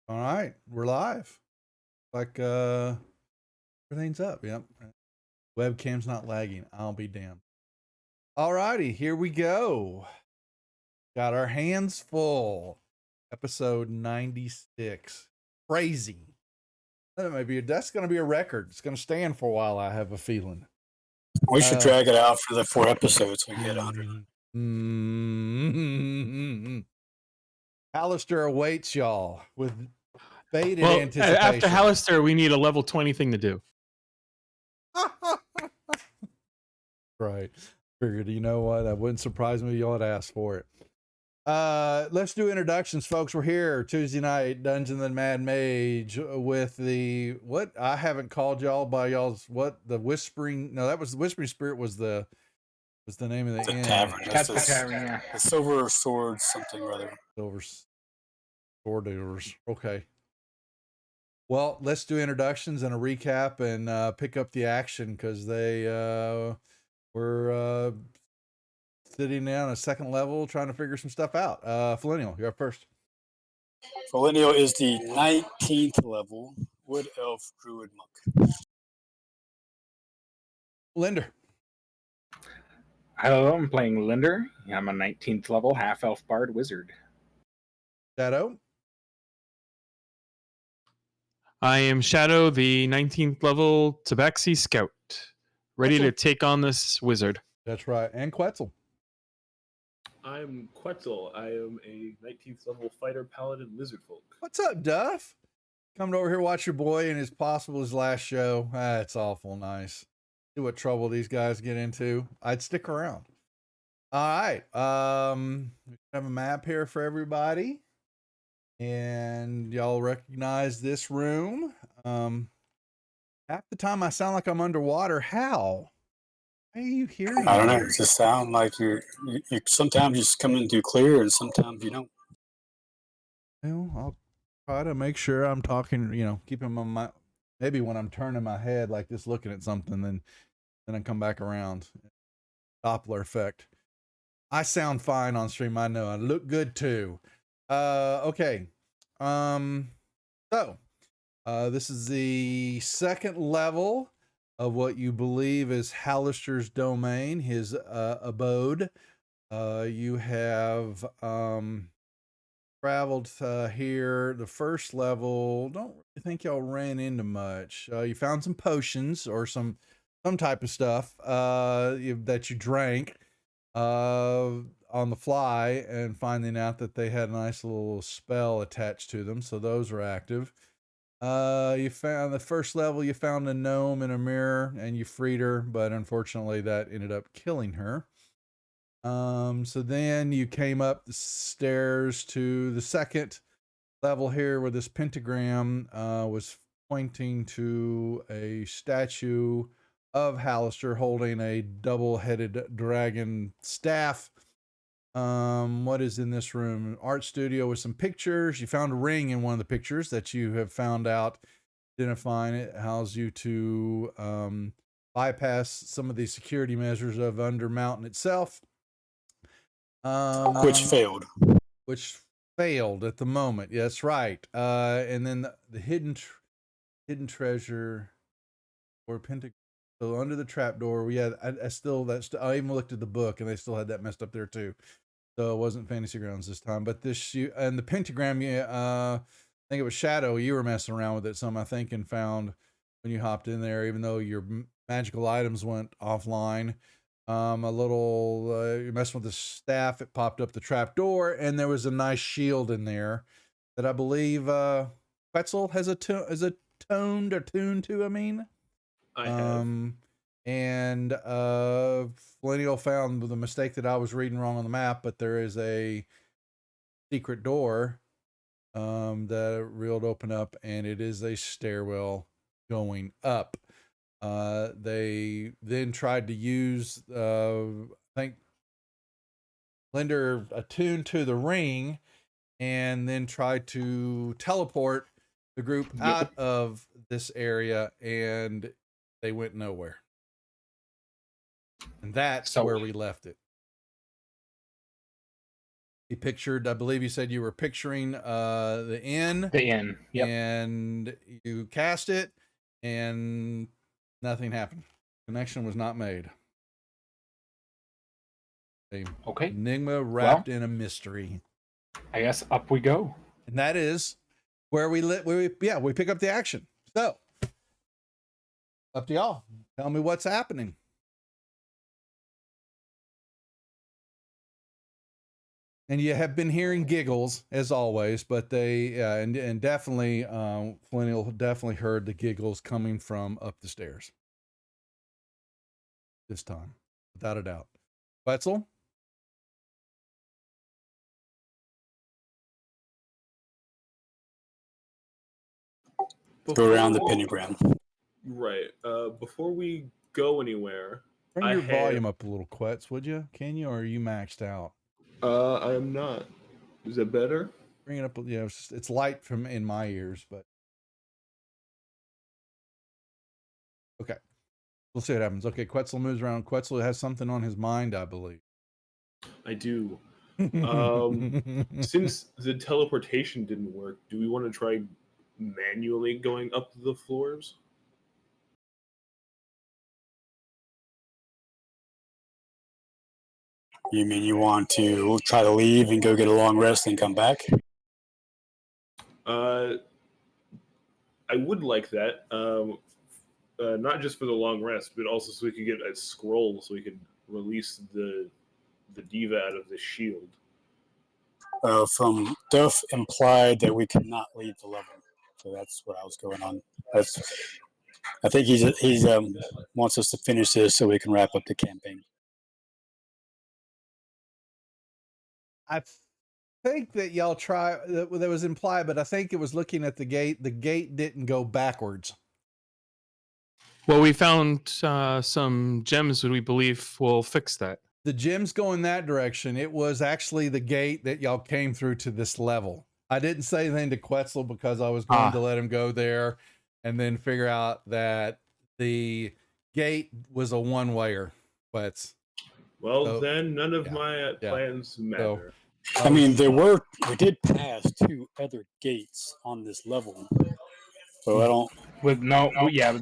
All right, we're live. Like everything's up. Yep. Webcam's not lagging. I'll be damned. All righty, here we go. Got our hands full. Episode 96. Crazy. That's gonna be a record. It's gonna stand for a while, I have a feeling. We should drag it out for the 4 episodes. We get 100. Alistair awaits y'all with bated Well, anticipation. after Hallister, we need a level 20 thing to do. Right. Figured, you know what? That wouldn't surprise me if y'all had asked for it. Let's do introductions, folks. We're here Tuesday night, Dungeons and Mad Mage, with the what I haven't called y'all by y'all's what the whispering. No, that was the whispering spirit was the name of the inn. Tavern. That's the tavern, yeah. The Silver Sword something or other. Silver Sworders. Okay. Well, let's do introductions and a recap and pick up the action because they were sitting down a second level trying to figure some stuff out. Felinial, you're up first. Felinial is the 19th level Wood Elf Druid Monk. Linder. Hello, I'm playing Linder. I'm a 19th level half-elf bard wizard. Shadow. I am Shadow, the 19th level Tabaxi Scout, ready to take on this wizard. That's right. And Quetzal. I'm Quetzal. I am a 19th level fighter paladin lizard folk. What's up, Duff? Coming over here, watch your boy and his last show. It's awful nice. See what trouble these guys get into. I'd stick around. All right. We have a map here for everybody. And y'all recognize this room. Half the time I sound like I'm underwater. How? Why are you hearing I don't know. me? It just sound like you sometimes you just come in too clear and sometimes you don't. Well, I'll try to make sure I'm talking, keeping my maybe when I'm turning my head like this looking at something, then I come back around. Doppler effect. I sound fine on stream, I know. I look good too. Okay. So this is the second level of what you believe is Hallister's domain, his abode. You have traveled here. The first level, don't really think y'all ran into much. You found some potions or some type of stuff that you drank on the fly, and finding out that they had a nice little spell attached to them, so those were active. You found the first level, you found a gnome in a mirror and you freed her, but unfortunately that ended up killing her. So then you came up the stairs to the second level here where this pentagram was pointing to a statue of Hallister holding a double-headed dragon staff. What is in this room? An art studio with some pictures. You found a ring in one of the pictures that you have found out identifying it allows you to bypass some of the security measures of Under Mountain itself. Which failed. Which failed at the moment. Yeah, that's right. And then the hidden treasure or pentagram. So under the trapdoor, I even looked at the book and they still had that messed up there too. So it wasn't Fantasy Grounds this time, but and the pentagram, I think it was Shadow. You were messing around with it some, I think, and found when you hopped in there, even though your magical items went offline. You messed with the staff, it popped up the trapdoor, and there was a nice shield in there that I believe Quetzal has tuned to. I mean, I have. And Felinial found the mistake that I was reading wrong on the map, but there is a secret door that reeled open up, and it is a stairwell going up. They then tried to use, I think, Linder attuned to the ring, and then tried to teleport the group out of this area, and they went nowhere. And that's where we left it. You pictured, I believe you said you were picturing the inn. The inn. Yep. And you cast it, and nothing happened. Connection was not made. A Okay. enigma wrapped in a mystery. I guess up we go. And that is where we pick up the action. So, up to y'all. Tell me what's happening. And you have been hearing giggles as always, but they and definitely Flinnial definitely heard the giggles coming from up the stairs this time, without a doubt. Wetzel? Go around the pentagram. Right. Before we go anywhere, Bring your volume up a little, Quetz, would you? Can you, or are you maxed out? I am not. Is it better? Bring it up. Yeah, it's light from in my ears, but okay. We'll see what happens. Okay, Quetzal moves around. Quetzal has something on his mind, I believe. I do. Since the teleportation didn't work, do we want to try manually going up the floors? You mean you want to try to leave and go get a long rest and come back? I would like that. Not just for the long rest, but also so we could get a scroll, so we could release the diva out of the shield. From Duff implied that we could not leave the level, so that's what I was going on. I think he's wants us to finish this so we can wrap up the campaign. I think that y'all try that was implied, but I think it was looking at the gate. The gate didn't go backwards. Well, we found some gems that we believe will fix that. The gems go in that direction. It was actually the gate that y'all came through to this level. I didn't say anything to Quetzal because I was going to let him go there and then figure out that the gate was a one-wayer. Quetz. Well, So, then none of my plans matter. I mean, we did pass 2 other gates on this level, so I don't. But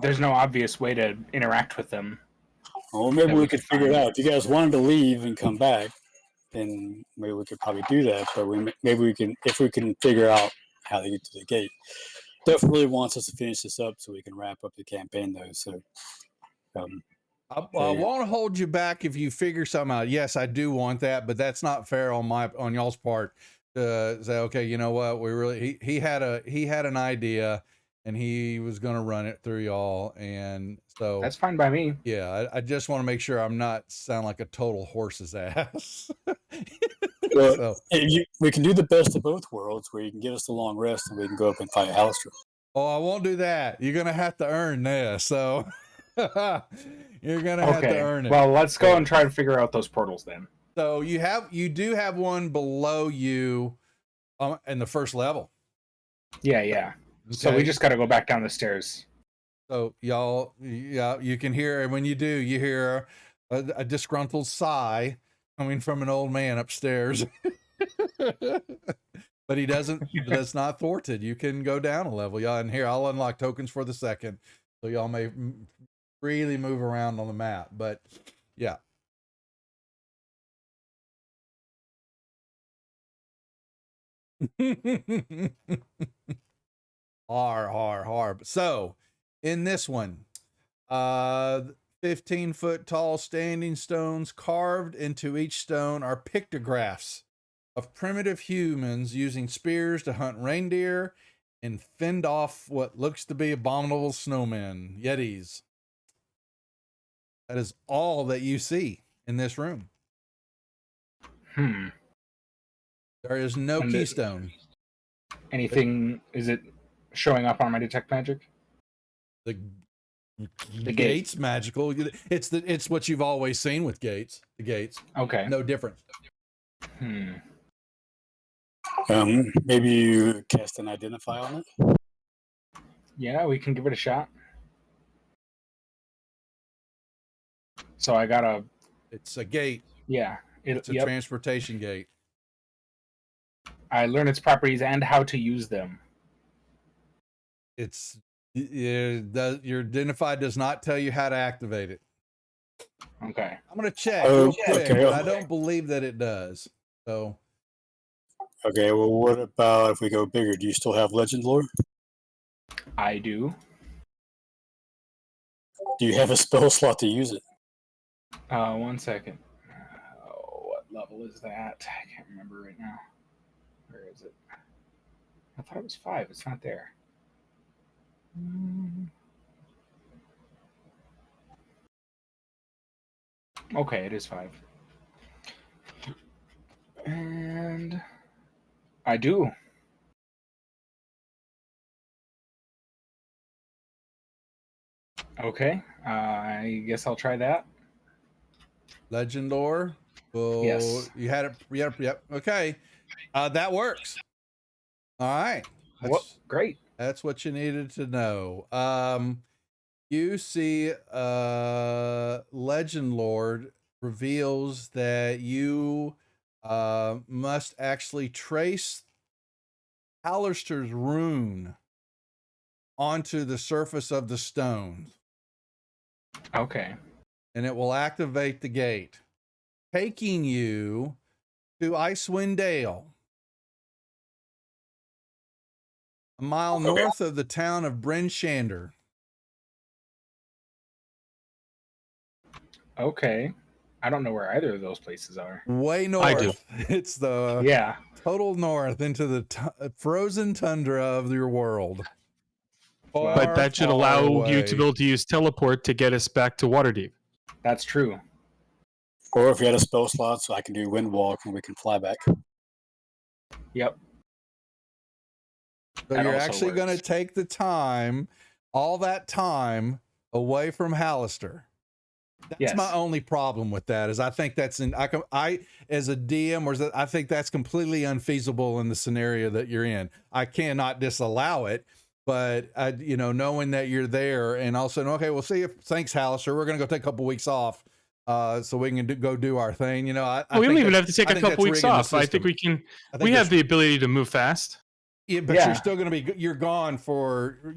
there's no obvious way to interact with them. Well, maybe we could figure it out. If you guys wanted to leave and come back, then maybe we could probably do that. But if we can figure out how to get to the gate. Duff really wants us to finish this up so we can wrap up the campaign, though. So, I won't hold you back if you figure something out. Yes, I do want that, but that's not fair on y'all's part to say, okay, you know what? He had an idea and he was going to run it through y'all. And so that's fine by me. Yeah. I just want to make sure I'm not sound like a total horse's ass. Well, we can do the best of both worlds where you can give us the long rest and we can go up and fight Alistair. Oh, I won't do that. You're going to have to earn this. So you're going to have to earn it. Well, let's go and try to figure out those portals then. So you do have one below you in the first level. Yeah. Okay. So we just got to go back down the stairs. So y'all, you can hear, when you do, you hear a disgruntled sigh coming from an old man upstairs. But he doesn't, that's not thwarted. You can go down a level. Y'all, and here, I'll unlock tokens for the second. So y'all may freely move around on the map. But yeah. Har. So in this one, 15-foot tall standing stones carved into each stone are pictographs of primitive humans using spears to hunt reindeer and fend off what looks to be abominable snowmen, yetis. That is all that you see in this room. There is no keystone. Anything, is it showing up on my detect magic? The gate's magical. It's what you've always seen with gates. The gates. Okay. No different. Maybe you cast an identify on it. Yeah, we can give it a shot. So I got It's a gate. Yeah. It's a transportation gate. I learn its properties and how to use them. It's your identify does not tell you how to activate it. Okay. I'm gonna check Oh, real quick, okay. but I don't believe that it does. So Okay, well, what about if we go bigger? Do you still have legend lore? I do. Do you have a spell slot to use it? 1 second. What level is that? I can't remember right now. Where is it? I thought it was 5. It's not there. Okay, it is 5. And I do. Okay, I guess I'll try that. legend lore. Well, Yes. you had it. Yep. Okay, that works. All right. What? Great. That's what you needed to know. You see, Legend Lord reveals that you must actually trace Alistair's rune onto the surface of the stone, Okay. and it will activate the gate, taking you to Icewind Dale, a mile north of the town of Bryn Shander. Okay. I don't know where either of those places are. Way north. I do. It's the Yeah. total north into the frozen tundra of your world. Well, But that should allow you to be away. able to use teleport to get us back to Waterdeep. That's true. Or if you had a spell slot, so I can do wind walk and we can fly back. Yep. So That you're also actually going to works. take the time, all that time, away from Hallister. That's Yes. my only problem with that. Is I think that's I as a DM, or I think that's completely unfeasible in the scenario that you're in. I cannot disallow it, but knowing that you're there, and also okay, we'll see if thanks, Hallister. We're going to go take a couple weeks off, so we can go do our thing. We don't even have to take a couple weeks off. I think we can. We have the ability to move fast. Yeah, but you're still going to be. You're gone for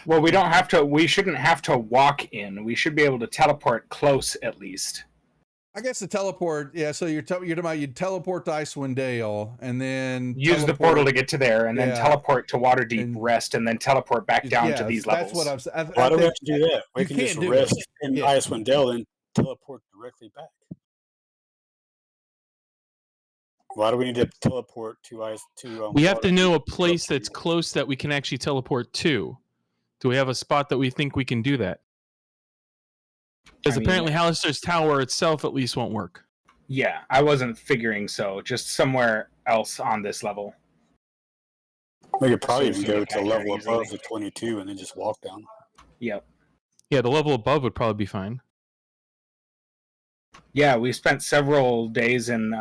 Well, we don't have to. We shouldn't have to walk in. We should be able to teleport close at least. I guess the teleport. Yeah, so you're talking about you teleport to Icewind Dale and then Use the portal to get to there, and then teleport to Waterdeep, rest, and then teleport back down to these levels. That's what I'm saying. Why do we have to do that? We can just rest in Icewind Dale and teleport directly back. Why do we need to teleport to ice to? We have to know a place that's close that we can actually teleport to. Do we have a spot that we think we can do that? Because apparently Hallister's tower itself at least won't work. Yeah, I wasn't figuring so. Just somewhere else on this level. We could probably even go to level above the 22 and then just walk down. Yep. Yeah, the level above would probably be fine. Yeah, we spent several days in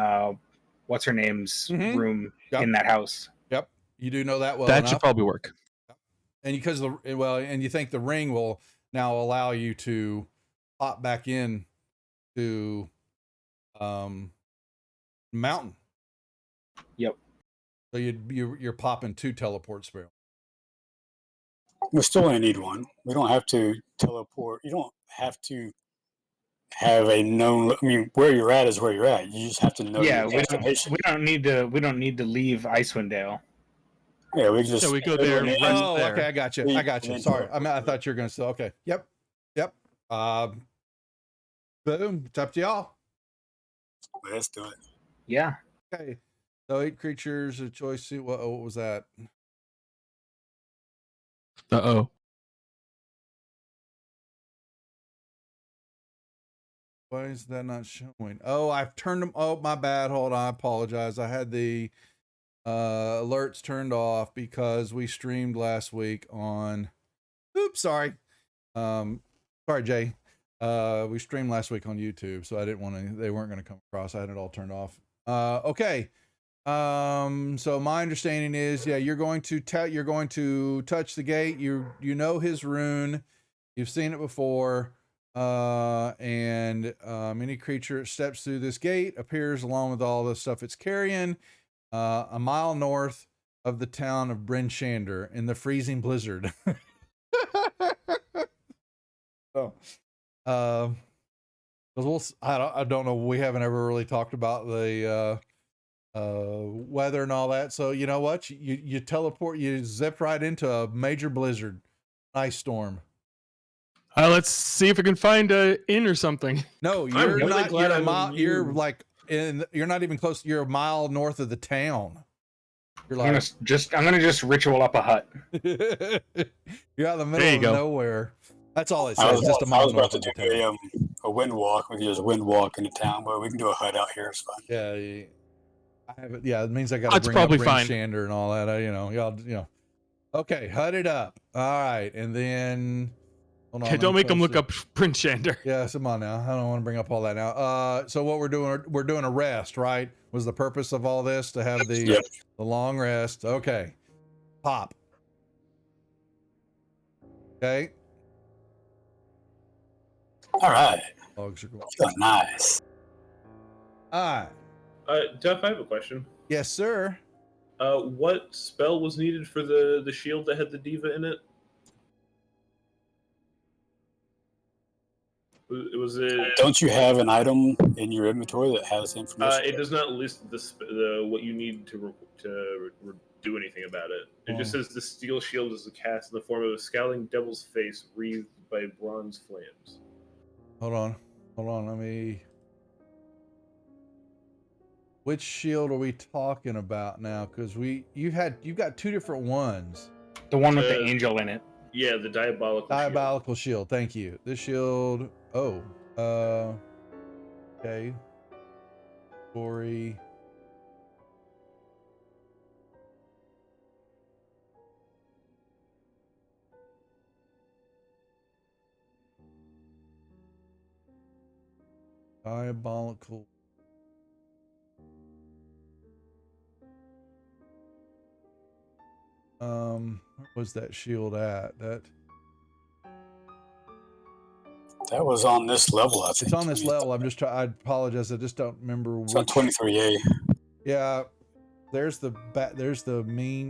what's her name's room in that house. Yep, you do know that well. That should probably work. And because and you think the ring will now allow you to pop back in to mountain. Yep. So you're popping 2 teleport spells. We still only need 1. We don't have to teleport. You don't have to have a known. I mean, where you're at is where you're at. You just have to know your destination. We don't need to leave Icewind Dale. Yeah, we just. So we go there. Oh, there. Okay, I got you. Sorry, I thought you were going to say. Okay, yep. Boom. It's up to y'all. Let's do it. Yeah. Okay. So 8 creatures, a choice. What was that? Uh-oh. Why is that not showing? Oh, I've turned them. Oh, my bad. Hold on. I apologize. I had the alerts turned off because we streamed last week on. Oops, sorry. Sorry, Jay. We streamed last week on YouTube, so I didn't want to. They weren't going to come across. I had it all turned off. Okay. So my understanding is, yeah, you're going to touch the gate. You know his rune. You've seen it before. And any creature that steps through this gate appears along with all the stuff it's carrying. a mile north of the town of Bryn Shander in the freezing blizzard. So, because I don't know. We haven't ever really talked about the weather and all that. So you know what? You teleport. You zip right into a major blizzard, ice storm. Let's see if we can find a inn or something. No, you're really not. glad You're a I'm mile. You're immune. like you're not even close. You're a mile north of the town. You're I'm like gonna just ritual up a hut. you're out in the middle There you of go. nowhere. That's all it I says. was, Just a I mile was about north to of the do town. a wind walk. We could just wind walk into town, but we can do a hut out here. It's fine. Yeah, I have it. Yeah, it means I got to That's bring up probably Bryn fine. Shander and all that. Y'all. Okay, hut it up. All right, and then hold on. Okay, let don't me make them post look it. up Prince Shander. Yeah, come on now. I don't want to bring up all that now. So what we're doing a rest, right? Was the purpose of all this to have the Yep. the long rest? Okay, pop. Okay, All right. dogs are going. Feeling nice. All right. Duff, I have a question. Yes, sir. What spell was needed for the shield that had the diva in it? Was it? Don't you have an item in your inventory that has information? It does not list the what you need to do anything about it. It just says the steel shield is a cast in the form of a scowling devil's face wreathed by bronze flames. Hold on. Let me. Which shield are we talking about now? Because you've got two different ones. The one with the angel in it. Yeah, the Diabolical shield. Thank you. This shield. Oh. Okay. Story. Diabolical. Where was that shield at? That was on this level, I think. It's on this level. I'm just trying. I apologize. I just don't remember It's on 23A. Yeah, there's the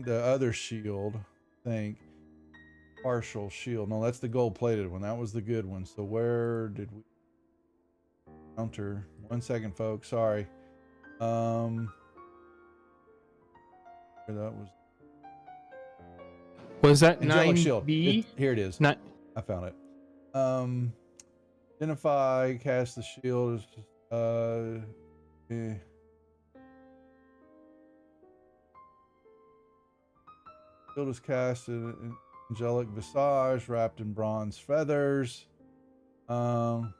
other shield. I think partial shield. No, that's the gold plated one. That was the good one. So where did we counter? 1 second, folks. Sorry. Where that was. Was that Angelic 9B? shield. Here it is. Not. I found it. Identify, cast the shield. Shield is cast in angelic visage, wrapped in bronze feathers. The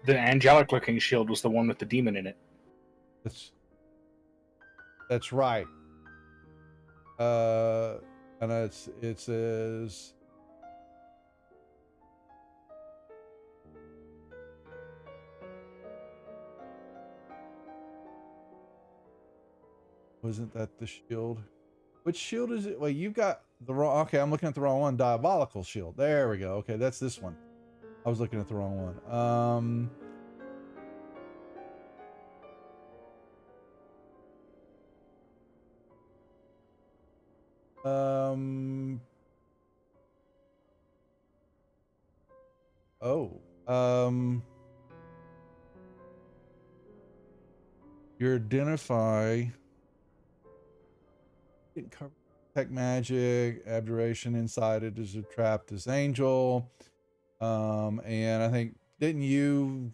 angelic looking shield was the one with the demon in it. That's right. And it says wasn't that the shield? Which shield is it? Wait, you've got the wrong. Okay, I'm looking at the wrong one. Diabolical shield. There we go. Okay, that's this one. I was looking at the wrong one. You identify. Tech magic, abjuration inside it is a trap this angel. And I think didn't you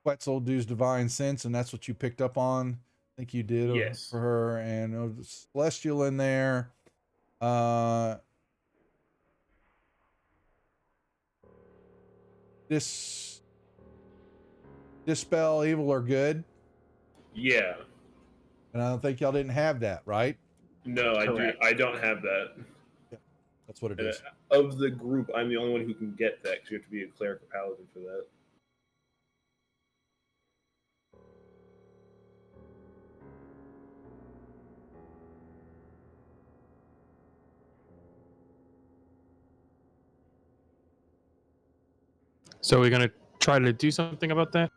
Quetzal do's divine sense, and that's what you picked up on? I think you did. Yes. For her, and the celestial in there. Dispel evil or good. Yeah. And I don't think y'all didn't have that, right? No, Correct. I don't have that. Yeah, that's what it is. Of the group, I'm the only one who can get that because you have to be a cleric or paladin for that. So we're gonna try try to do something about that?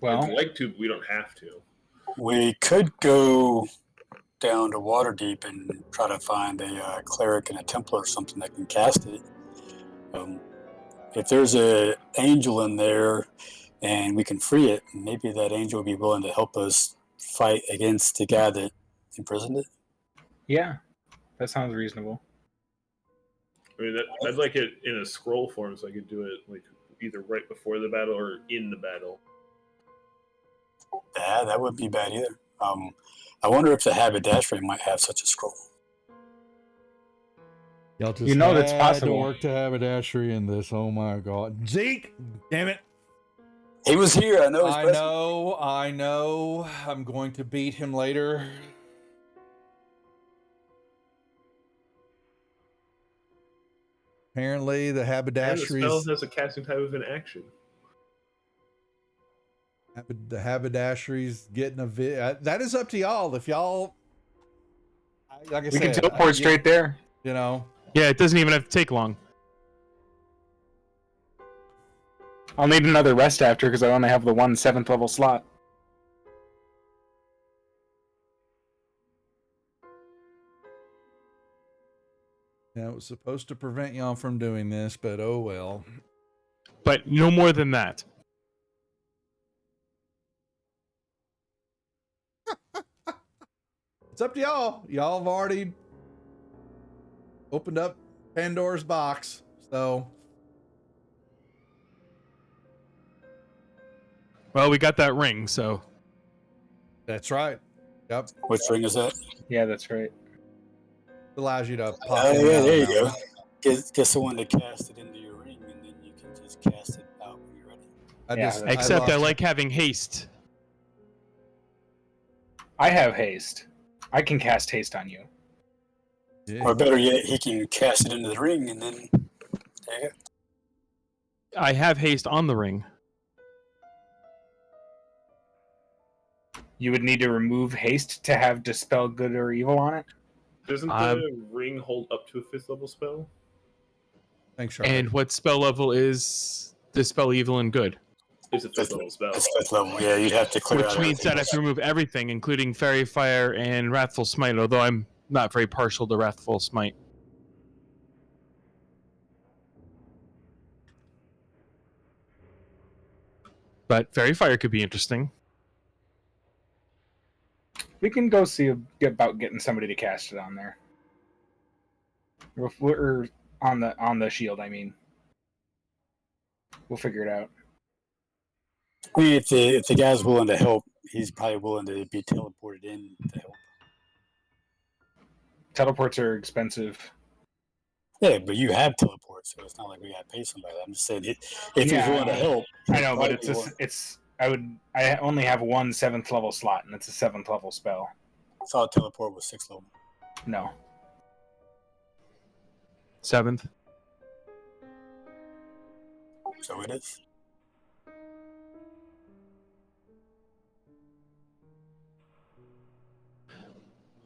Well, I'd like to, but we don't have to. We could go down to Waterdeep and try to find a cleric and a Templar or something that can cast it. If there's a angel in there and we can free it, maybe that angel will be willing to help us fight against the guy that imprisoned it. yeah, that sounds reasonable. I mean, I'd like it in a scroll form so I could do it like either right before the battle or in the battle. Yeah, that wouldn't be bad either. I wonder if the haberdashery might have such a scroll. Y'all just You know that's had possible. to work to haberdashery in this. Oh my god, Zeke! Damn it! He was here. I know. He's I present. know. I know. I'm going to beat him later. Apparently, the And the haberdashery spell has a casting type of an action. the haberdashery's getting a that is up to y'all. If y'all, like I We said, can teleport straight there. You know, Yeah, it doesn't even have to take long. I'll need another rest after because I only have the 1 7th level slot. yeah, it was supposed to prevent y'all from doing this, but oh well. But no more than that. It's up to y'all. Y'all have already opened up Pandora's box, so Well, we got that ring, so that's right. Yep, Which ring is that? Yeah, that's right. allows you to pop Oh, in and yeah, out there of you go. mountain. Get someone to cast it into your ring, and then you can just cast it out when you're ready. Yeah, except I lost- like having haste. I have haste. I can cast haste on you. Yeah. Or better yet, he can cast it into the ring, and then there you go. I have haste on the ring. You would need to remove haste to have dispel good or evil on it. Doesn't the ring hold up to a 5th level spell? Thanks, Charlie. And what spell level is dispel evil and good? It's a 5th level spell. It's 5th level. Yeah, you'd have to clear Which out means everything that I have to remove everything, including Fairy Fire and Wrathful Smite, although I'm not very partial to Wrathful Smite. But Fairy Fire could be interesting. We can go see about getting somebody to cast it on there. Or on the shield, I mean. We'll figure it out. I mean, if the guy's willing to help, he's probably willing to be teleported in to help. Teleports are expensive. Yeah, but you have teleport, so it's not like we got to pay somebody. I'm just saying, if he's Yeah, willing to help, I know, but he'd probably be willing. I only have 1 7th level slot, and it's a 7th level spell. I thought teleport was 6th level. No. 7th. So it is.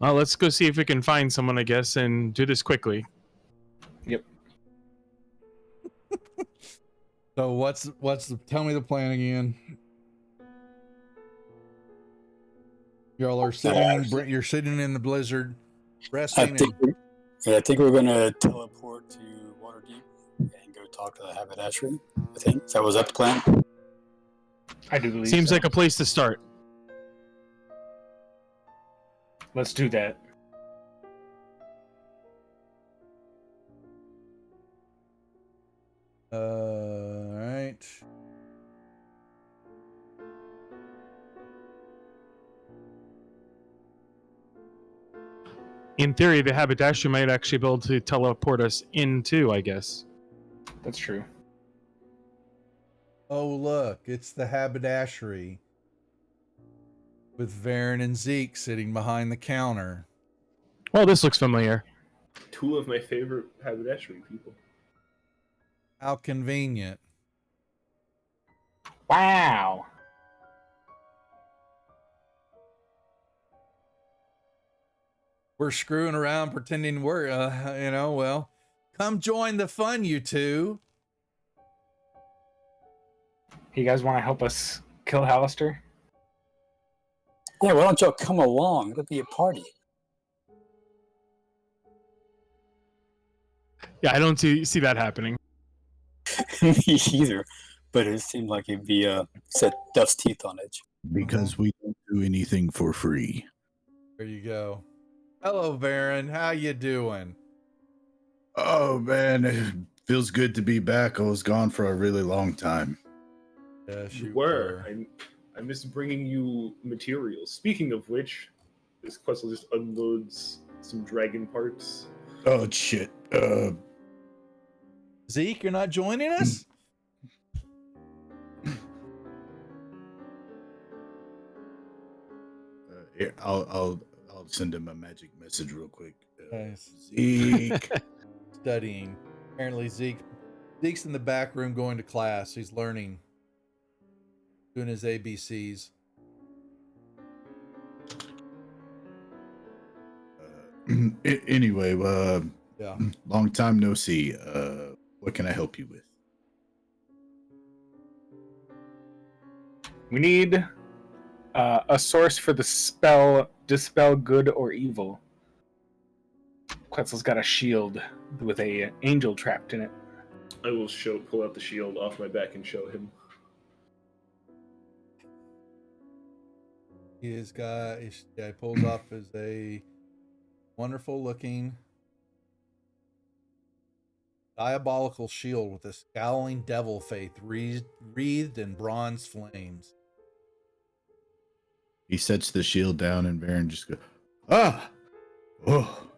Well, let's go see if we can find someone, I guess, and do this quickly. Yep. So tell me the plan again. Y'all are you're sitting in the blizzard, I resting. think we're going to teleport to Waterdeep and go talk to the haberdashery. I think was that the plan. I do believe Seems so. like a place to start. Let's do that. All right. In theory, the haberdasher might actually be able to teleport us in too, I guess. That's true. Oh, look, it's the haberdashery with Varen and Zeke sitting behind the counter. Well, this looks familiar. 2 of my favorite haberdashery people. How convenient. Wow. We're screwing around pretending we're, well, come join the fun, you two. You guys want to help us kill Hallister? Yeah, why don't y'all come along? It'll be a party. Yeah, I don't see that happening. Me either. But it seemed like it'd be set Duff's teeth on edge. Because we don't do anything for free. There you go. Hello, Baron. How you doing? Oh man, it feels good to be back. I was gone for a really long time. Yes, You were. I missed bringing you materials. Speaking of which, this Quetzal just unloads some dragon parts. Oh shit. Zeke, you're not joining us? Here, I'll send him a magic message real quick. Nice. Zeke. Studying. Apparently Zeke's in the back room going to class. He's learning. Doing his ABCs. Anyway, Yeah. long time no see. What can I help you with? We need a source for the spell Dispel Good or Evil. Quetzal's got a shield with a angel trapped in it. I will pull out the shield off my back and show him. He pulls off as a wonderful looking diabolical shield with a scowling devil face wreathed in bronze flames. He sets the shield down and Baron just goes, ah! Oh!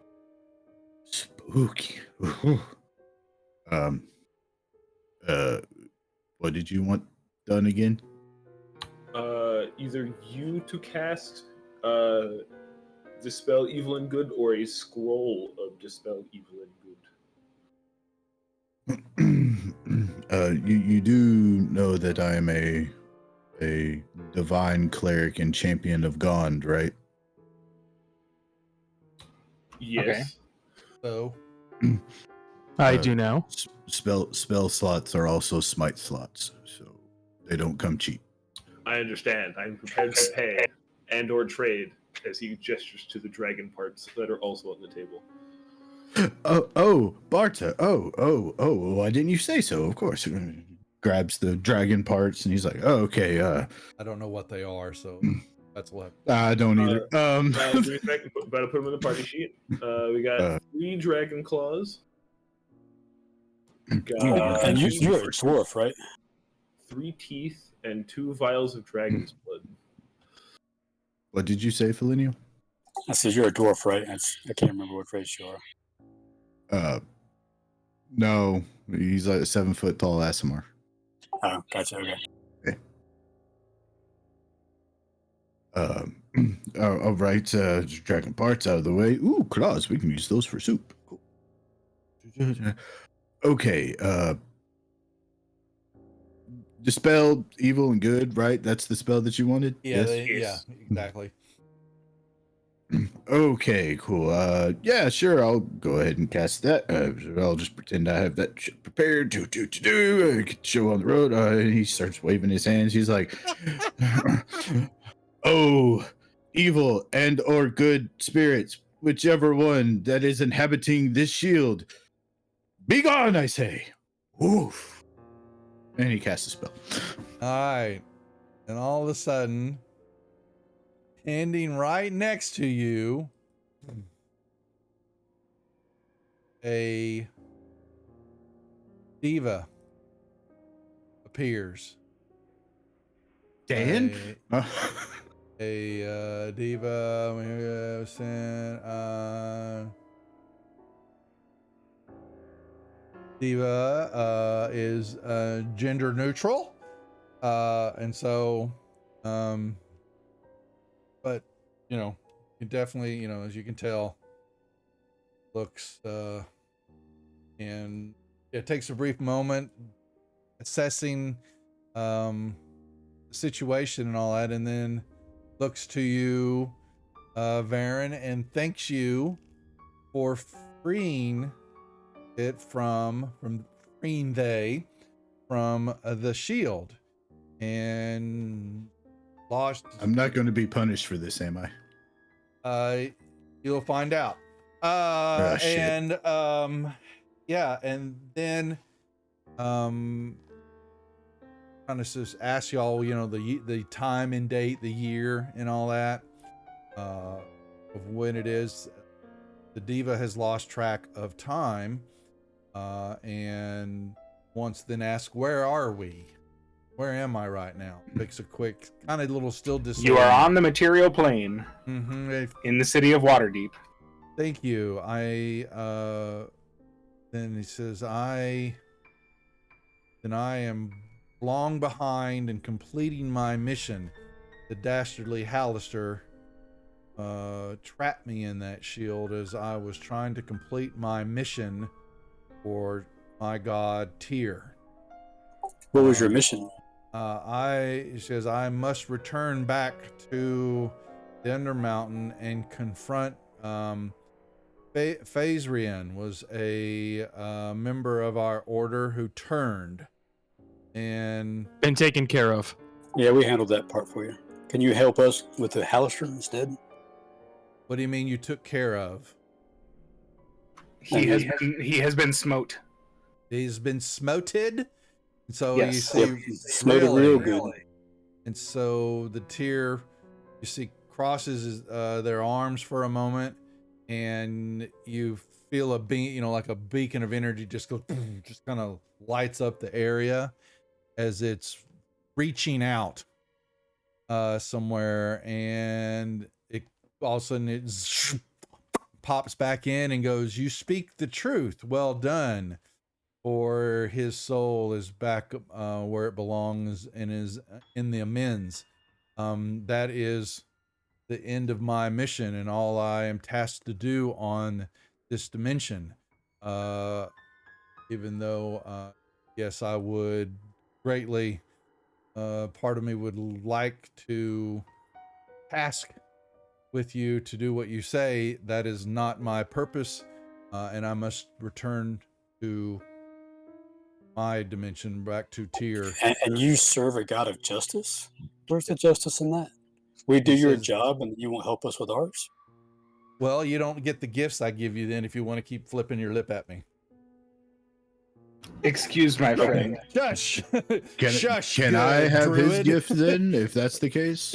Spooky. Ooh. What did you want done again? Either you to cast Dispel Evil and Good or a scroll of Dispel Evil and Good. You do know that I am a divine cleric and champion of Gond, right? Yes. Okay. So I do now. Spell slots are also smite slots, so they don't come cheap. I understand. I'm prepared to pay and or trade, as he gestures to the dragon parts that are also on the table. Oh, Barta. Oh, why didn't you say so? Of course. Grabs the dragon parts and he's like, oh, okay. I don't know what they are, so that's what. I don't either. Give me a second. Better put them in the party sheet. We got 3 dragon claws. Got And you're a dwarf, right? 3 teeth and 2 vials of dragon's blood. What did you say, Felinio? I said you're a dwarf, right? I can't remember what race you are. No, he's like a 7 foot tall Asimar. Oh, gotcha. Okay. All right. Dragon parts out of the way. Ooh, claws. We can use those for soup. Cool. Okay. Dispel evil and good, right? That's the spell that you wanted? Yeah, Yes? yeah, exactly. Okay, cool. Yeah, sure. I'll go ahead and cast that. I'll just pretend I have that shit prepared. Do. Get the show on the road. He starts waving his hands. He's like, "Oh, evil and or good spirits, whichever one that is inhabiting this shield, be gone! I say." Oof. And he casts a spell. All right. And all of a sudden, standing right next to you, a diva appears. Dan? A diva. Diva is gender neutral, and so, but you know, it definitely, you know, as you can tell, looks and it takes a brief moment assessing the situation and all that, and then looks to you, Varen, and thanks you for freeing it from the shield. and lost. I'm not going to be punished for this, am I? You'll find out. Shit. And yeah, and then kind of just ask y'all, the time and date, the year, and all that of when it is. The diva has lost track of time, and wants then ask, "Where are we? Where am I right now?" Takes a quick, kind of little still You are on the material plane Mm-hmm. in the city of Waterdeep. Thank you. Then he says, I am long behind in completing my mission. The dastardly Hallister trapped me in that shield as I was trying to complete my mission for my god Tyr. What was your mission? He says, I must return back to the Undermountain and confront Phasrian was a member of our order who turned and Been taken care of. Yeah, we handled that part for you. Can you help us with the Hallister instead? what do you mean you took care of? He has been smote. He's been smoted. And so Yes. you see, Yep. Smote it real good. and so the Tyr, you see, crosses their arms for a moment, and you feel a beam, like a beacon of energy just go, just kind of lights up the area as it's reaching out somewhere, and it all of a sudden it pops back in and goes, "You speak the truth. Well done." For his soul is back where it belongs and is in the amends. That is the end of my mission and all I am tasked to do on this dimension. Even though, yes, I would greatly, part of me would like to task with you to do what you say. That is not my purpose, and I must return to my dimension, back to Tyr. And you serve a god of justice? Where's the justice in that? We do your says- job and you won't help us with ours? Well, you don't get the gifts I give you then if you want to keep flipping your lip at me. Excuse my friend. Shush! Shush! Can I good have his druid. gift then, if that's the case?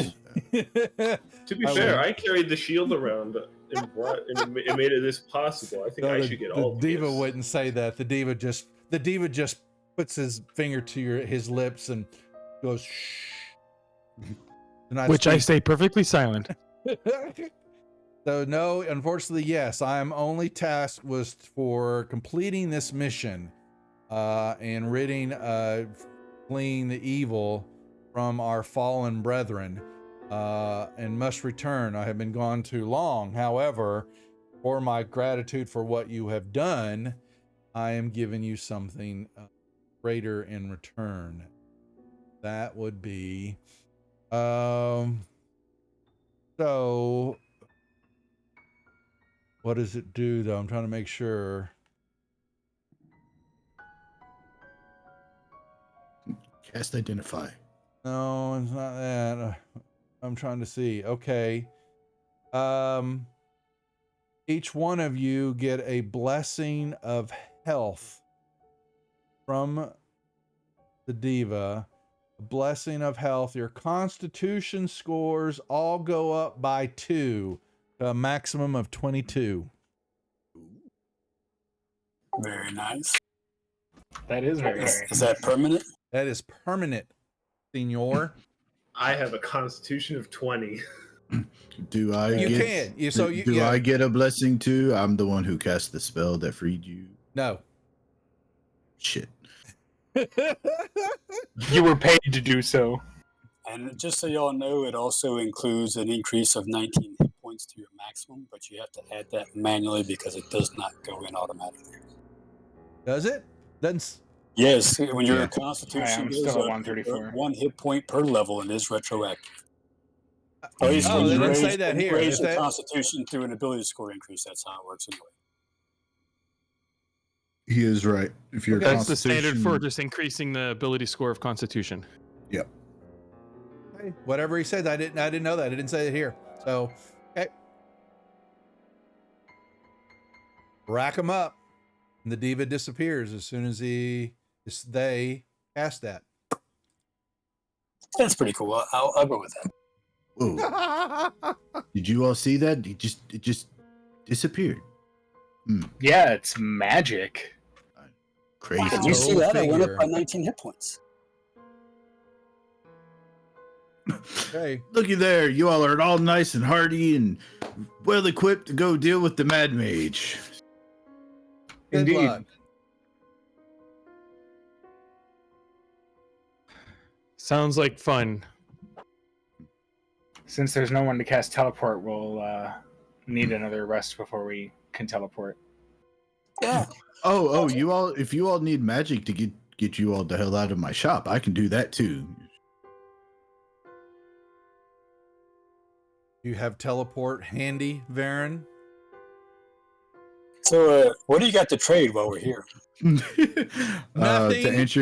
To be I fair, will. I carried the shield around and made it this possible. I think No, I the, should get the all the diva gifts. wouldn't say that. The diva just puts his finger to his lips and goes shh. Do not Which I speak. stay perfectly silent. So no, unfortunately, yes, I am only tasked was for completing this mission, and ridding, fleeing the evil from our fallen brethren, and must return. I have been gone too long. However, for my gratitude for what you have done, I am giving you something greater in return. That would be, so what does it do though? I'm trying to make sure. Cast identify. No, it's not that. I'm trying to see. Okay. Each one of you get a blessing of health from the diva. A blessing of health. Your constitution scores all go up by 2 to a maximum of 22. Very nice. That is very Is, nice. is that permanent? That is permanent, senor. I have a constitution of 20. Do I You get? can. You so you do yeah. I get a blessing too? I'm the one who cast the spell that freed you. No. Shit. You were paid to do so. And just so y'all know, it also includes an increase of 19 hit points to your maximum, but you have to add that manually because it does not go in automatically. Does it? Doesn't. Yes, when your Yeah. constitution I'm goes still at up, 134. 1 hit point per level and is retroactive. Oh, At least Oh, when they you didn't raise, say that when you here. raise If your that- constitution through an ability score increase, that's how it works anyway. He is right. If your That's the standard for constitution- just increasing the ability score of Constitution. Yep. Okay. Whatever he said, I didn't know that. I didn't say it here. So, okay. Rack him up. And the diva disappears as soon as they cast that. That's pretty cool. I'll go with that. Whoa. Did you all see that? It just disappeared. Yeah, it's magic. Crazy. Did you see that? I went up figure. by 19 hit points. Okay. Looky there. You all are all nice and hardy and well equipped to go deal with the Mad Mage. Good Indeed. luck. Sounds like fun. Since there's no one to cast teleport, we'll need another rest before we can teleport. Yeah. Oh, you all, if you all need magic to get you all the hell out of my shop, I can do that too. You have teleport handy, Varen? So, what do you got to trade while we're here? Nothing. To answer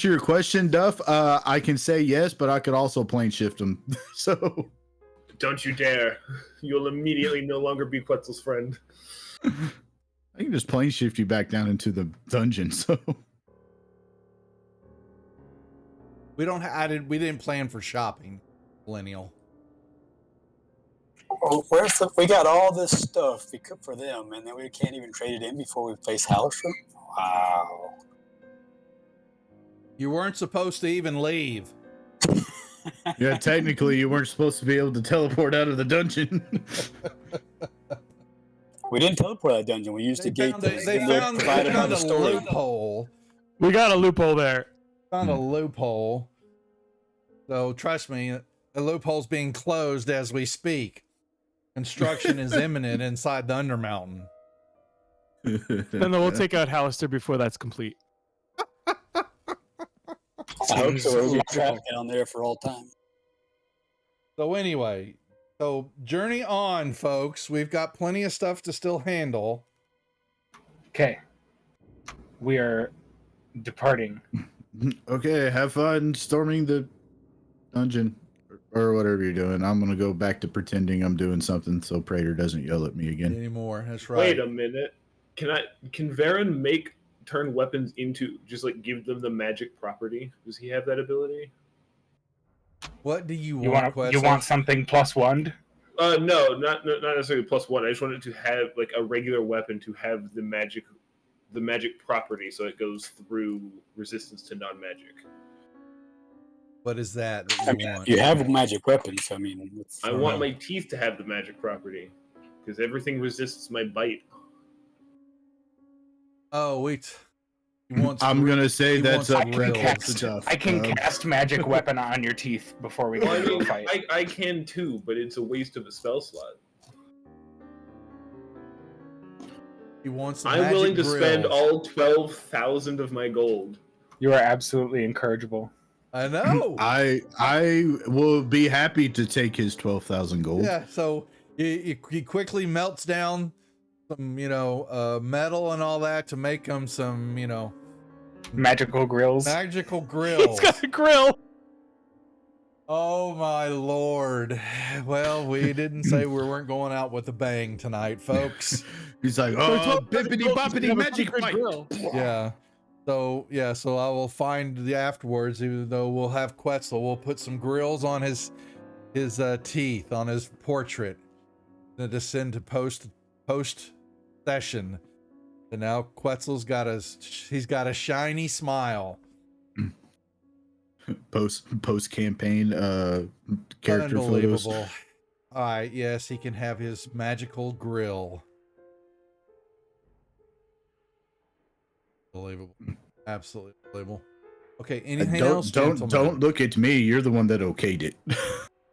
your question, Duff, I can say yes, but I could also plane shift them. So Don't you dare. You'll immediately no longer be Quetzal's friend. I can just plane shift you back down into the dungeon. So We didn't plan for shopping, Millennial. Well, we got all this stuff we could for them, and then we can't even trade it in before we face Halistrom? Wow. You weren't supposed to even leave. yeah, technically you weren't supposed to be able to teleport out of the dungeon. We didn't teleport out of the dungeon. We used the gate They that provided by found the a story. loophole. We got a loophole there. Found a loophole. So trust me, the loophole's being closed as we speak. Construction is imminent inside the Undermountain. Then we'll take out Hallister before that's complete. I hope so. We'll be Logical. trapped down there for all time. So anyway, so journey on, folks. We've got plenty of stuff to still handle. Okay. We are departing. Okay, have fun storming the dungeon or whatever you're doing. I'm gonna go back to pretending I'm doing something so Prater doesn't yell at me again. Anymore. That's right. Wait a minute. Can Varen turn weapons into, just like give them the magic property? Does he have that ability? What do you You want, want Quetzal? you want something +1? No, not necessarily +1. I just wanted to have like a regular weapon to have the magic property, so it goes through resistance to non-magic. What is that I that mean, you want? you have magic weapons. I mean, I want my teeth to have the magic property because everything resists my bite. Oh, wait. He wants I'm gonna say he that's wants up grills. to cast- Duff. I can cast magic weapon on your teeth before we Well, I can go mean, fight. I can too, but it's a waste of a spell slot. He wants the I'm magic willing to spend grills. all 12,000 of my gold. You are absolutely incorrigible. I know. I will be happy to take his 12,000 gold. Yeah, so he quickly melts down some, metal and all that to make him some, Magical grills. magical grills. He's got a grill. Oh my lord. Well, we didn't say we weren't going out with a bang tonight, folks. He's like, oh, bippity boppity magic bite. grill. Yeah. So I will find the afterwards, even though we'll have Quetzal. We'll put some grills on his teeth, on his portrait. Then descend to post session. And now Quetzal's got a shiny smile. Post campaign character photos. Unbelievable. All right, yes, he can have his magical grill. Unbelievable. Absolutely unbelievable. Okay, anything else, Don't look at me. You're the one that okayed it.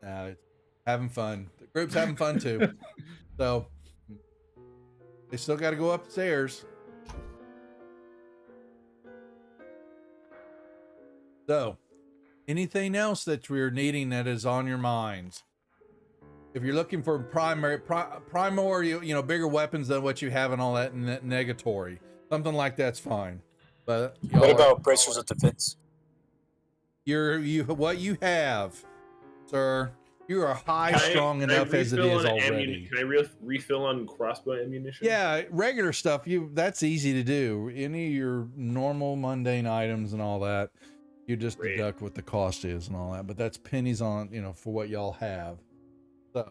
Nah, it's having fun. The group's having fun too. So they still got to go upstairs. So, anything else that we're needing that is on your minds? If you're looking for primary, bigger weapons than what you have and all that negatory, something like that's fine. But What about bracers of defense? what you have, sir. You are high strong Can I enough as it refill is on already. Can I refill on crossbow ammunition? Yeah, regular stuff. That's easy to do. Any of your normal mundane items and all that, you just Great. deduct what the cost is and all that. But that's pennies on, for what y'all have. So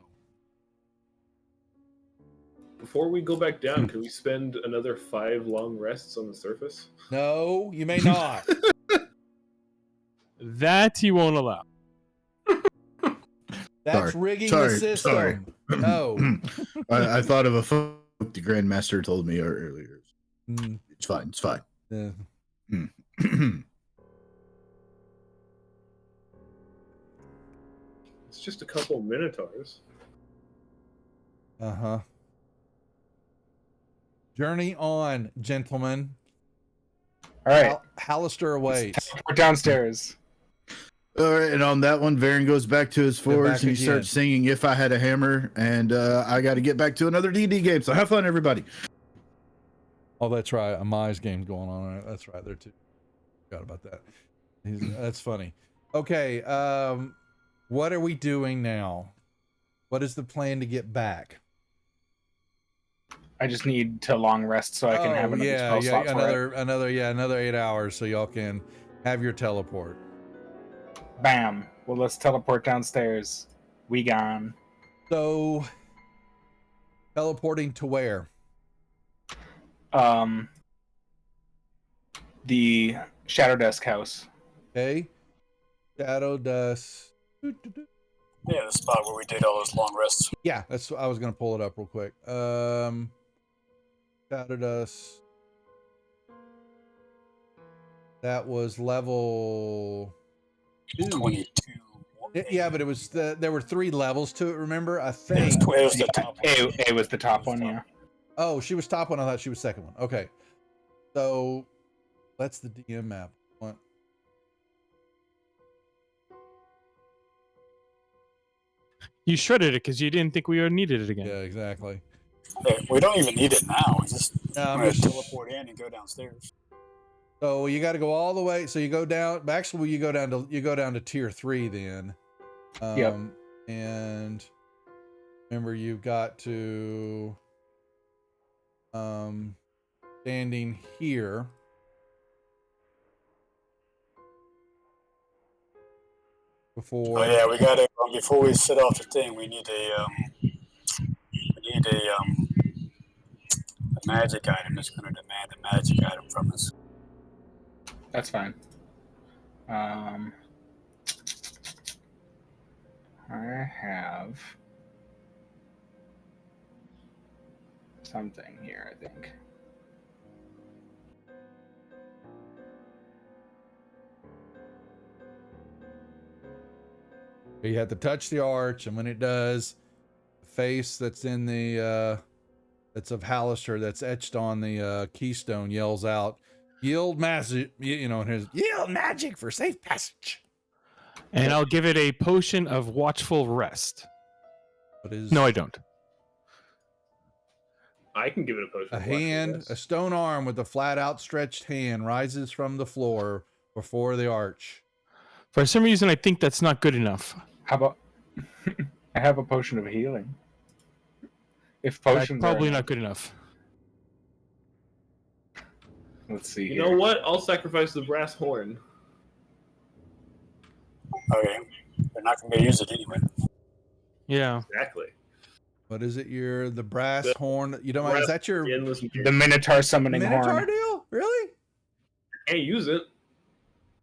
Before we go back down, can we spend another 5 long rests on the surface? no, you may not. That he won't allow. That's Sorry. rigging Sorry. the system. Sorry. No. I thought of a fuck the Grandmaster told me earlier. Mm, It's fine. It's fine. It's just a couple of minotaurs. uh-huh. Journey on, gentlemen. All right, Hallister awaits. we're downstairs. All right, and on that one, Varen goes back to his back forge and he again. starts singing "If I Had a Hammer," and I got to get back to another D&D game. So have fun, everybody. Oh, that's right. A Mage game going on. That's right. There too. Forgot about that. That's funny. Okay. What are we doing now? What is the plan to get back? I just need to long rest so I can have another spell slot for it. another 8 hours so y'all can have your teleport. Bam. Well, let's teleport downstairs. We gone. So, teleporting to where? The Shadow Desk house. Okay. Shadow Dust. Yeah, the spot where we did all those long rests. Yeah, that's. I was gonna pull it up real quick. Shadow Dust. That was level 2. 22. Yeah, but it was there were 3 levels to it. Remember? I think. It was the top one. A was the top one, yeah. Oh, she was top one. I thought she was second one. Okay. So that's the DM map. What? You shredded it because you didn't think we needed it again. Yeah, exactly. Hey, we don't even need it now. We just, I'm we're gonna just- teleport in and go downstairs. So you got to go all the way. So you go down. Actually, you go down to tier 3 then. Yep. And remember, you've got to standing here. Before. Oh yeah, we gotta before we set off the thing. We need a magic item that's gonna demand a magic item from us. That's fine. I have something here, I think. You have to touch the arch, and when it does, the face that's in the that's of Hallister that's etched on the keystone yells out, "Yield magic!" And his yield magic for safe passage. And I'll give it a potion of watchful rest. What is? No, I don't. I can give it a potion. A of watchful hand, rest. a stone arm with a flat outstretched hand rises from the floor before the arch. For some reason, I think that's not good enough. How about I have a potion of healing? If That's potions probably are not good enough. Let's see. You here. know what? I'll sacrifice the brass horn. Okay, they're not gonna use it anyway. Yeah. Exactly. What is it? The brass The horn. You don't. brass Is that your endless The Minotaur summoning Minotaur horn. deal? Really? Can't use it.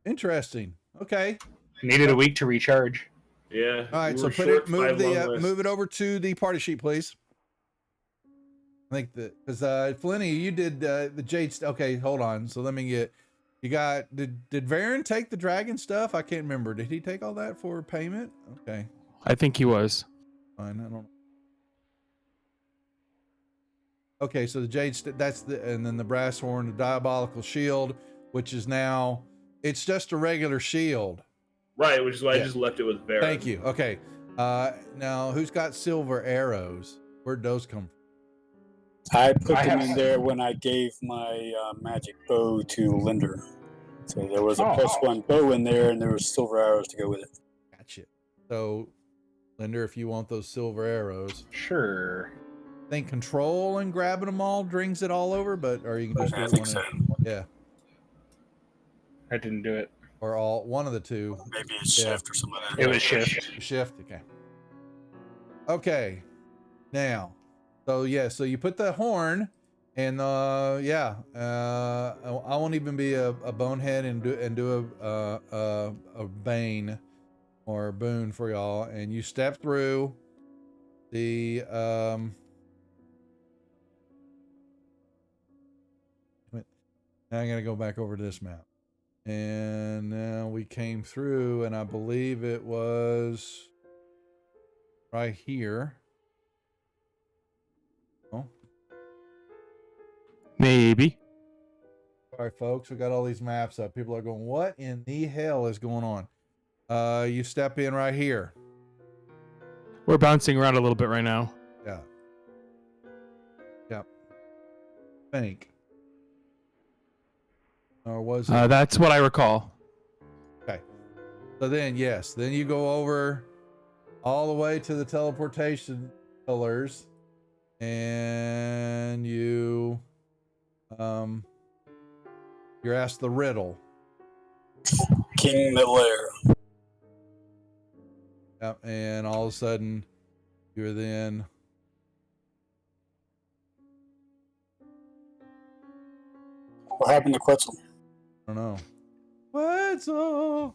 Interesting. Okay. Needed a week to recharge. Yeah. All right. we So were short 5 long rests. move it over to the party sheet, please. I think that because Flinny, you did the jade. Okay, hold on. So let me get. You got did Varen take the dragon stuff? I can't remember. Did he take all that for payment? Okay, I think he was. fine. I don't know. Okay, so the jade. That's and then the brass horn, the diabolical shield, which is now it's just a regular shield. Right, which is why Yeah. I just left it with Vera. Thank you. Okay. Now who's got silver arrows? Where'd those come from? I put I them have- in there when I gave my magic bow to Linder. So there was a +1 bow in there, and there was silver arrows to go with it. Gotcha. So, Linder, if you want those silver arrows, Sure. I think control and grabbing them all brings it all over, but or you can just do I it think one so. yeah, I didn't do it. or all one of the two. Maybe it's Yeah. shift or something like that. It was shift. Shift. Okay. Okay. Now, so yeah, so you put the horn, and I won't even be a bonehead and do a bane or a boon for y'all, and you step through the Now I gotta go back over to this map. And now we came through, and I believe it was right here. Oh. Maybe. All right, folks, we got all these maps up. People are going, what in the hell is going on? You step in right here. We're bouncing around a little bit right now. Yeah. Yep. Think. Or was it? That's what I recall. Okay. So then, yes, then you go over all the way to the teleportation pillars, and you're asked the riddle. King Miller. Yep, and all of a sudden, you're then. What happened to Quetzal? I don't know. Quetzal.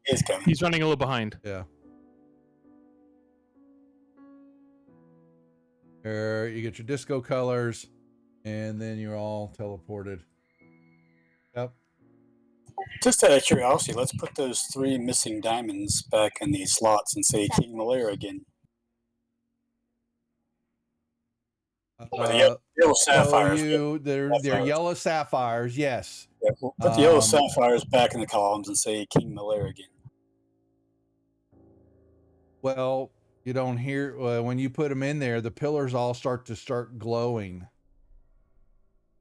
He's coming. He's running a little behind. Yeah. There, you get your disco colors, and then you're all teleported. Yep. Just out of curiosity, let's put those 3 missing diamonds back in these slots and say King Malera again. Or the yellow sapphires. So they're yellow sapphires, yes. Yeah, we'll put the yellow sapphires back in the columns and say King Malera again. Well, you don't hear when you put them in there, the pillars all start glowing,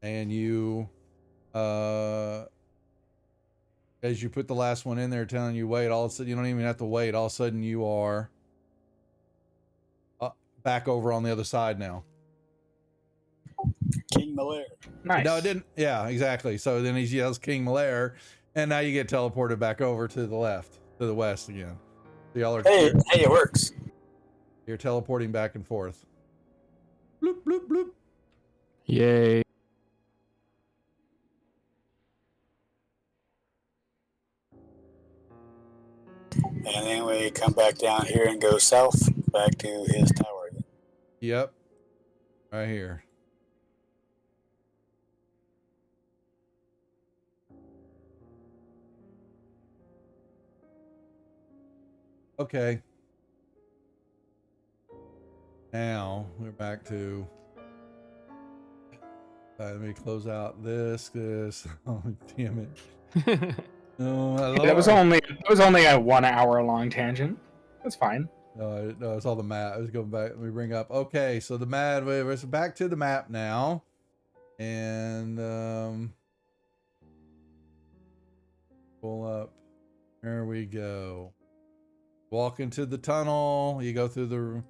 and you, as you put the last one in there, telling you wait. All of a sudden, you don't even have to wait. All of a sudden, you are back over on the other side now. King Malera. Nice. No, it didn't. Yeah, exactly. So then he yells King Malera, and now you get teleported back over to the left, to the west again. So y'all are Hey, it works. You're teleporting back and forth. Bloop, bloop, bloop. Yay. And then we come back down here and go south back to his tower again. Yep. Right here. Okay. Now we're back to. Let me close out this. Oh, damn it. Oh, That was only a 1 hour long tangent. That's fine. No, it's all the map. I was going back. Let me bring up. Okay, so the map. We're back to the map now, and pull up. There we go. Walk into the tunnel. You go through the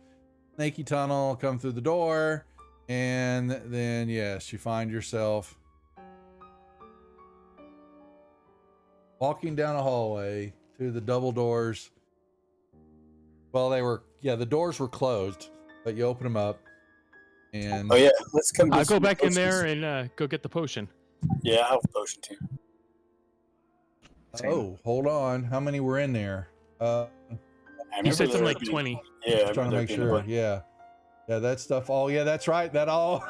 snaky tunnel. Come through the door, and then yes, you find yourself walking down a hallway to the double doors. Well, the doors were closed, but you open them up, and Oh yeah, let's come. Get I'll go some back in potions. there and go get the potion. Yeah, I have a potion too. oh, hold on, how many were in there? I You said remember something like there 20. being- Yeah, I Trying to remember make there being a sure. bunch. Yeah, that stuff. Oh, yeah, that's right. That all.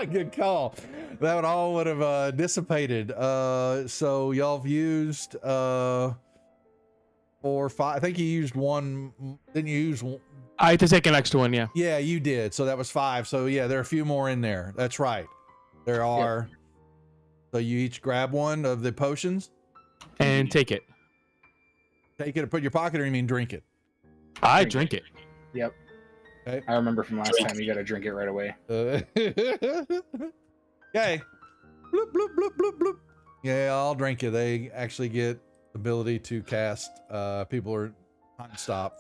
Good call. That all would have dissipated. So y'all have used 4 or 5. I think you used one. Didn't you use one? I had to take an extra one, yeah. Yeah, you did. So that was 5. So yeah, there are a few more in there. That's right. There are. So you each grab one of the potions, And take it. take it, and put in your pocket, or you mean drink it? I Drink drink it. Yep. Okay. I remember from last time you got to drink it right away. Okay. Bloop, bloop, bloop, bloop, bloop. Yeah, I'll drink it. They actually get the ability to cast. People are time stop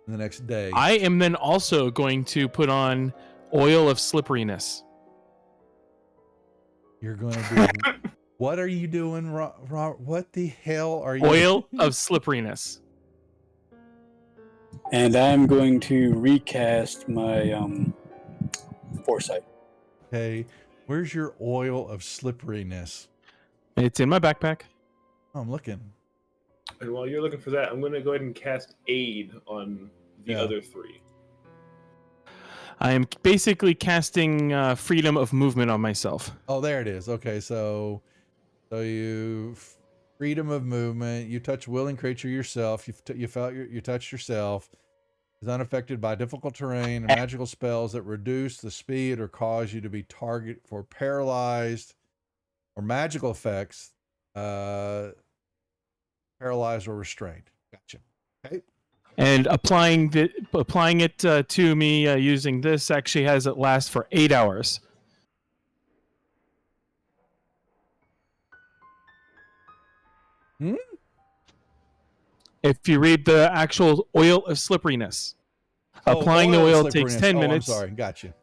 in the next day. I am then also going to put on oil of slipperiness. You're going to do. What are you doing, what the hell are you? Oil of slipperiness. And I'm going to recast my foresight. Okay, where's your oil of slipperiness? It's in my backpack. Oh, I'm looking. And while you're looking for that, I'm going to go ahead and cast Aid on the Yeah. other three. I am basically casting freedom of movement on myself. Oh, there it is. Okay, so you freedom of movement. You touch willing creature yourself. You touched yourself. Is unaffected by difficult terrain and magical spells that reduce the speed or cause you to be target for paralyzed or magical effects, paralyzed or restrained. Gotcha. Okay. And applying it to me using this actually has it last for 8 hours. Hmm? If you read the actual oil of slipperiness, applying the oil takes 10 minutes. I'm sorry. Gotcha.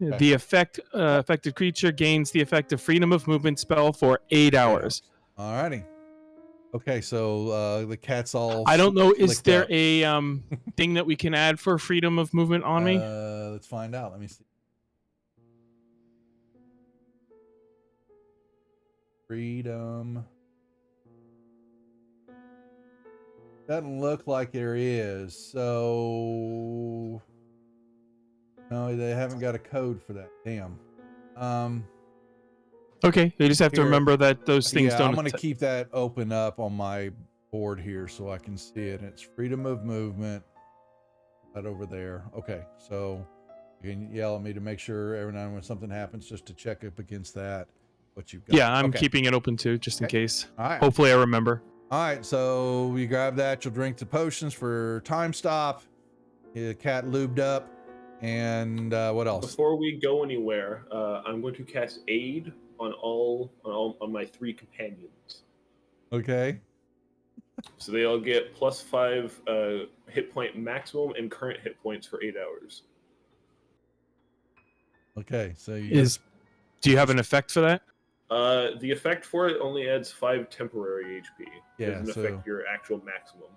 Okay. The affected creature gains the effect of freedom of movement spell for 8 hours. All righty. Okay, so the cat's all. I don't know. Is licked there up. a thing that we can add for freedom of movement on me? Let's find out. Let me see. Freedom. Doesn't look like there is. So no, they haven't got a code for that. Damn. Okay, you just have to Here. remember that those things Yeah, don't. I'm gonna keep that open up on my board here so I can see it. It's freedom of movement. Right over there. Okay, so you can yell at me to make sure every now and when something happens, just to check up against that what you've got. Yeah, I'm Okay. keeping it open too, just in case. All right. Hopefully, I remember. All right, so you grab that. You'll drink the potions for time stop. Get the cat lubed up, and what else? Before we go anywhere, I'm going to cast Aid on my 3 companions. Okay. So they all get +5 hit point maximum and current hit points for 8 hours. Okay. So you Do you have an effect for that? The effect for it only adds 5 temporary HP. Yeah, It doesn't so- affect your actual maximum.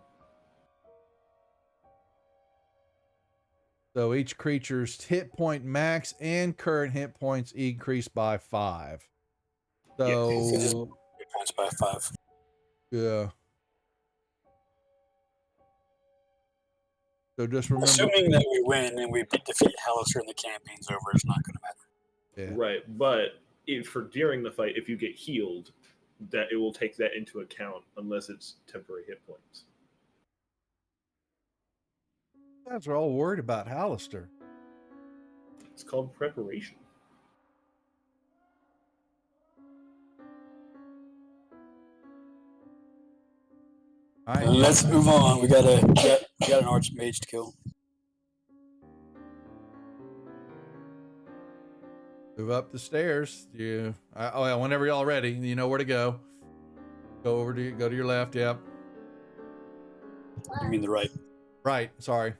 so each creature's hit point max and current hit points increase by 5. So Hit points by 5. yeah. So just remember. Assuming that we win and we defeat Hallister and the campaign's over, it's not going to matter. Yeah. Right, but for during the fight, if you get healed, that it will take that into account unless it's temporary hit points. You guys are all worried about Hallister. It's called preparation. All right. Let's move on. We got an archmage to kill. Move up the stairs. Whenever y'all ready, you know where to go. Go to your left. Yep. You mean the right? Right. Sorry.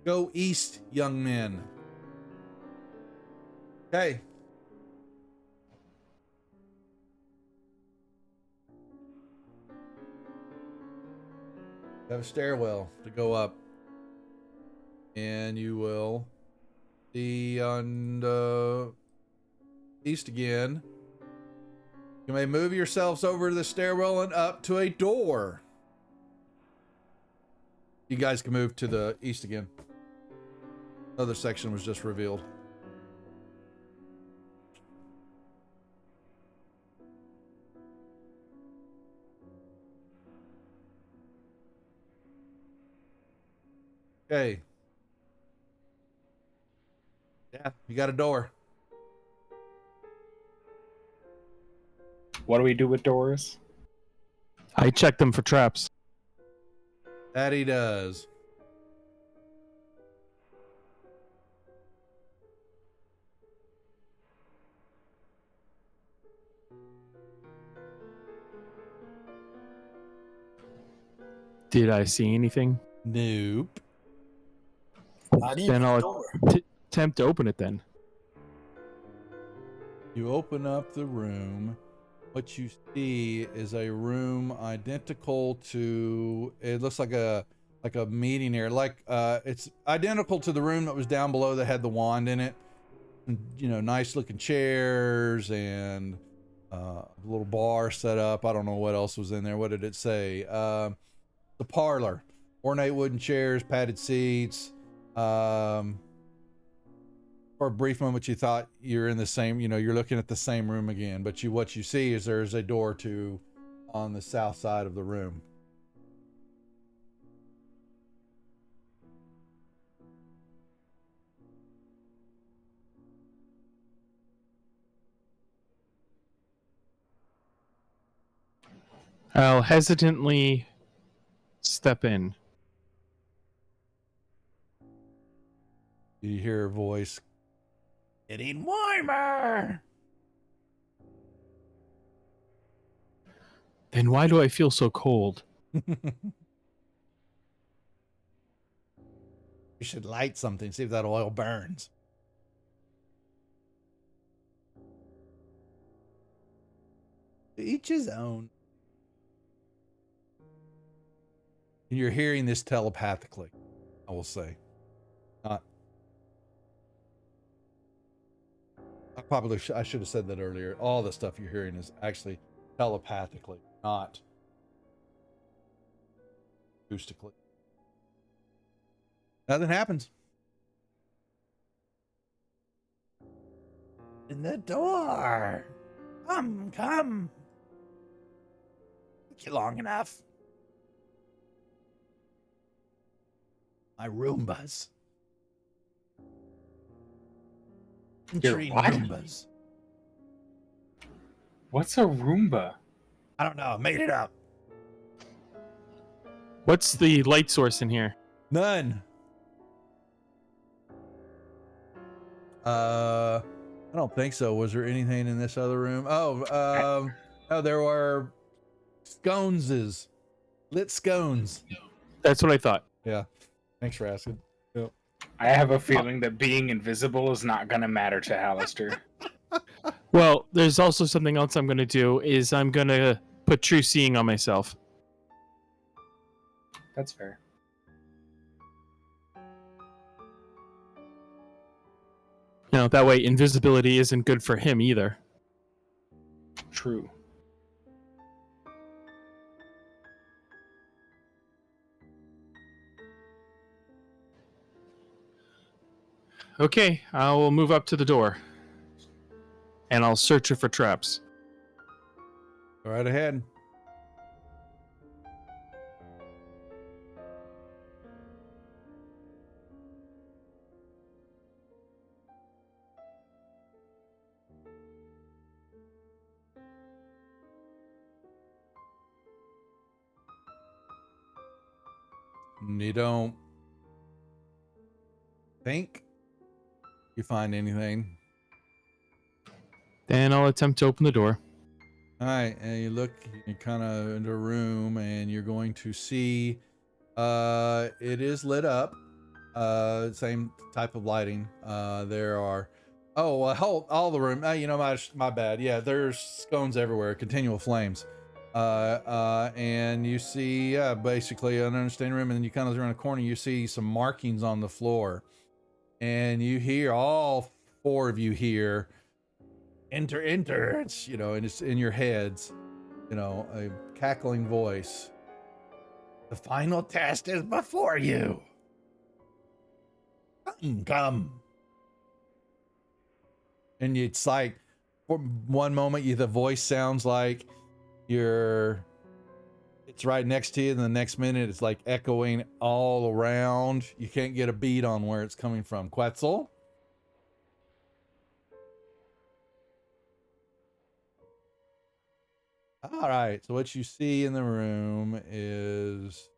Go east, young men. Okay. You have a stairwell to go up. And you will see on the east again. You may move yourselves over to the stairwell and up to a door. You guys can move to the east again. Another section was just revealed. Okay. Yeah, you got a door. What do we do with doors? I checked them for traps. That he does. Did I see anything? Nope. Not even Then a I'll door. attempt to open it then. You open up the room. What you see is a room identical to, it looks like a meeting area. It's identical to the room that was down below that had the wand in it. And, nice looking chairs and a little bar set up. I don't know what else was in there. What did it say? The parlor, ornate wooden chairs, padded seats. For a brief moment, you thought you're in the same, you're looking at the same room again, but what you see is there's a door on the south side of the room. I'll hesitantly step in. You hear a voice, "Getting warmer." Then why do I feel so cold? You should light something, see if that oil burns. To each his own. And you're hearing this telepathically, I will say. Not. I should have said that earlier. All the stuff you're hearing is actually telepathically, not acoustically. Nothing happens. In the door. Come. Took you long enough. My Roombas. Your Entering what? Roombas. What's a Roomba? I don't know. I made it up. What's the light source in here? None. I don't think so. Was there anything in this other room? Oh, there were sconeses. Lit scones. That's what I thought. Yeah. Thanks for asking. Yep. I have a feeling that being invisible is not going to matter to Alistair. Well, there's also something else I'm going to do is I'm going to put true seeing on myself. That's fair. That way invisibility isn't good for him either. True. Okay, I will move up to the door. And I'll search it for traps. Go right ahead. You don't think you find anything. Then I'll attempt to open the door. All right, and you look, you kind of into a room, and you're going to see, it is lit up, same type of lighting. There are, all the room. My bad. Yeah, there's scones everywhere, continual flames. And you see, basically an understanding room, and then you kind of around a corner, you see some markings on the floor, and you hear all four of you hear. Enter. It's, and it's in your heads, a cackling voice. The final test is before you. Come. And it's like, for one moment, the voice sounds like it's right next to you, and the next minute it's like echoing all around. You can't get a beat on where it's coming from. Quetzal? All right, so what you see in the room is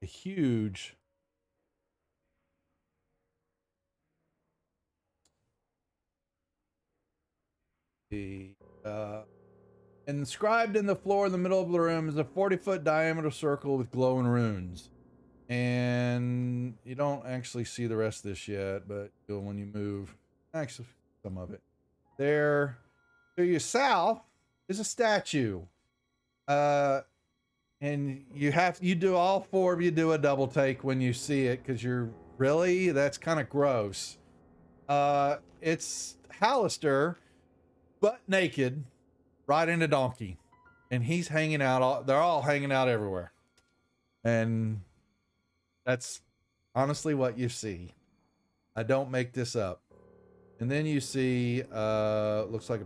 a huge Inscribed in the floor in the middle of the room is a 40-foot diameter circle with glowing runes. And you don't actually see the rest of this yet, but you'll when you move. Actually, some of it. There to your south is a statue. And you do all four of you do a double take when you see it, because you're really, that's kind of gross. It's Hallister, butt naked, riding a donkey, and he's hanging out. They're all hanging out everywhere, and that's honestly what you see. I don't make this up. And then you see, looks like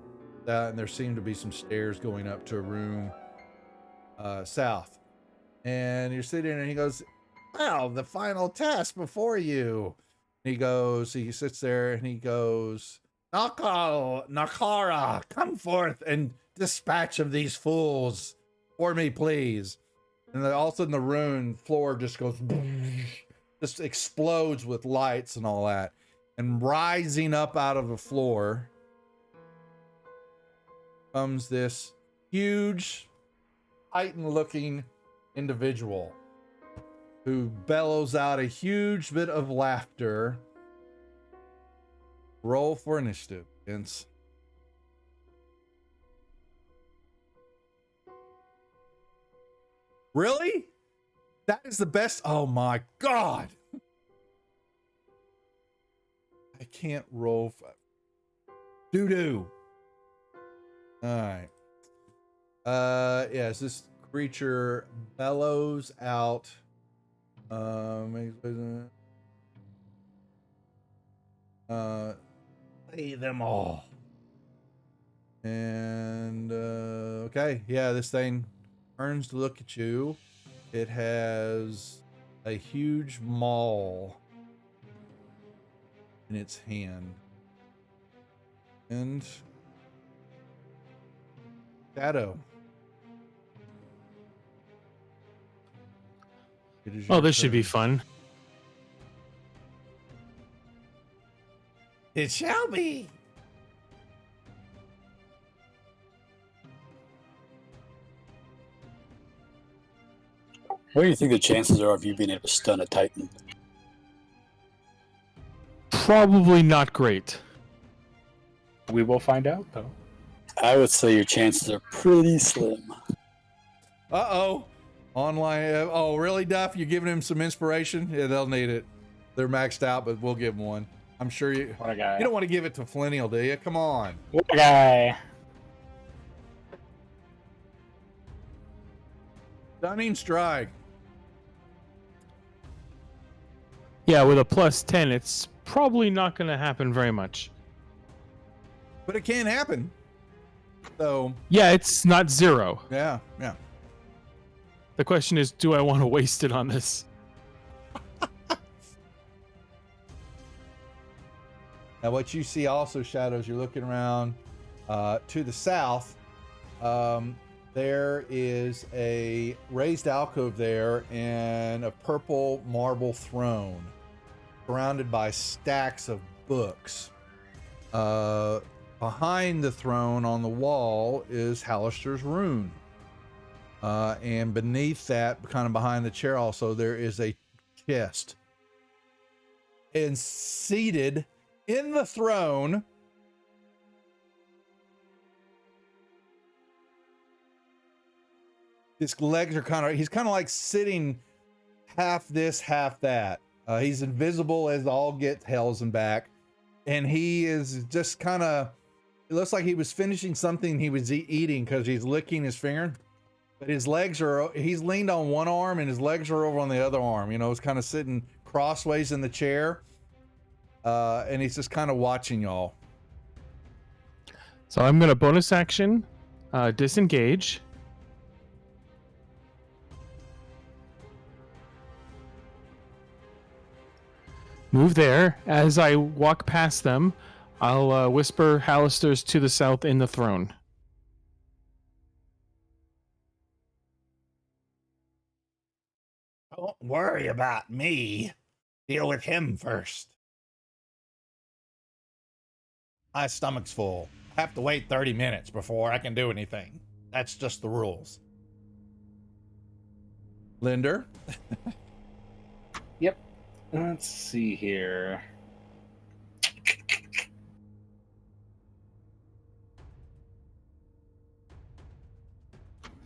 that, and there seem to be some stairs going up to a room south. And you're sitting there, and he goes, "Well, the final task before you." And he sits there, and he goes, Nakara, come forth and dispatch of these fools for me, please." And then all of a sudden the rune floor just goes, just explodes with lights and all that. And rising up out of the floor comes this huge, Titan-looking individual who bellows out a huge bit of laughter. Roll for initiative, Vince. Really? That is the best. Oh my God. I can't roll. Doo-doo. All right. Yes, this creature bellows out. Slay them all. And okay, yeah, this thing turns to look at you. It has a huge maul in its hand. And Shadow. Oh, this should be fun. It shall be. What do you think the chances are of you being able to stun a Titan? Probably not great. We will find out, though. I would say your chances are pretty slim. Uh-oh. Online. Oh, really, Duff? You're giving him some inspiration? Yeah, they'll need it. They're maxed out, but we'll give them one. I'm sure you... What a guy. You don't want to give it to Flinnial, do you? Come on. What a guy. Stunning strike. Yeah, with a +10, it's probably not going to happen very much. But it can happen. So, Yeah, it's not 0. yeah. The question is, do I want to waste it on this? Now, what you see also, Shadows, you're looking around to the south. There is a raised alcove there and a purple marble throne surrounded by stacks of books. Behind the throne on the wall is Hallister's rune. And beneath that, kind of behind the chair also, there is a chest. And seated in the throne his legs are he's kind of like sitting half this, half that. He's invisible as all get hells and back. And he is just kind of, it looks like he was finishing something he was eating because he's licking his finger. But his legs are, he's leaned on one arm and his legs are over on the other arm. You know, he's kind of sitting crossways in the chair. And he's just kind of watching y'all. So I'm going to bonus action, disengage. Move there. As I walk past them, I'll whisper Hallister's to the south in the throne. Don't worry about me. Deal with him first. My stomach's full. I have to wait 30 minutes before I can do anything. That's just the rules. Linder. Yep. Let's see here.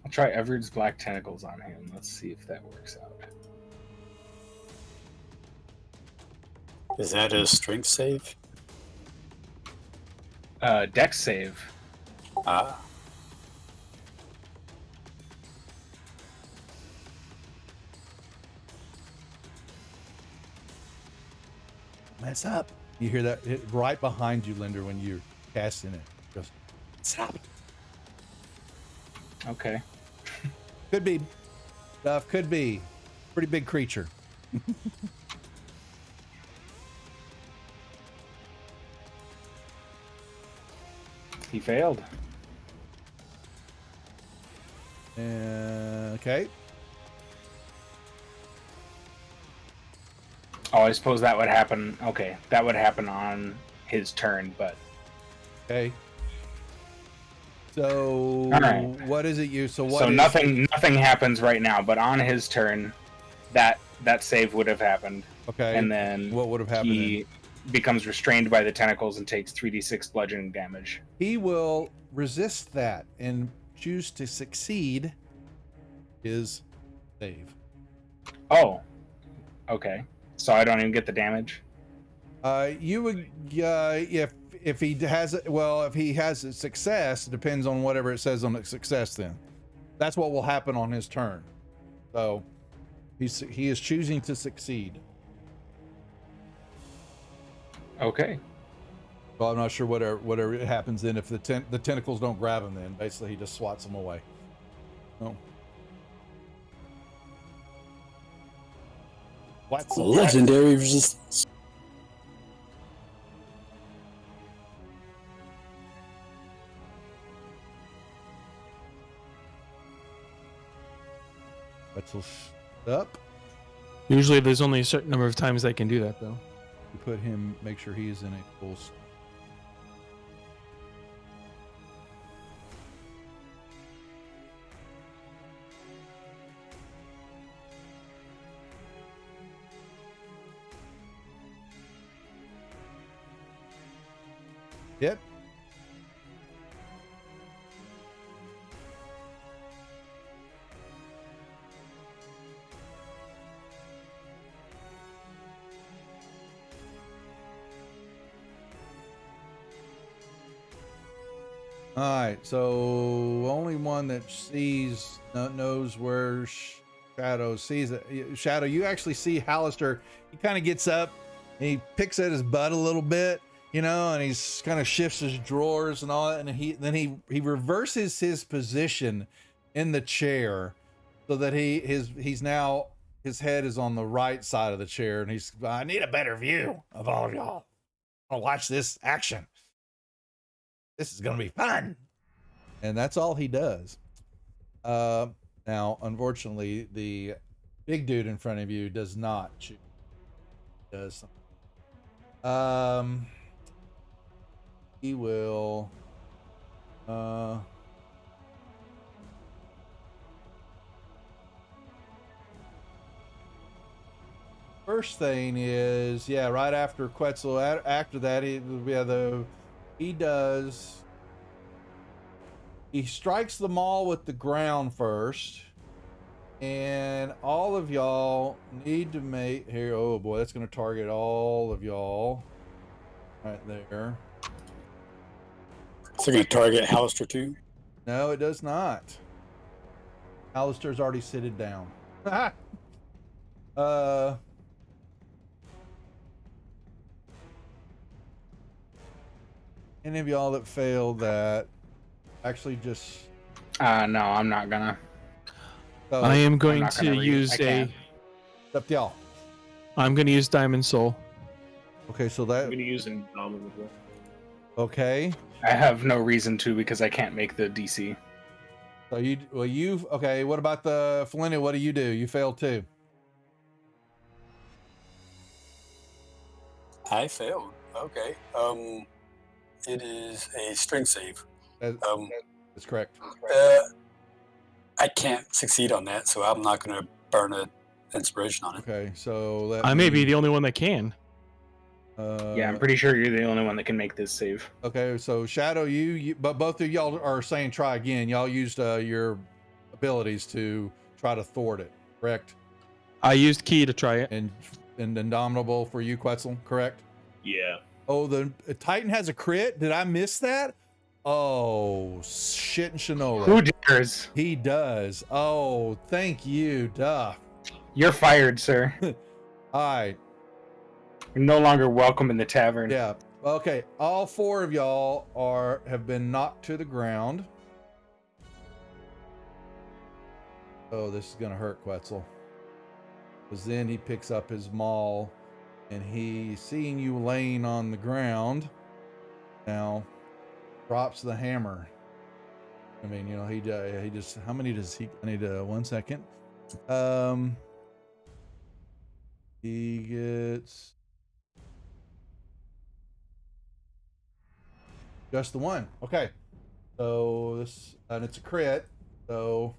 I'll try Everard's Black Tentacles on him. Let's see if that works out. Is that a strength save? Dex save. Ah. Mess up. You hear that right behind you, Linder, when you're casting it. Just stop. Okay. Could be. Stuff could be. Pretty big creature. He failed. Okay. Oh, I suppose that would happen. Okay, that would happen on his turn, but Okay. So all right. what is it you? So what? So is- nothing happens right now, but on his turn, that save would have happened, Okay. and then what would have happened? he becomes restrained by the tentacles and takes 3d6 bludgeoning damage. He will resist that and choose to succeed his save. Oh, okay. So I don't even get the damage. You would if he has if he has a success, it depends on whatever it says on the success. Then that's what will happen on his turn. So he is choosing to succeed. Okay. Well, I'm not sure whatever it happens then if the tentacles don't grab him. Then basically he just swats them away. Oh. What's Legendary resistance. up? Usually there's only a certain number of times I can do that, though. You put him, make sure he is in a full. Yep. All right, so only one that sees knows where Shadow sees it. Shadow, you actually see Hallister. He kind of gets up, and he picks at his butt a little bit, you know, and he's kind of shifts his drawers and all that, and he reverses his position in the chair so that he's now his head is on the right side of the chair, and I need a better view of all of y'all. I'll watch this action. This is gonna be fun. And that's all he does. Now, unfortunately, the big dude in front of you does not choose. He does something. He will first thing is, yeah, right after Quetzal, after that, he strikes them all with the ground first, and all of y'all need to make here. Oh boy, that's going to target all of y'all right there. So you're going to target Hallister too? No, it does not. Alistair's already sitted down. Any of y'all that failed that actually just No, I'm not gonna. so I am I'm going not to gonna read. use I can't. up to y'all. I'm going to use Diamond Soul. Okay, so I'm that going to use Indomitable. okay. I have no reason to because I can't make the DC. So you've okay. What about the Felina? What do? You failed too. I failed. Okay. It is a strength save. As, Um, That's correct. I can't succeed on that, so I'm not going to burn an inspiration on it. Okay, so I may be the only one that can. Yeah, I'm pretty sure you're the only one that can make this save. Okay, so Shadow, but both of y'all are saying try again. Y'all used your abilities to try to thwart it, correct? I used key to try it. And Indomitable for you, Quetzal, correct? Yeah. Oh, the Titan has a crit. Did I miss that? Oh, shit and Shinola. Who dares? He does. Oh, thank you, Duff. You're fired, sir. All right. You're no longer welcome in the tavern. Yeah. Okay. All 4 of y'all have been knocked to the ground. Oh, this is gonna hurt Quetzal. Because then he picks up his maul, and he, seeing you laying on the ground, now drops the hammer. I mean, you know, he just, how many does he? I need 1 second. He gets just the 1. Okay. So this, and it's a crit. So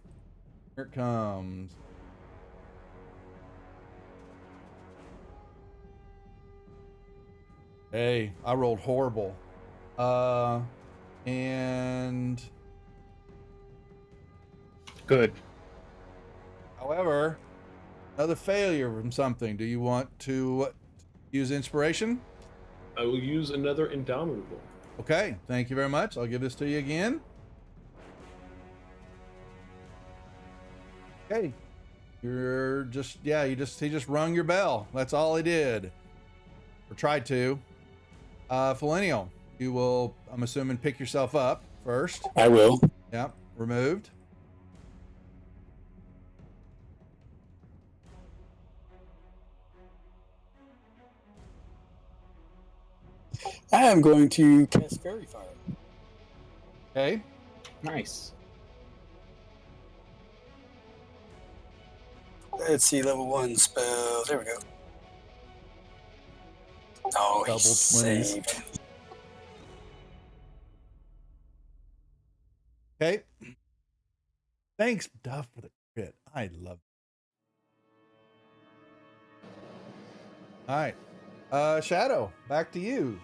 here it comes. Hey, I rolled horrible. And Good. however, another failure from something. Do you want to use inspiration? I will use another Indomitable. Okay, thank you very much. I'll give this to you again. Okay. You're just, yeah, he just rung your bell. That's all he did. Or tried to. Felinial, you will, I'm assuming, pick yourself up first. I will. Yep, removed. I am going to cast Fairy Fire. Okay. Nice. Let's see, level 1 spell. There we go. Oh, he Double 20s. saved. Okay. Thanks, Duff, for the crit. I love it. All right. Shadow, back to you.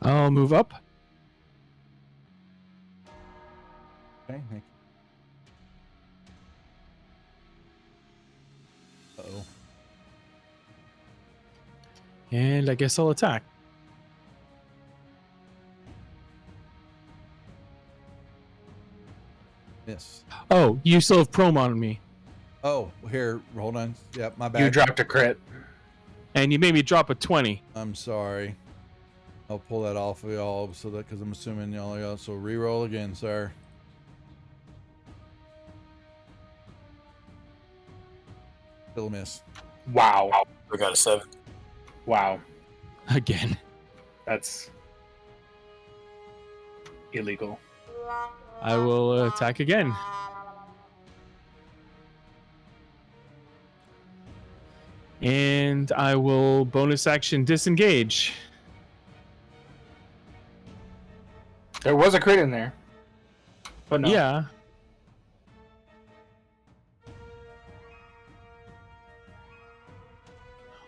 I'll move up. Okay, thank you. Uh-oh. And I guess I'll attack. Miss. Oh, you still have Prom on me. Oh, here, hold on. Yep, my bad. You dropped a crit. And you made me drop a 20. I'm sorry. I'll pull that off of y'all so that, because I'm assuming y'all also re-roll again, sir. Still a miss. Wow. We got a 7. Wow. Again. That's illegal. I will attack again. And I will bonus action disengage. There was a crit in there. But no. Yeah.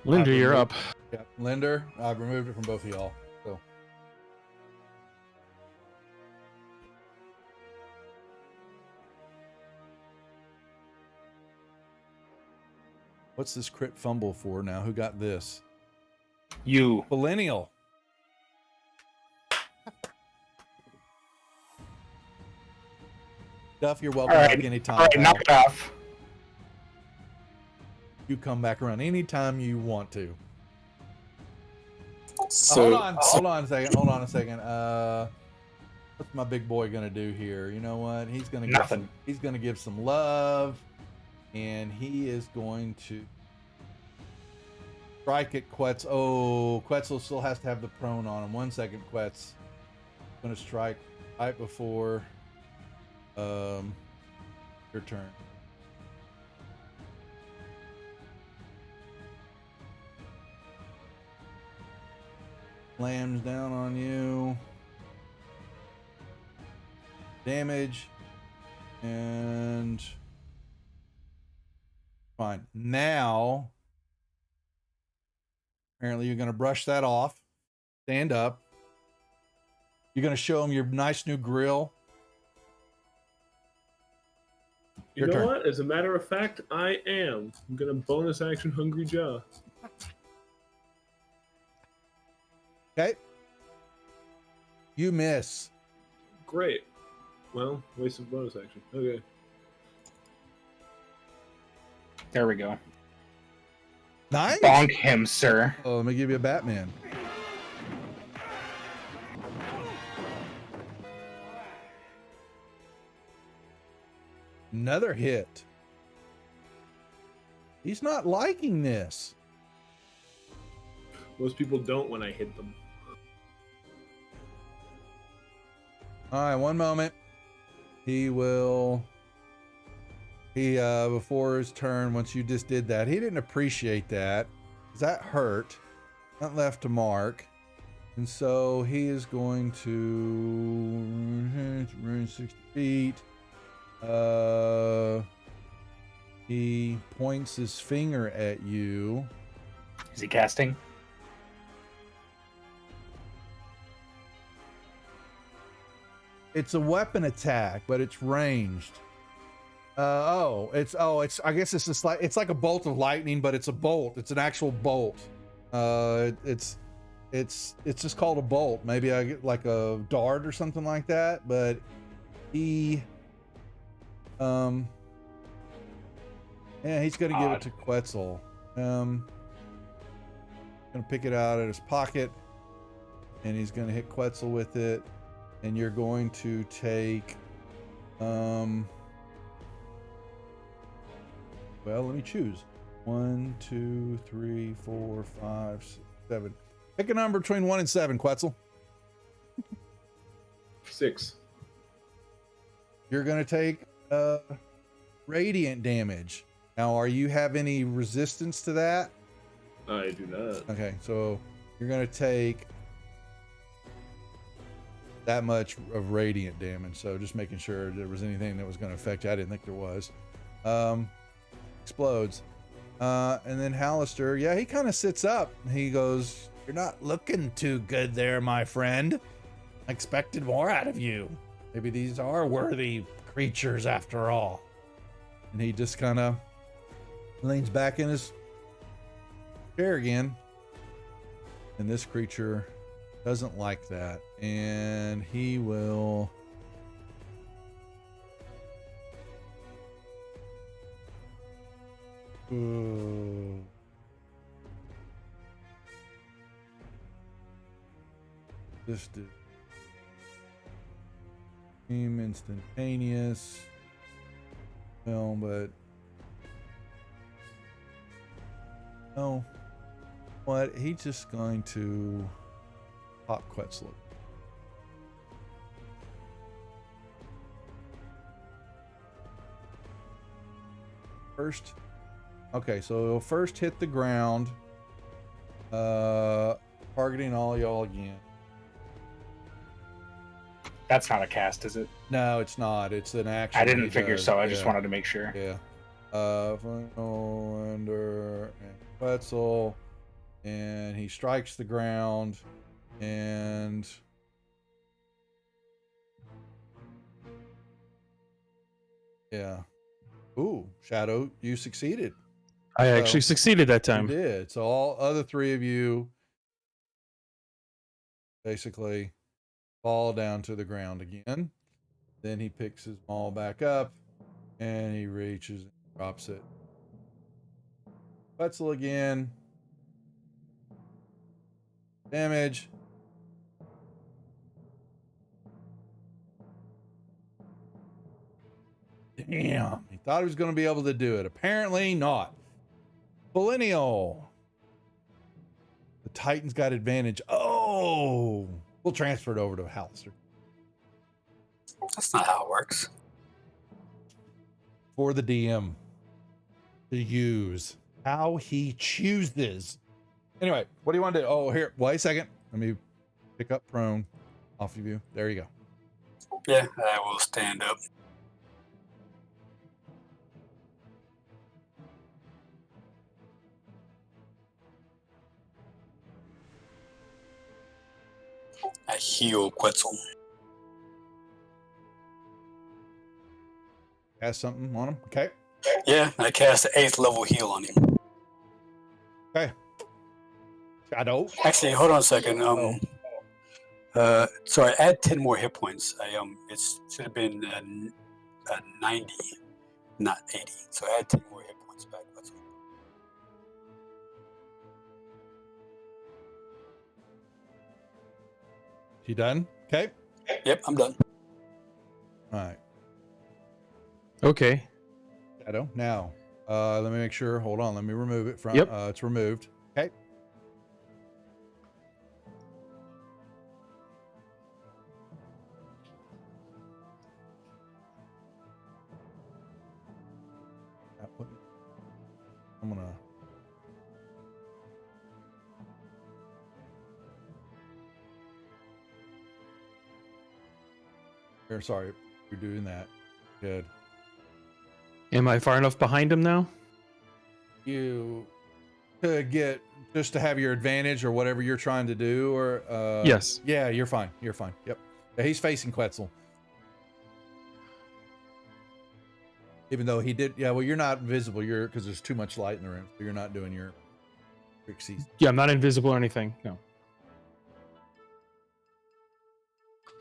Linda, I've you're removed- up. Yep. Linder, I've removed it from both of y'all. So. What's this crit fumble for now? Who got this? You. Millennial. Duff, you're welcome All back right. anytime. All right, pal. knock it off. You come back around anytime you want to. So, Hold on a second. What's my big boy gonna do here? You know what? He's gonna Nothing. He's gonna give some love, and he is going to strike at Quetz. Oh, Quetzal still has to have the prone on him. 1 second, Quetz. Gonna strike right before your turn. Slams down on you. damage, and fine. Now, apparently, you're going to brush that off. Stand up. You're going to show him your nice new grill. You Your know turn. what? As a matter of fact, I am. I'm gonna bonus action Hungry Jaw. Okay. You miss. Great. Well, waste of bonus action. Okay. There we go. Nice. Bonk him, sir. Oh, let me give you a Batman. Another hit. He's not liking this. Most people don't when I hit them. All right, one moment. He will. Before his turn, once you just did that, he didn't appreciate that. That hurt. That left a mark. And so he is going to run 60 feet. He points his finger at you. Is he casting? It's a weapon attack, but it's ranged. It's I guess it's just like it's like a bolt of lightning, but it's a bolt. It's an actual bolt. It's just called a bolt. Maybe I get like a dart or something like that. But he, yeah, he's gonna give it to Quetzal. Gonna pick it out of his pocket, and he's gonna hit Quetzal with it. And you're going to take, well, let me choose. 1, 2, 3, 4, 5, 6, 7. Pick a number between 1 and 7, Quetzal. 6. You're going to take radiant damage. Now, are you have any resistance to that? I do not. Okay, so you're going to take that much of radiant damage. So just making sure there was anything that was going to affect you. I didn't think there was. Explodes. And then Hallister, yeah, he kind of sits up. He goes, "You're not looking too good there, my friend. I expected more out of you. Maybe these are worthy creatures after all." And he just kind of leans back in his chair again. And this creature doesn't like that. And he will... This did seem instantaneous. Well, but no. What? He's just going to pop Quetzal. First. Okay, so he'll first hit the ground. Targeting all y'all again. That's not a cast, is it? No, it's not. It's an action. I didn't he figure does. so. I just Yeah. wanted to make sure. Yeah. Under and Quetzal, and he strikes the ground, and yeah. Ooh, Shadow, you succeeded. I actually succeeded that You time. did. So all other three of you basically fall down to the ground again. Then he picks his maul back up, and he reaches and drops it. Quetzal again. Damage. Damn. He thought he was going to be able to do it. Apparently not. Millennial. The Titans got advantage. Oh. We'll transfer it over to Hallister. That's not how it works. For the DM to use. How he chooses. Anyway, what do you want to do? Oh, here. Wait a second. Let me pick up prone off of you. There you go. Yeah, I will stand up. I heal Quetzal. Has something on him. Okay. Yeah, I cast the 8th level heal on him. Okay. Shadow. Actually, hold on a second. Sorry, add 10 more hit points. It should have been 90, not 80. So add 10 more hit points back. That's all. You done? Okay. Yep, I'm done. All right. Okay. Shadow. Now, let me make sure. Hold on. Let me remove it from. Yep. It's removed. Okay. I'm gonna. Here, sorry, you're doing that. Good. Am I far enough behind him now? You to get just to have your advantage or whatever you're trying to do, or Yes. Yeah, you're fine. You're fine. Yep. Yeah, he's facing Quetzal. Even though he did, yeah. Well, you're not visible. You're because there's too much light in the room, so you're not doing your trixies. Yeah, I'm not invisible or anything. No.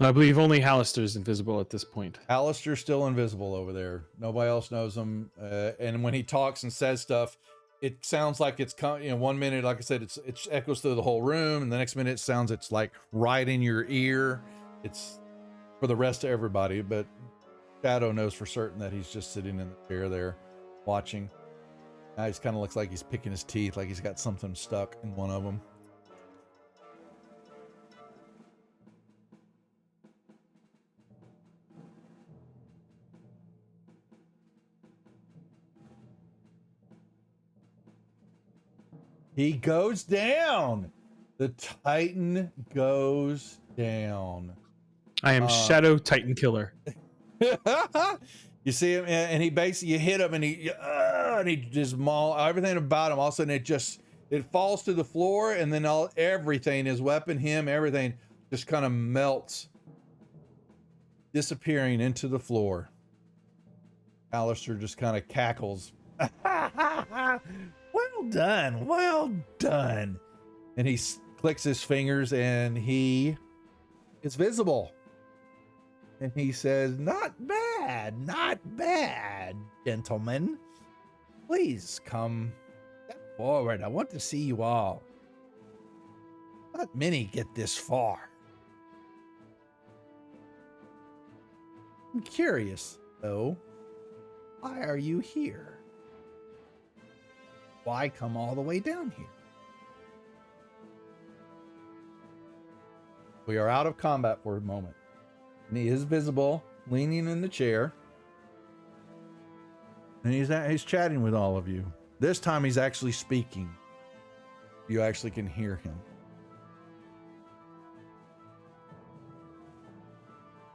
I believe only Hallister's invisible at this point. Alistair's still invisible over there. Nobody else knows him. And when he talks and says stuff, it sounds like it's 1 minute, like I said, it echoes through the whole room, and the next minute it sounds it's like right in your ear. It's for the rest of everybody, but Shadow knows for certain that he's just sitting in the chair there, watching. Now he kind of looks like he's picking his teeth, like he's got something stuck in one of them. He goes down. The Titan goes down. I am Shadow Titan Killer. You see him, and he basically, you hit him, and he just maul everything about him. All of a sudden, it falls to the floor, and then everything, his weapon, him, everything just kind of melts, disappearing into the floor. Alistair just kind of cackles. Well done, well done. And he clicks his fingers, and he is visible. And he says, not bad, gentlemen. Please come step forward. I want to see you all. Not many get this far. I'm curious, though. Why are you here? Why come all the way down here? We are out of combat for a moment. And he is visible, leaning in the chair. And he's chatting with all of you. This time he's actually speaking. You actually can hear him.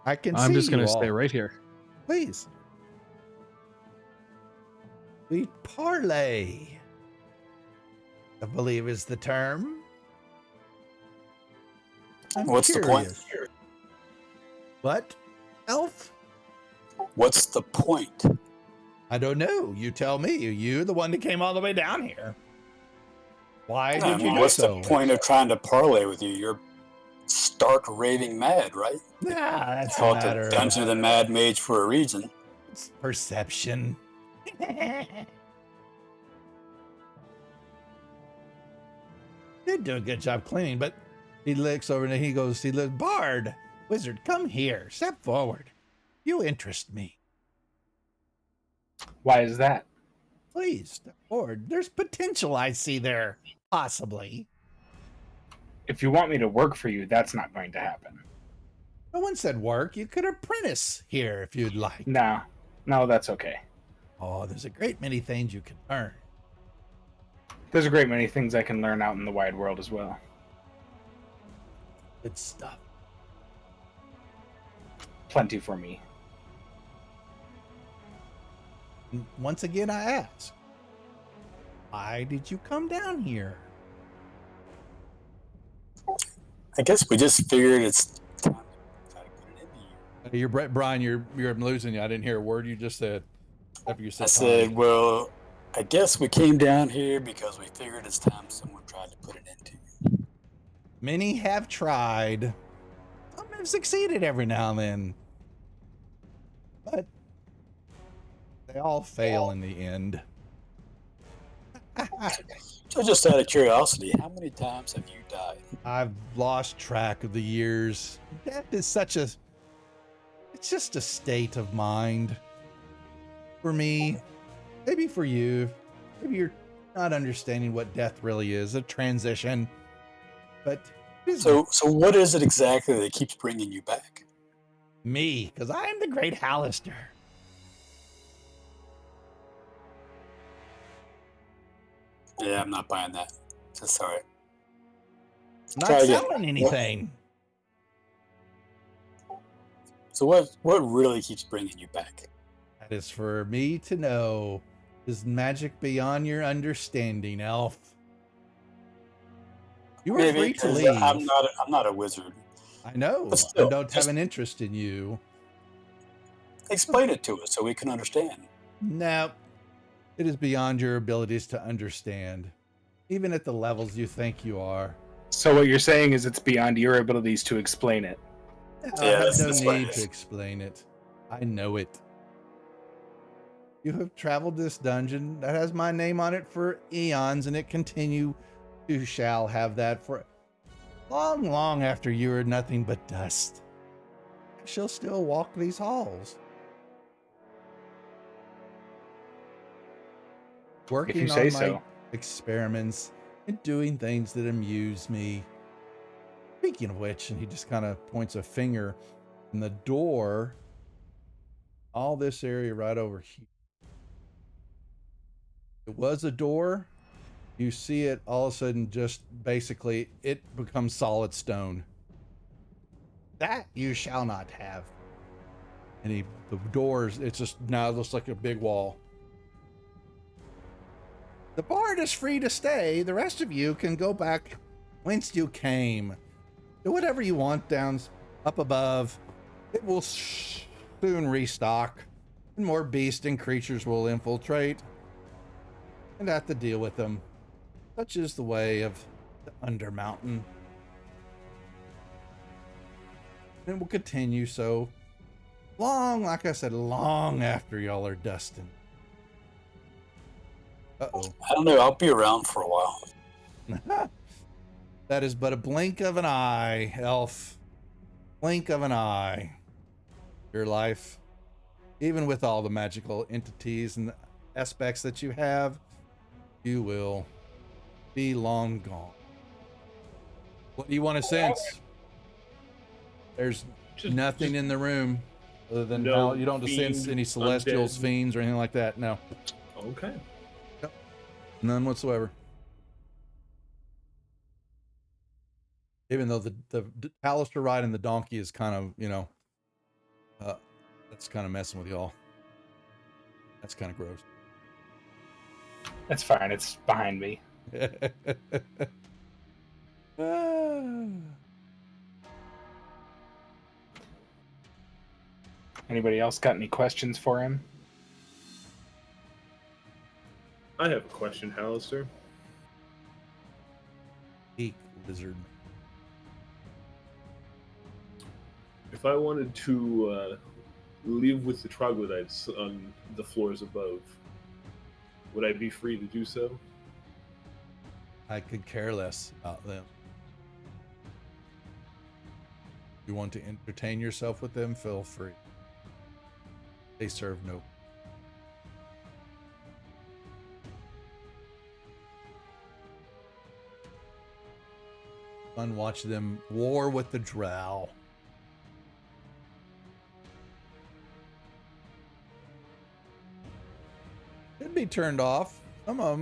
I'm just going to stay right here. Please. We parlay, I believe is the term. I'm What's curious. the point? What? Elf? What's the point? I don't know. You tell me. You're the one that came all the way down here. Why did you do what's so? the point of trying to parlay with you? You're stark raving mad, right? Nah, that's a Call it the matter Dungeon of the Mad Mage for a reason. It's perception. Did do a good job cleaning, but he looks over and he goes, Bard, wizard, come here. Step forward. You interest me. Why is that? Please step forward. There's potential I see there, possibly. If you want me to work for you, that's not going to happen. No one said work. You could apprentice here if you'd like. No, that's okay. Oh, there's a great many things you can learn. There's a great many things I can learn out in the wide world as well. Good stuff. plenty for me. Once again, I ask, why did you come down here? I guess we just figured it's time to try to put an end to you. You're Brett, Brian. You're losing you. I didn't hear a word you just said. After you said, I said, well, I guess we came down here because we figured it's time someone tried to put an end to you. many have tried. Some have succeeded every now and then, but they all fail in the end. So just out of curiosity, how many times have you died? I've lost track of the years. Death is such a, it's just a state of mind. For me, maybe for you, maybe you're not understanding what death really is, a transition. But it is So what is it exactly that keeps bringing you back? me, because I am the great Hallister. Yeah, I'm not buying that. So sorry. I'm Try not again. selling anything. So what really keeps bringing you back? That is for me to know. Is magic beyond your understanding, elf? You are Maybe free to 'cause leave. I'm not a wizard. I know. But still, I don't have just- an interest in you. Explain it to us so we can understand. No, it is beyond your abilities to understand, even at the levels you think you are. So what you're saying is it's beyond your abilities to explain it. I Yeah, have no that's what it need is. to explain it. I know it. You have traveled this dungeon that has my name on it for eons, and it shall have that for long, long after you are nothing but dust. I shall still walk these halls, working you say on my so. experiments and doing things that amuse me. Speaking of which, and he just kind of points a finger in the door, all this area right over here. It was a door. You see it all of a sudden, just basically it becomes solid stone. That you shall not have. And the doors, it's just now looks like a big wall. The bard is free to stay. The rest of you can go back whence you came. Do whatever you want down up above. It will soon restock, and more beasts and creatures will infiltrate and have to deal with them. Such is the way of the Undermountain. And it will continue so long, like I said, long after y'all are dusting. Uh-oh. I don't know. I'll be around for a while. That is but a blink of an eye, elf. Blink of an eye. Your life, even with all the magical entities and aspects that you have, you will be long gone. What do you want to sense? There's nothing in the room other than no how you don't sense fiend, any celestials, undead. fiends, or anything like that. No, Okay. none whatsoever. Even though the Alistair riding the donkey is kind of, that's kind of messing with y'all. That's kind of gross. That's fine. It's behind me. Anybody else got any questions for him? I have a question, Hallister. Eek, lizard. If I wanted to live with the troglodytes on the floors above, would I be free to do so? I could care less about them. You want to entertain yourself with them, feel free. They serve no. Fun watch them war with the drow. Could be turned off. Some of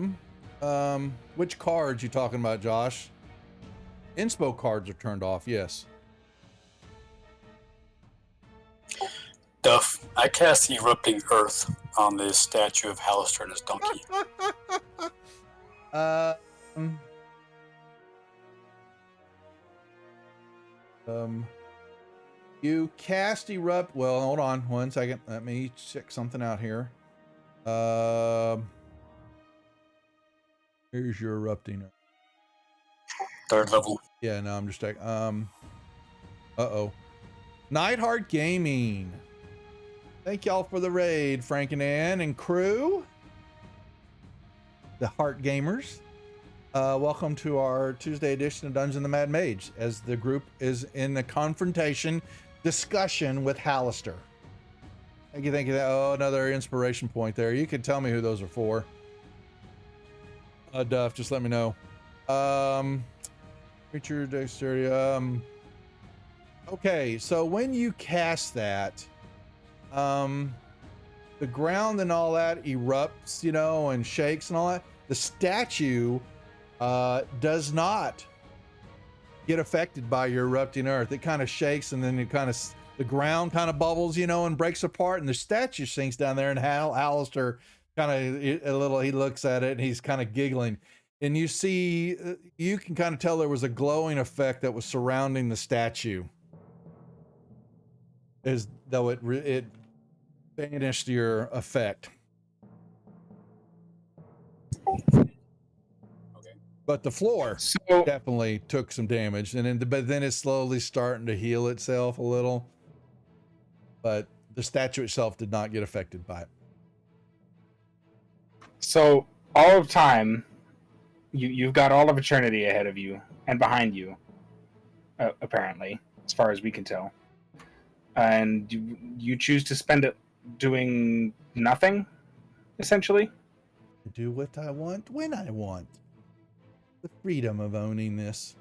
them. Which cards you talking about, Josh? Inspo cards are turned off. Yes. I cast Erupting Earth on the statue of Hallister and his donkey. You cast erupt. Well, hold on 1 second. Let me check something out here. Here's your erupting. 3rd level. Yeah, no, I'm just like, Nightheart Gaming. Thank y'all for the raid, Frank and Ann and crew. The Heart Gamers. Welcome to our Tuesday edition of Dungeons and the Mad Mage, as the group is in a confrontation discussion with Hallister. Thank you for that. Oh, another inspiration point there. You can tell me who those are for. Duff, just let me know. Creature dexterity. Okay, so when you cast that, the ground and all that erupts, and shakes and all that. The statue does not get affected by your erupting earth. It kind of shakes, and then the ground kind of bubbles, and breaks apart, and the statue sinks down there. And Hallister he looks at it, and he's kind of giggling. And you see, you can kind of tell there was a glowing effect that was surrounding the statue, as though it banished your effect. But the floor definitely took some damage, but then it's slowly starting to heal itself a little. But the statue itself did not get affected by it. So all of time, you've got all of eternity ahead of you and behind you, apparently, as far as we can tell. And you choose to spend it doing nothing, essentially. Do what I want when I want. The freedom of owning this.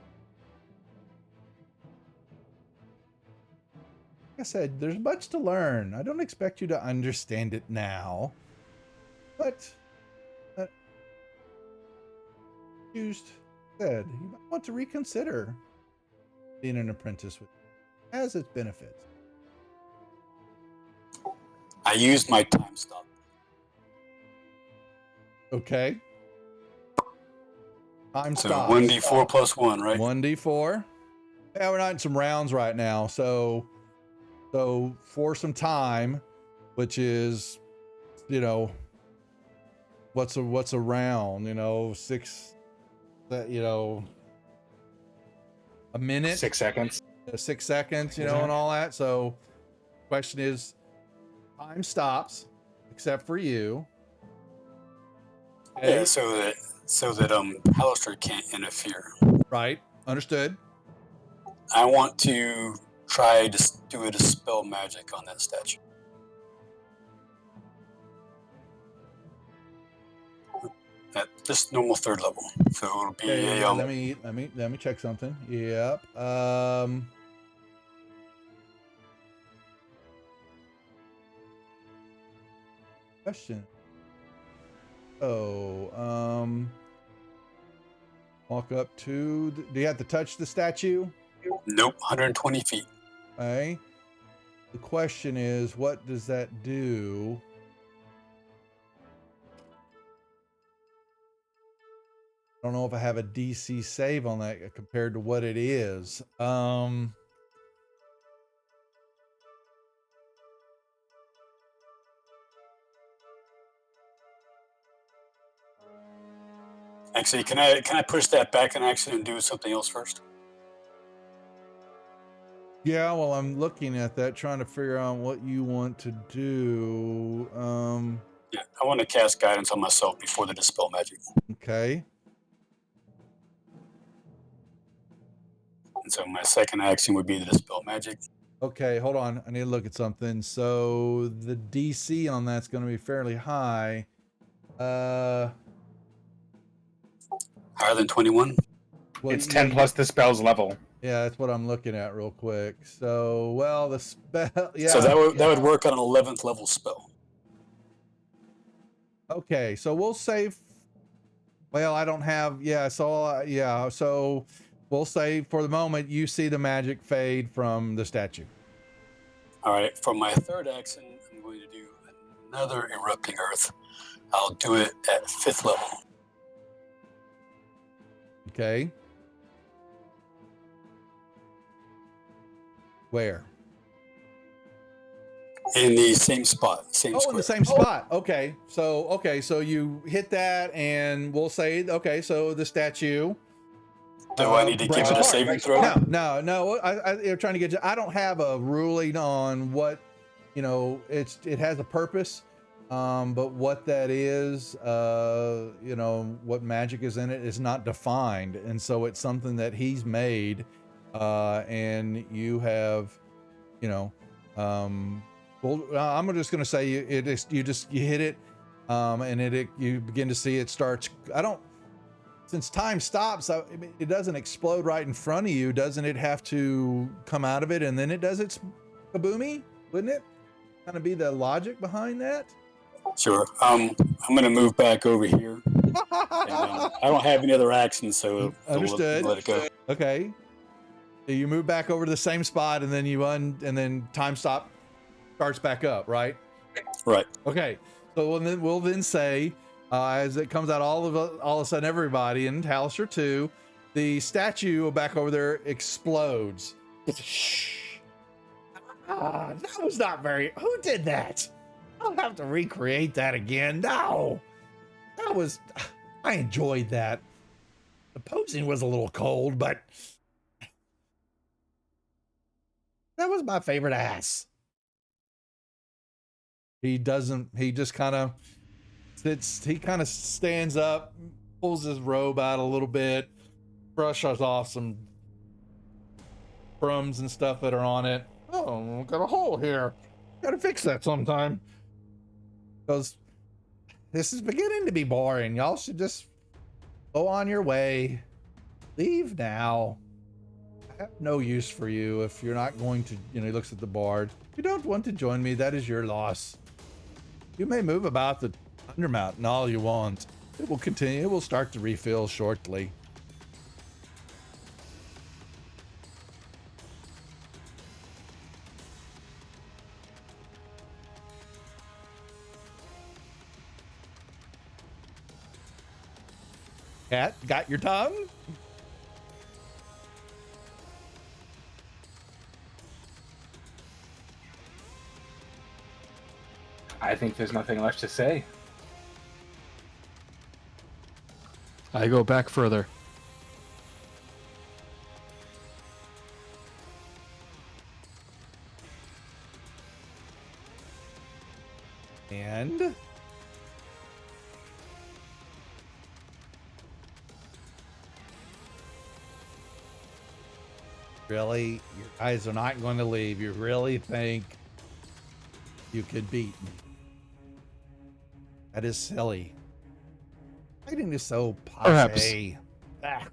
Like I said, there's much to learn. I don't expect you to understand it now, but you said you might want to reconsider being an apprentice with it. Has its benefits. I used my time stop. Okay. Time So stops. 1d4 plus 1, right? 1d4. Yeah, we're not in some rounds right now, so for some time, which is, what's a round? 6, a minute, 6 seconds. 6 seconds, and all that. So, question is, time stops, except for you. Okay. Yeah, so that Hallister can't interfere. Right. Understood. I want to try to do a dispel magic on that statue. At just normal 3rd level. So it'll be let me check something. Yep. Question. Walk up to. Do you have to touch the statue? Nope, 120 feet. Okay. The question is, what does that do? I don't know if I have a DC save on that compared to what it is. Actually, can I push that back in action and do something else first? Yeah, well, I'm looking at that, trying to figure out what you want to do. Yeah, I want to cast guidance on myself before the dispel magic. Okay. And so my second action would be the dispel magic. Okay, hold on. I need to look at something. So the DC on that's going to be fairly high. Higher than 21? Well, It's 10 plus the spell's level. Yeah, that's what I'm looking at real quick. So, well, the spell, yeah. So that would work on an 11th level spell. Okay, so we'll say, well, I don't have, so we'll say for the moment you see the magic fade from the statue. All right, for my third action, I'm going another erupting earth. I'll do it at 5th level. Okay. Where? In the same spot, same Oh, square. in the same spot. Okay. So you hit that, and we'll say, okay, so the statue. Do I need to breaks give it a apart. saving throw? No. I'm trying to get you. I don't have a ruling on what, it has a purpose, but what that is, what magic is in it is not defined, and so it's something that he's made, and you have, well, I'm just gonna say you hit it, and you begin to see it starts. Since time stops, it doesn't explode right in front of you. Doesn't it have to come out of it and then it does its kaboomy? Wouldn't it kind of be the logic behind that? Sure. I'm going to move back over here. And, I don't have any other actions, so Understood. let it go. Okay. So you move back over to the same spot, and then and then time stop starts back up, right? Right. Okay. So we'll then say, as it comes out, all of a sudden, everybody in Halister 2, the statue back over there explodes. That was not very. Who did that? I'll have to recreate that again. No, that was. I enjoyed that. The posing was a little cold, but that was my favorite ass. He just kind of sits, he kind of stands up, pulls his robe out a little bit, brushes off some crumbs and stuff that are on it. Oh, got a hole here. Gotta fix that sometime. Because this is beginning to be boring. Y'all should just go on your way. Leave now. I have no use for you if you're not going to, he looks at the bard. If you don't want to join me, that is your loss. You may move about the Undermountain all you want. It will continue. It will start to refill shortly. Cat, got your tongue? I think there's nothing left to say. I go back further. And really, your guys are not going to leave. You really think you could beat me? That is silly. Fighting is so passe. Ah.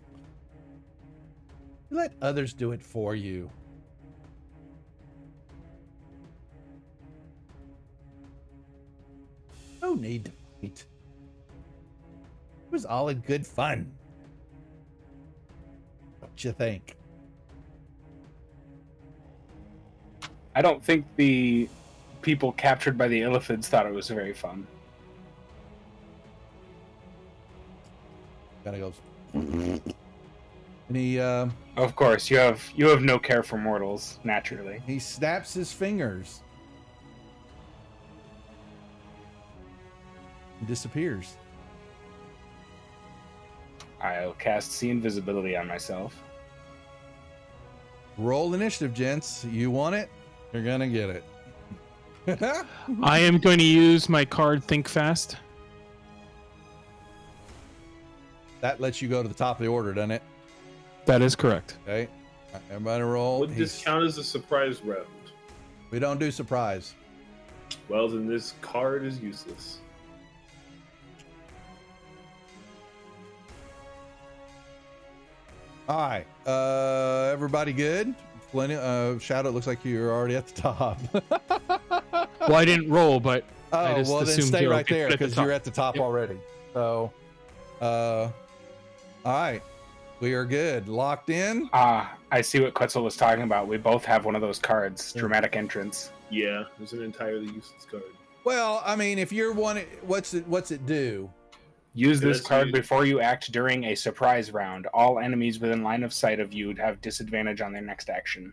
You let others do it for you. No need to fight. It was all in good fun. What you think? I don't think the people captured by the Illithids thought it was very fun. Gotta go. And he Of course, you have no care for mortals, naturally. he snaps his fingers and disappears. I'll cast See Invisibility on myself. Roll initiative, gents. You want it? You're gonna get it. I am going to use my card Think Fast. That lets you go to the top of the order, doesn't it? That is correct. Okay. Everybody roll. Would this count as a surprise round? We don't do surprise. Well, then this card is useless. All right. Everybody good? Plenty. Shadow, it looks like you're already at the top. Well, I didn't roll, but I Oh, just well, then assumed stay you're right okay there at the because top. you're at the top Yep. already. So, all right. We are good. Locked in. I see what Quetzal was talking about. We both have one of those cards, Yeah. Dramatic Entrance. Yeah, it's an entirely useless card. Well, I mean, if you're one, what's it do? Use this Yes, card you- before you act during a surprise round. All enemies within line of sight of you would have disadvantage on their next action.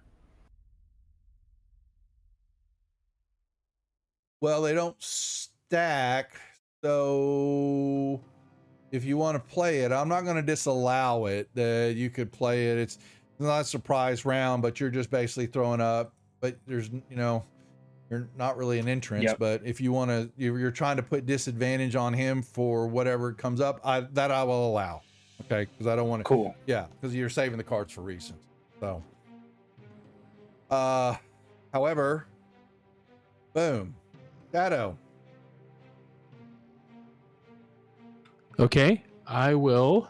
Well, they don't stack, so if you want to play it, I'm not going to disallow it. You could play it. It's not a surprise round, but you're just basically throwing up. But there's, you're not really an entrance. Yep. But if you want to, you're trying to put disadvantage on him for whatever comes up, I will allow. Okay, because I don't want to. Cool. Yeah, because you're saving the cards for reasons. So, however, boom, Shadow. Okay, I will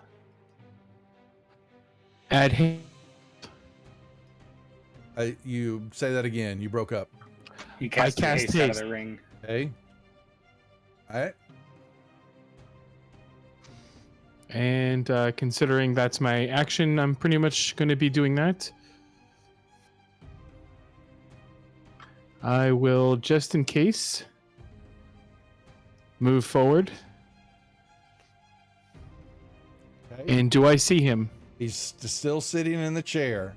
add him. You say that again. You broke up. You cast, cast haste out of haste. the ring. Okay. All right. And considering that's my action, I'm pretty much going to be doing that. I will, just in case, move forward. Okay. And do I see him? He's still sitting in the chair.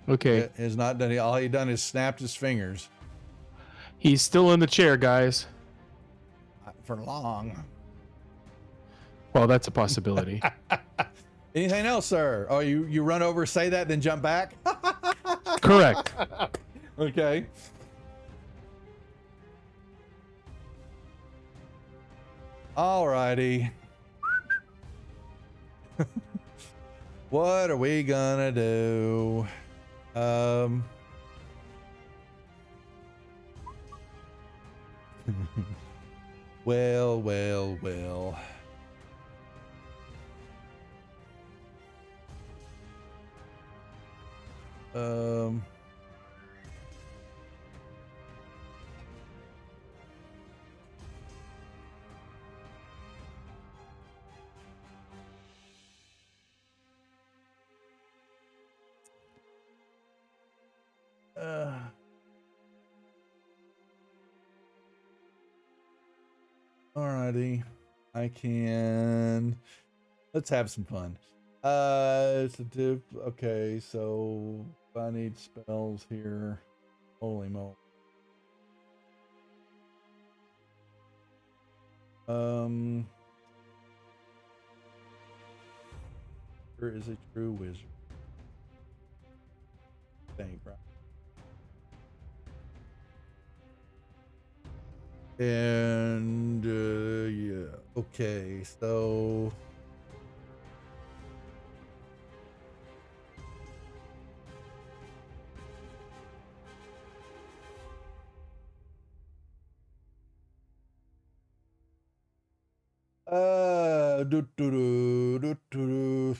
Okay. Has not done. All he done is snapped his fingers. He's still in the chair, guys. Not for long. Well, that's a possibility. Anything else, sir? Oh, you run over, say that, then jump back. Correct. Okay. All righty. What are we gonna do? Well. Um. Alrighty. I can. Let's have some fun. It's a div. Okay, so if I need spells here. Holy moly. Here is a true wizard. Think, right? And yeah, okay, so do do do do do.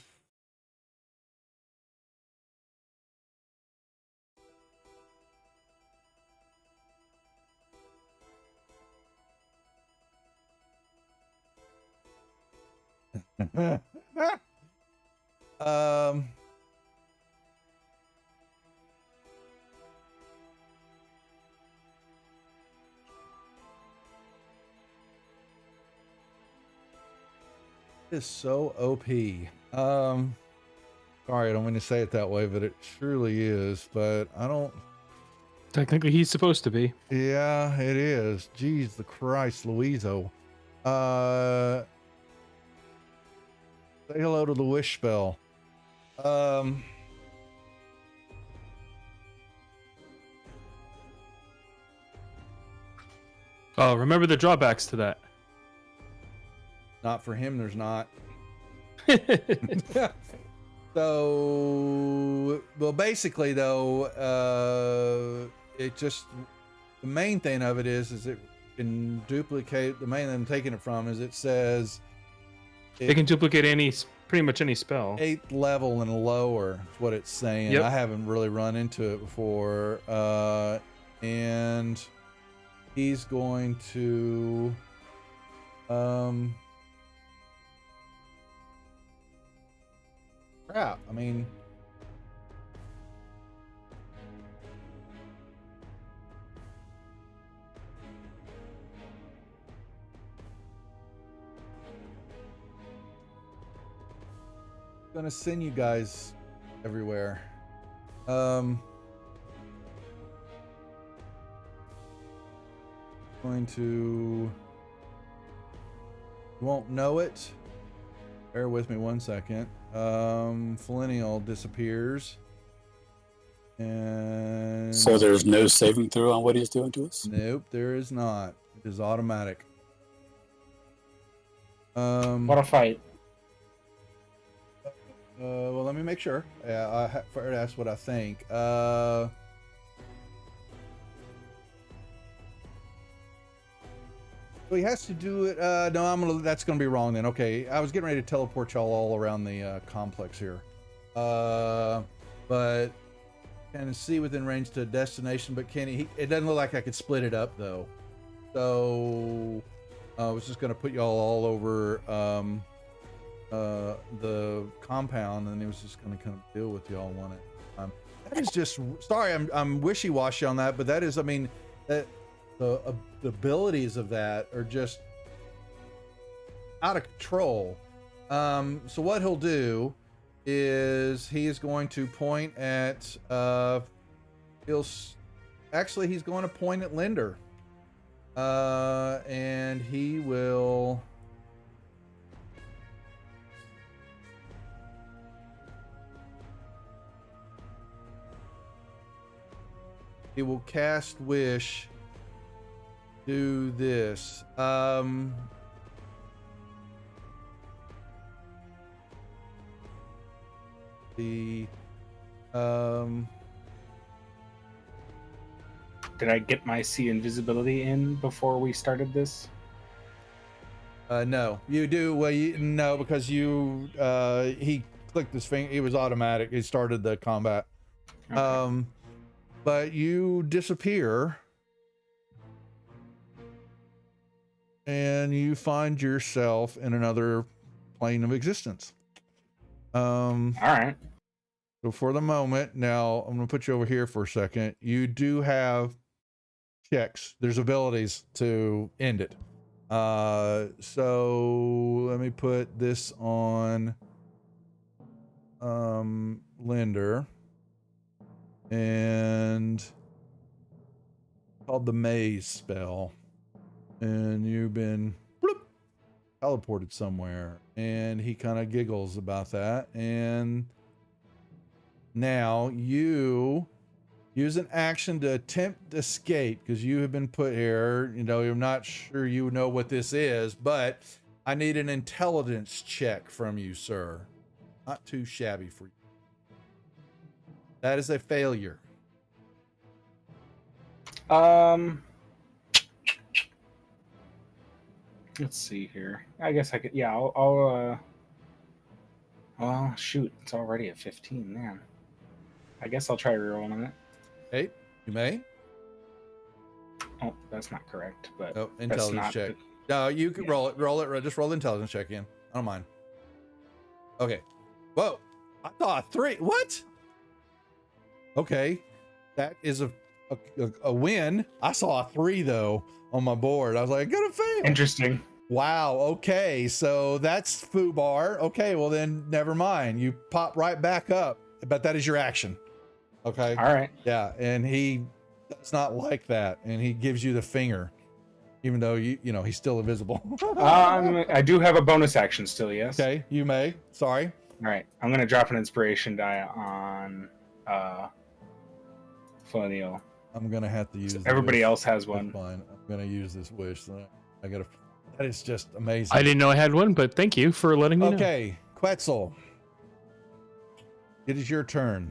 um is so OP. Sorry, I don't mean to say it that way, but it surely is. But I don't. Technically, he's supposed to be. Yeah, it is. Jeez, the Christ, Louiso. Say hello to the wish spell. Oh, remember the drawbacks to that. Not for him. There's not. So, well, basically, though, it just the main thing of it is it can duplicate. The main thing I'm taking it from is it says It can duplicate pretty much any spell. 8th level and lower. Is what it's saying. Yep. I haven't really run into it before, and he's going to, crap. I mean. gonna send you guys everywhere. Going to. You won't know it. Bear with me 1 second. Filineal disappears. And So there's no saving throw on what he's doing to us? nope, there is not. It is automatic. What a fight. Well, let me make sure. Yeah, that's what I think. So he has to do it. No, that's gonna be wrong then. Okay, I was getting ready to teleport y'all all around the complex here. But can see within range to a destination, but can he? It doesn't look like I could split it up though. So I was just gonna put y'all all over the compound, and he was just gonna kind of deal with y'all one at a time. That is just sorry, I'm wishy-washy on that, but that is, I mean, that the abilities of that are just out of control. So what he'll do is he is going to point at he's going to point at Linder, and he will cast wish. Do this. Did I get my see invisibility in before we started this? No, you do. Well, no, because he clicked his finger. It was automatic. It started the combat. Okay. But you disappear, and you find yourself in another plane of existence. All right. So for the moment, now I'm going to put you over here for a second. You do have checks. There's abilities to end it. So let me put this on Linder, and called the Maze spell, and you've been bloop, teleported somewhere, and he kind of giggles about that, and now you use an action to attempt escape because you have been put here. You know, I'm not sure you know what this is, but I need an intelligence check from you, sir. Not too shabby for you. That is a failure. Let's see here. I guess I could. Yeah, well, shoot, it's already at 15, man. I guess I'll try rerolling it. Hey, you may. Oh, that's not correct, but Oh, that's intelligence not check. No, you can roll it. Just roll the intelligence check in. I don't mind. Okay. Whoa. I thought 3. What? Okay. That is a win. I saw a 3 though on my board. I was like, gonna fail. Interesting. Wow. Okay. So that's foobar. Okay. Well then, never mind. You pop right back up. But that is your action. Okay. All right. Yeah. And he does not like that, and he gives you the finger, even though you know he's still invisible. I do have a bonus action still. Yes. Okay. You may. Sorry. All right. I'm gonna drop an inspiration die on Filineal. I'm gonna have to use. Everybody wish. else has That's one. fine. I'm gonna use this wish. So I gotta. That is just amazing. I didn't know I had one, but thank you for letting me know. Okay, Quetzal. It is your turn.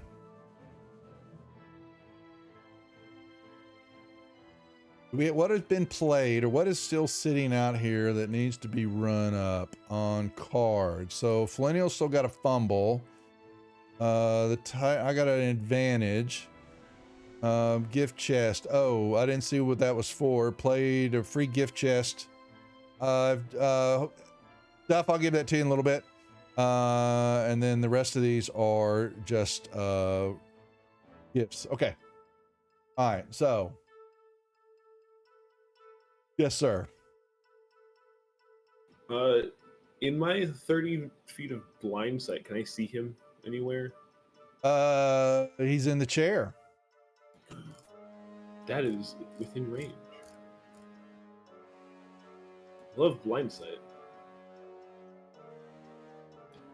What has been played, or what is still sitting out here that needs to be run up on cards? So Filineal still got a fumble. I got an advantage. Gift chest. Oh, I didn't see what that was for. Played a free gift chest. Stuff. I'll give that to you in a little bit. And then the rest of these are just gifts. Okay. All right. So. Yes, sir. In my 30 feet of blind sight, can I see him anywhere? He's in the chair. That is within range. I love blind sight.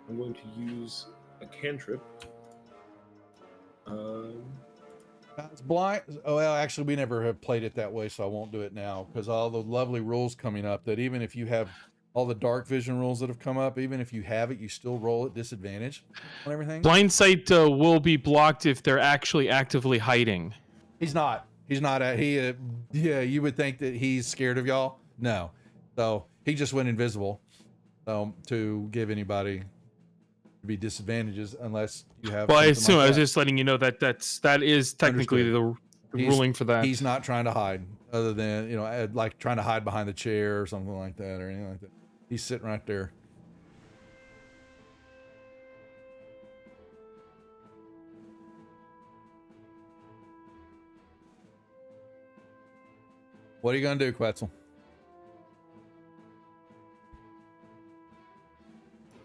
I'm going to use a cantrip. It's blind. Oh, well, actually, we never have played it that way, so I won't do it now because all the lovely rules coming up that even if you have all the dark vision rules that have come up, even if you have it, you still roll at disadvantage on everything. Blind sight will be blocked if they're actually actively hiding. He's not. He's not. Yeah, you would think that he's scared of y'all. No. So he just went invisible. So to give anybody to be disadvantages unless you have. Well, I something assume like I was that. just letting you know that that is technically the ruling for that. He's not trying to hide, other than like trying to hide behind the chair or something like that, or anything like that. He's sitting right there. What are you gonna do, Quetzal?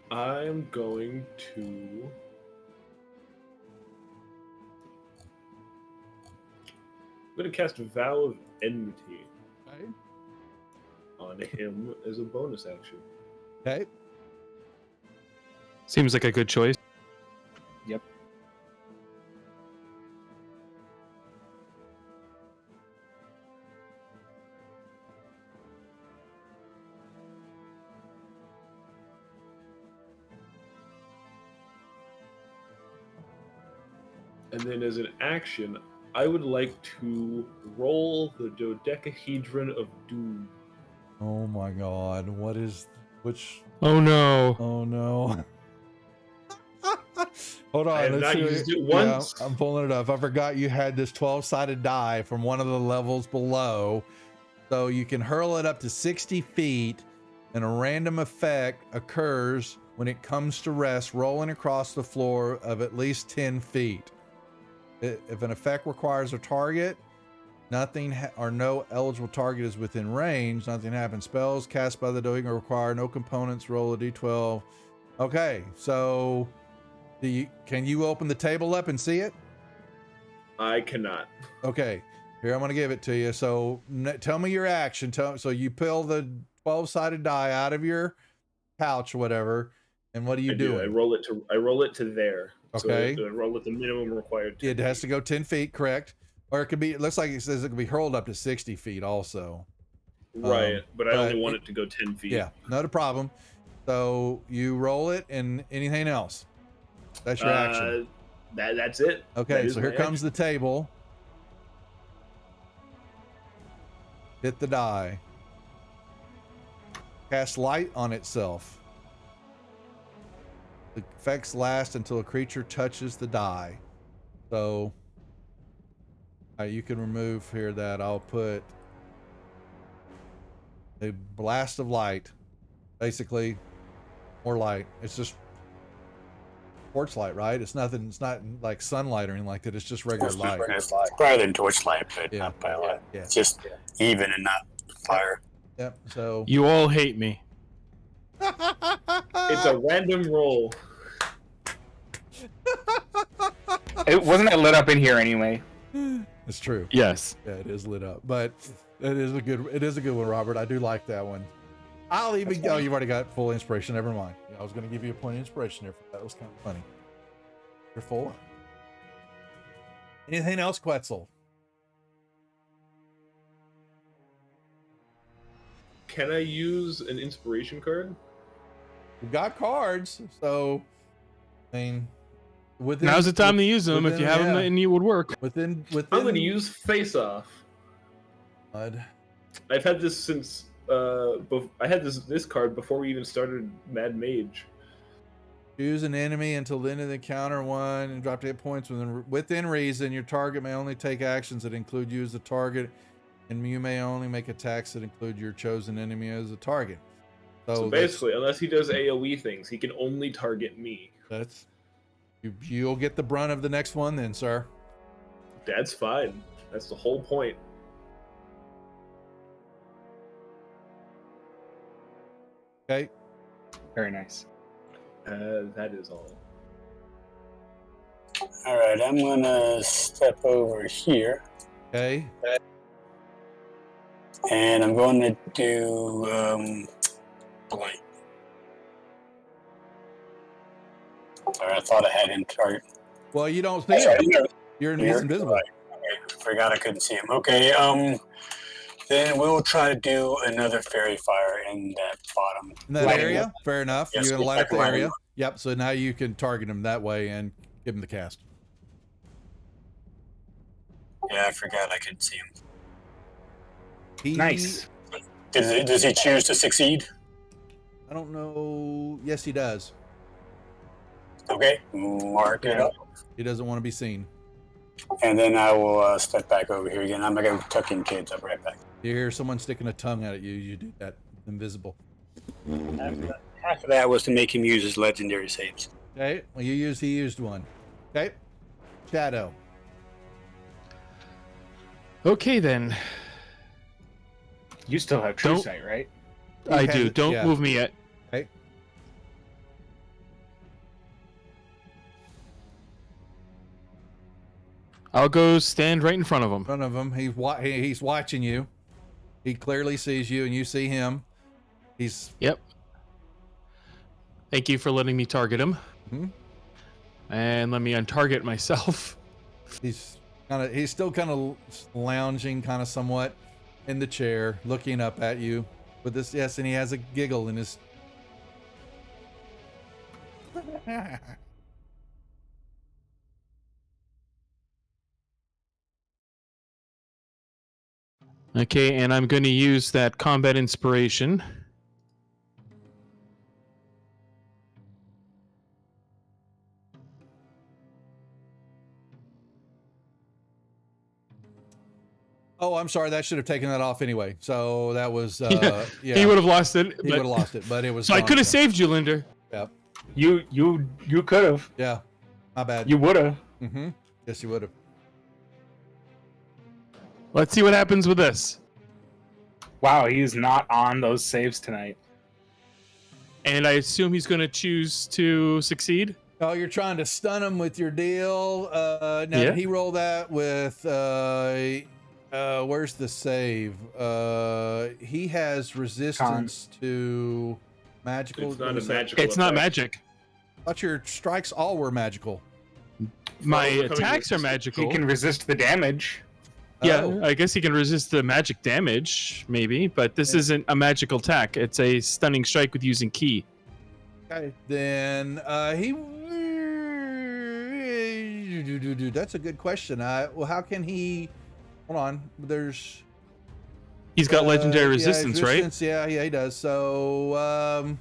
I'm going to. I'm going to cast Vow of Enmity Okay. on him as a bonus action. Okay. Seems like a good choice. Yep. And then as an action, I would like to roll the dodecahedron of doom. Oh my God! Which? Oh no! Oh no! Hold on. I have let's not see. used it Yeah, once. I'm pulling it up. I forgot you had this 12-sided die from one of the levels below, so you can hurl it up to 60 feet, and a random effect occurs when it comes to rest, rolling across the floor of at least 10 feet. If an effect requires a target, nothing or no eligible target is within range. Nothing happens. Spells cast by the doing require no components. Roll a d12. Okay, so can you open the table up and see it? I cannot. Okay, here I'm gonna give it to you. So tell me your action. So you pull the 12-sided die out of your pouch or whatever, and what are you doing? I roll it to there. Okay. So I roll it the minimum required. It has to go 10 feet, correct? Or it could be. It looks like it says it could be hurled up to 60 feet also. Right, but I only want it to go 10 feet. Yeah, not a problem. So you roll it, and anything else? That's your action. That's it. Okay, so here comes the table. Hit the die. Cast light on itself. The effects last until a creature touches the die. So you can remove here that I'll put a blast of light. Basically, more light. It's just torchlight, right? It's nothing. It's not like sunlight or anything like that. It's just regular light. It's brighter than torchlight, but Yeah. not by a lot. Yeah. It's just even and not fire. Yep. So You all hate me. It's a random roll. It wasn't lit up in here anyway. it's true. Yes. Yeah, it is lit up, but it is a good one, Robert. I do like that one. I'll even. Oh, you've already got full inspiration. Never mind. Yeah, I was going to give you a point of inspiration there. That was kind of funny. You're full. Anything else, Quetzal? Can I use an inspiration card? We've got cards, so I mean, Now's the time to use them. If you have them, then you would work. Within. I'm going to use Face Off. God. I've had this since. I had this card before we even started Mad Mage. Choose an enemy until the end of the encounter one and drop 8 points within reason. Your target may only take actions that include you as the target, and you may only make attacks that include your chosen enemy as a target. So basically, unless he does AoE things, he can only target me. You'll get the brunt of the next one then, sir. That's fine. That's the whole point. Okay. Very nice. That is all. All right, I'm gonna step over here, Okay. and I'm going to do blank. Sorry, I thought I had him target. Well, you don't see him. He's You're invisible. right. Okay, forgot I couldn't see him. Okay, then we'll try to do another fairy fire in that bottom. In that Lighting area, fair enough. Yes, You're gonna light up the lighting area. up. Yep. So now you can target him that way and give him the cast. Yeah, I forgot I couldn't see him. He, Nice. Does he choose to succeed? I don't know. Yes, he does. Okay, mark it Yeah. up. He doesn't want to be seen. And then I will step back over here again. I'm gonna go tuck in kids. I'll be right back. You hear someone sticking a tongue out at you. You do that. Invisible. Half of that was to make him use his legendary saves. Okay. Well, he used one. Okay. Shadow. Okay, then. You still have true Don't- sight, right? He I has do. it, Don't yeah. move me yet. Okay. I'll go stand right in front of him. In front of him. He's watching you. He clearly sees you, and you see him. He's Yep. Thank you for letting me target him. Mhm. And let me untarget myself. he's still kind of lounging, kind of somewhat in the chair, looking up at you with this. Yes, and he has a giggle in his. Okay, and I'm going to use that combat inspiration. Oh, I'm sorry. That should have taken that off anyway. So that was Yeah, yeah. He would have lost it. He but- would have lost it, but it was. So I gone, could have yeah. saved you, Linder. You could have. Yeah, my bad. You would have. Mm-hmm. Yes, you would have. Let's see what happens with this. Wow, he is not on those saves tonight. And I assume he's going to choose to succeed. Oh, you're trying to stun him with your deal. Now Yeah. did he roll that with where's the save? He has resistance to magical. It's not what a is that? magical. It's not effect. magic. I thought your strikes all were magical. My overcoming attacks are resistance. magical. He can resist the damage. Yeah, Oh, I guess he can resist the magic damage, maybe, but this Yeah. isn't a magical attack. It's a stunning strike with using key. okay. Then he. That's a good question. Well, how can he? Hold on. There's. He's got legendary yeah, resistance, right? Yeah, he does. So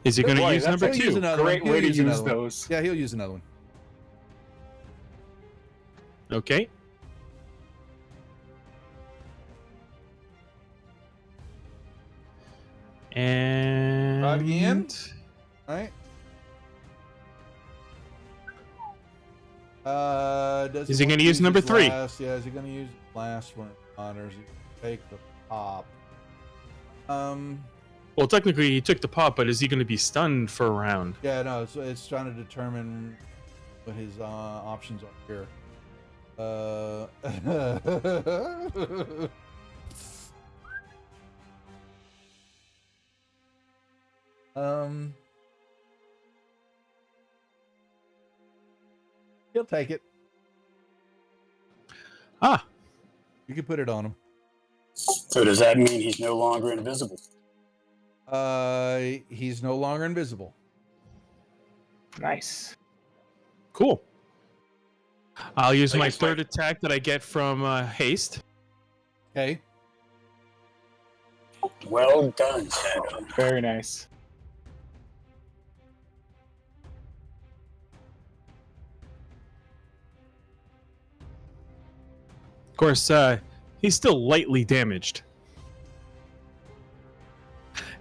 Is he going to Boy, use that's number he'll use 2? another Great one. way He'll to use use another one. those. Yeah, he'll use another one. Okay. And Try it again. All right. Does Is he want gonna to use number his 3? Last, yeah, is he going to use last one? Honors. He take the pop. Well, technically he took the pop, but is he going to be stunned for a round? Yeah, no. It's trying to determine what his options are here. He'll take it. Ah, You can put it on him. So does that mean he's no longer invisible? He's no longer invisible. Nice. cool. I'll use I my guess third attack that I get from haste. Okay. Well done, Shadow. Very nice. Of course, he's still lightly damaged.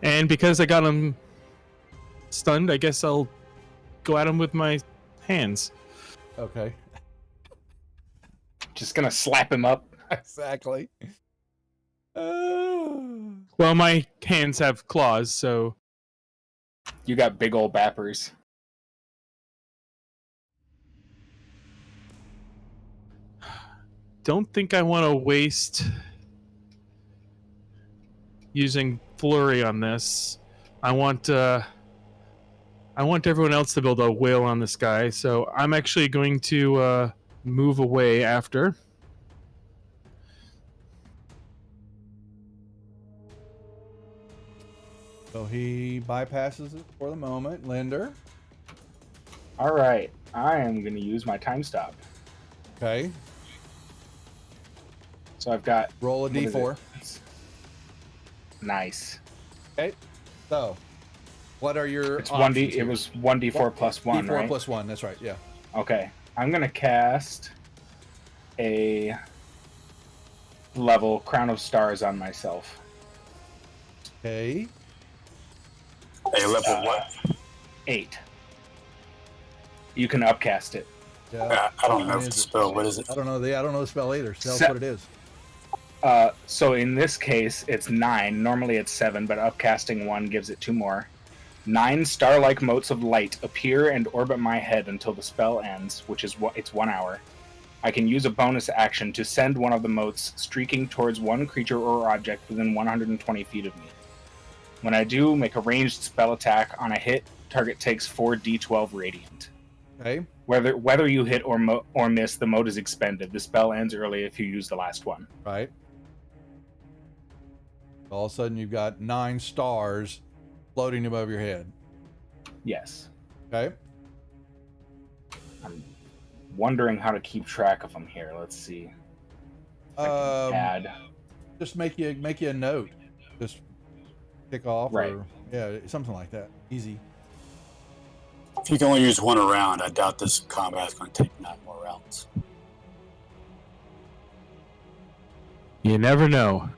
And because I got him stunned, I guess I'll go at him with my hands. Okay. Just gonna slap him up. Exactly. Well, my hands have claws, so You got big old bappers. Don't think I want to waste using flurry on this. I want everyone else to build a whale on this guy, so I'm actually going to move away after. So he bypasses it for the moment. Linder. All right, I am going to use my time stop. Okay. So I've got Roll a what is d4. it? Nice. Okay. So, what are your It's options 1d. here? It was 1d4 plus 1, D4 right? plus 1. That's right. Yeah. Okay, I'm going to cast a level Crown of Stars on myself. Okay. A level what? 8. You can upcast it. Yeah. I don't know What if the is it? spell. What is it? I don't know. I don't know the spell either. Tell us Se- what it is. So in this case, it's 9. Normally it's 7, but upcasting 1 gives it 2 more. 9 star-like motes of light appear and orbit my head until the spell ends, which is it's 1 hour. I can use a bonus action to send one of the motes streaking towards one creature or object within 120 feet of me. When I do, make a ranged spell attack. On a hit, target takes 4d12 radiant. Okay. Whether you hit or miss, the mote is expended. The spell ends early if you use the last one. Right. All of a sudden, you've got 9 stars floating above your head. Yes. Okay. I'm wondering how to keep track of them here. Let's see. If I can add. Just make you a note. Just pick off, Right. or yeah, something like that. Easy. If you can only use one around, I doubt this combat is going to take 9 more rounds. You never know.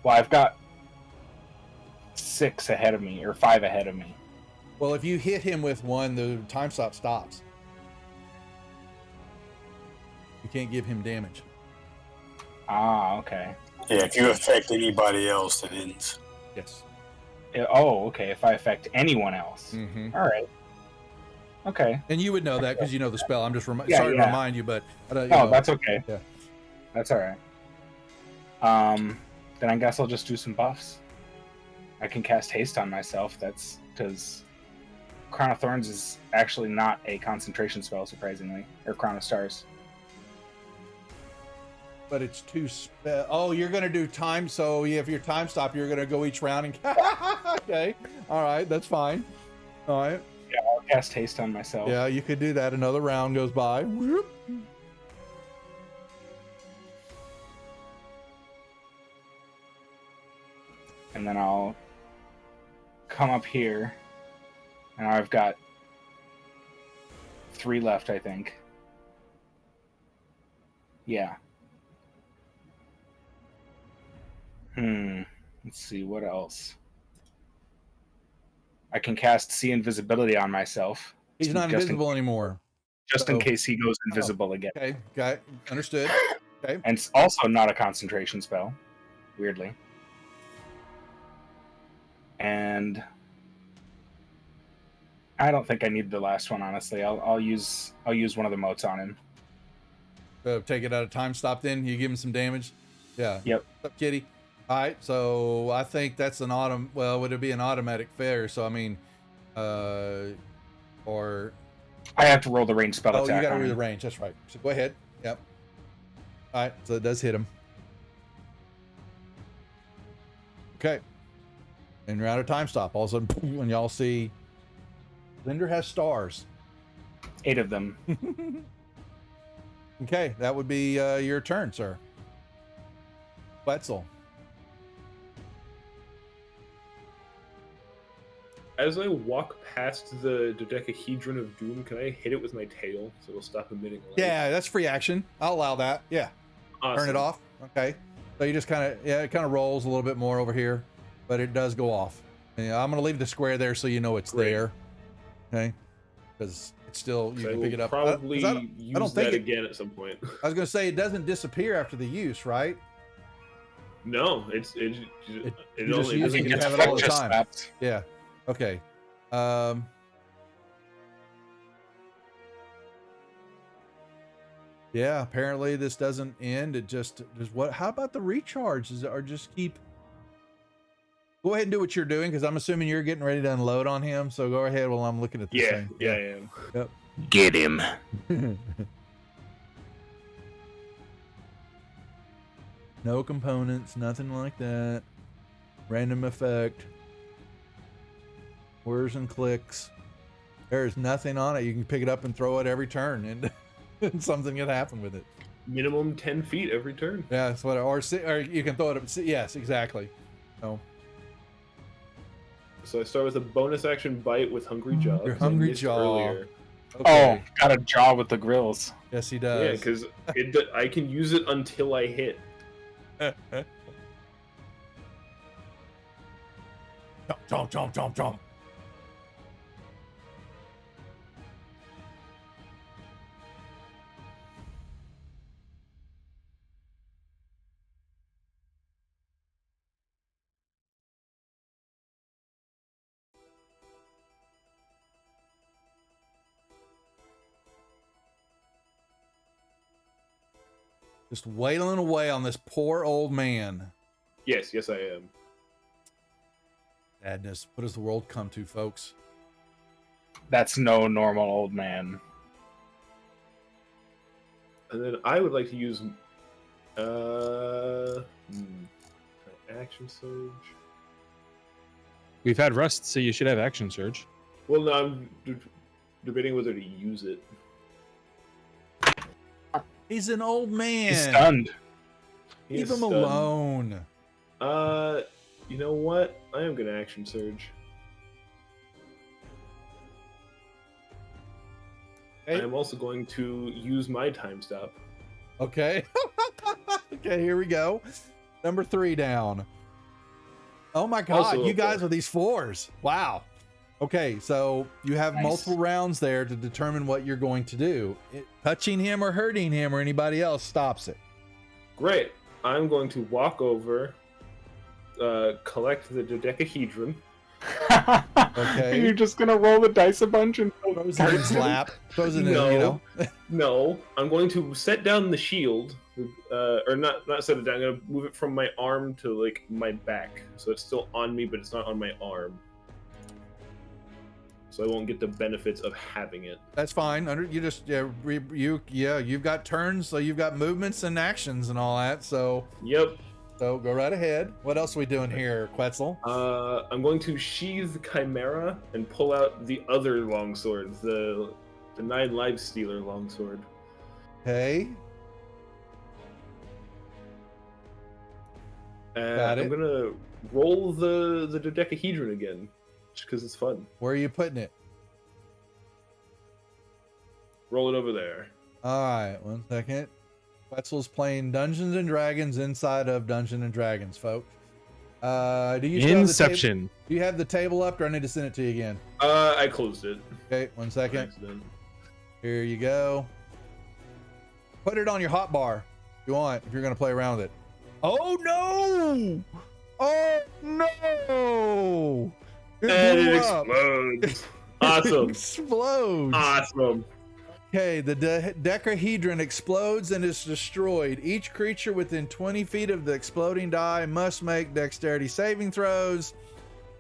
Well, I've got 6 ahead of me, or 5 ahead of me. Well, if you hit him with one, the time stop stops. You can't give him damage. Ah, okay. Yeah, if you affect anybody else, it ends. Yes. Oh, okay. If I affect anyone else. Mm-hmm. All right. Okay. And you would know that because you know the spell. I'm just sorry to Yeah. remind you, but That's okay. Yeah. That's all right. Then I guess I'll just do some buffs. I can cast haste on myself. That's because Crown of Thorns is actually not a concentration spell, surprisingly, or Crown of Stars. But it's 2 spell. Oh, you're gonna do time. So if your time stop, you're gonna go each round and. Okay. All right. That's fine. All right. Yeah, I'll cast haste on myself. Yeah, you could do that. Another round goes by. Whoop. And then I'll come up here, and I've got 3 left, I think. Yeah. Let's see, what else? I can cast See Invisibility on myself. He's not invisible anymore. Just in case he goes invisible again. Okay, got it. Understood. Okay. And it's also not a concentration spell, weirdly. And I don't think I need the last one, honestly. I'll use one of the motes on him. Take it out of time stop. Then you give him some damage. Yeah. Yep. What's up, kitty? All right. So I think that's an Well, would it be an automatic fair? So I mean, or I have to roll the range spell you attack. got to on read the him. range. That's right. So go ahead. Yep. All right. So it does hit him. Okay. And you're out of time stop. All of a sudden, when y'all see, Linder has stars. 8 of them. Okay, that would be your turn, sir. Wetzel. As I walk past the dodecahedron of doom, can I hit it with my tail so it'll stop emitting light? Yeah, that's free action. I'll allow that. Yeah. Awesome. Turn it off. Okay. So you just it kind of rolls a little bit more over here, but it does go off. Yeah, I'm going to leave the square there so you know it's Great. there. Okay. Because it's still, you So I can will pick it up. probably 'cause use I don't think that it- again at some point. I was going to say it doesn't disappear after the use, right? No, it you just only use it, doesn't you get have it all the Just time. snapped. Yeah. Okay. Yeah, apparently this doesn't end. It just what? How about the recharge? Or just keep. Go ahead and do what you're doing because I'm assuming you're getting ready to unload on him. So go ahead while I'm looking at this Yeah, thing. yeah, I am. Yep. Get him. No components, nothing like that. Random effect. Whirs and clicks. There's nothing on it. You can pick it up and throw it every turn, and, and something could happen with it. Minimum 10 feet every turn. Yeah, that's what. Or you can throw it up. Yes, exactly. So I start with a bonus action bite with Hungry Jaw. Your 'cause I Hungry missed Jaw. Earlier. okay. Oh, got a jaw with the grills. Yes, he Yeah, does. because I can use it until I hit. Jump. Just wailing away on this poor old man. Yes, I am. Madness. What does the world come to, folks? That's no normal old man. And then I would like to use action surge. We've had rust, so you should have action surge. Well, no, I'm debating whether to use it. He's an old man. He's stunned. He Leave is him stunned. alone. You know what? I am gonna action surge. Hey. I am also going to use my time stop. Okay. Okay, here we go. Number 3 down. Oh my god, Also you okay. guys with these 4s. Wow. Okay, so you have Nice. multiple rounds there to determine what you're going to do. Touching him or hurting him or anybody else stops it. Great. I'm going to walk over, collect the dodecahedron. Okay. You're just gonna roll the dice a bunch and Throws it in his lap. Throws it in, No. you know. No, I'm going to set down the shield, or not set it down. I'm going to move it from my arm to like my back, so it's still on me, but it's not on my arm. So I won't get the benefits of having it. That's fine. You just you've got turns, so you've got movements and actions and all that. So Yep. go right ahead. What else are we doing here, Quetzal? I'm going to sheathe Chimera and pull out the other longsword, the 9 Lives Stealer longsword. Okay. Got it. I'm gonna roll the dodecahedron again, just because it's fun. Where are you putting it? Roll it over there. All right, 1 second. Quetzal's playing Dungeons and Dragons inside of Dungeons and Dragons, folks. Do you still have the table? Inception. Do you have the table up, or I need to send it to you again? I closed it. Okay, 1 second. Accident. Here you go. Put it on your hot bar if you want, if you're going to play around with it. Oh, no! Oh, no! It And blew it up. explodes. Awesome. Explodes. Awesome. Okay, the decahedron explodes and is destroyed. Each creature within 20 feet of the exploding die must make dexterity saving throws.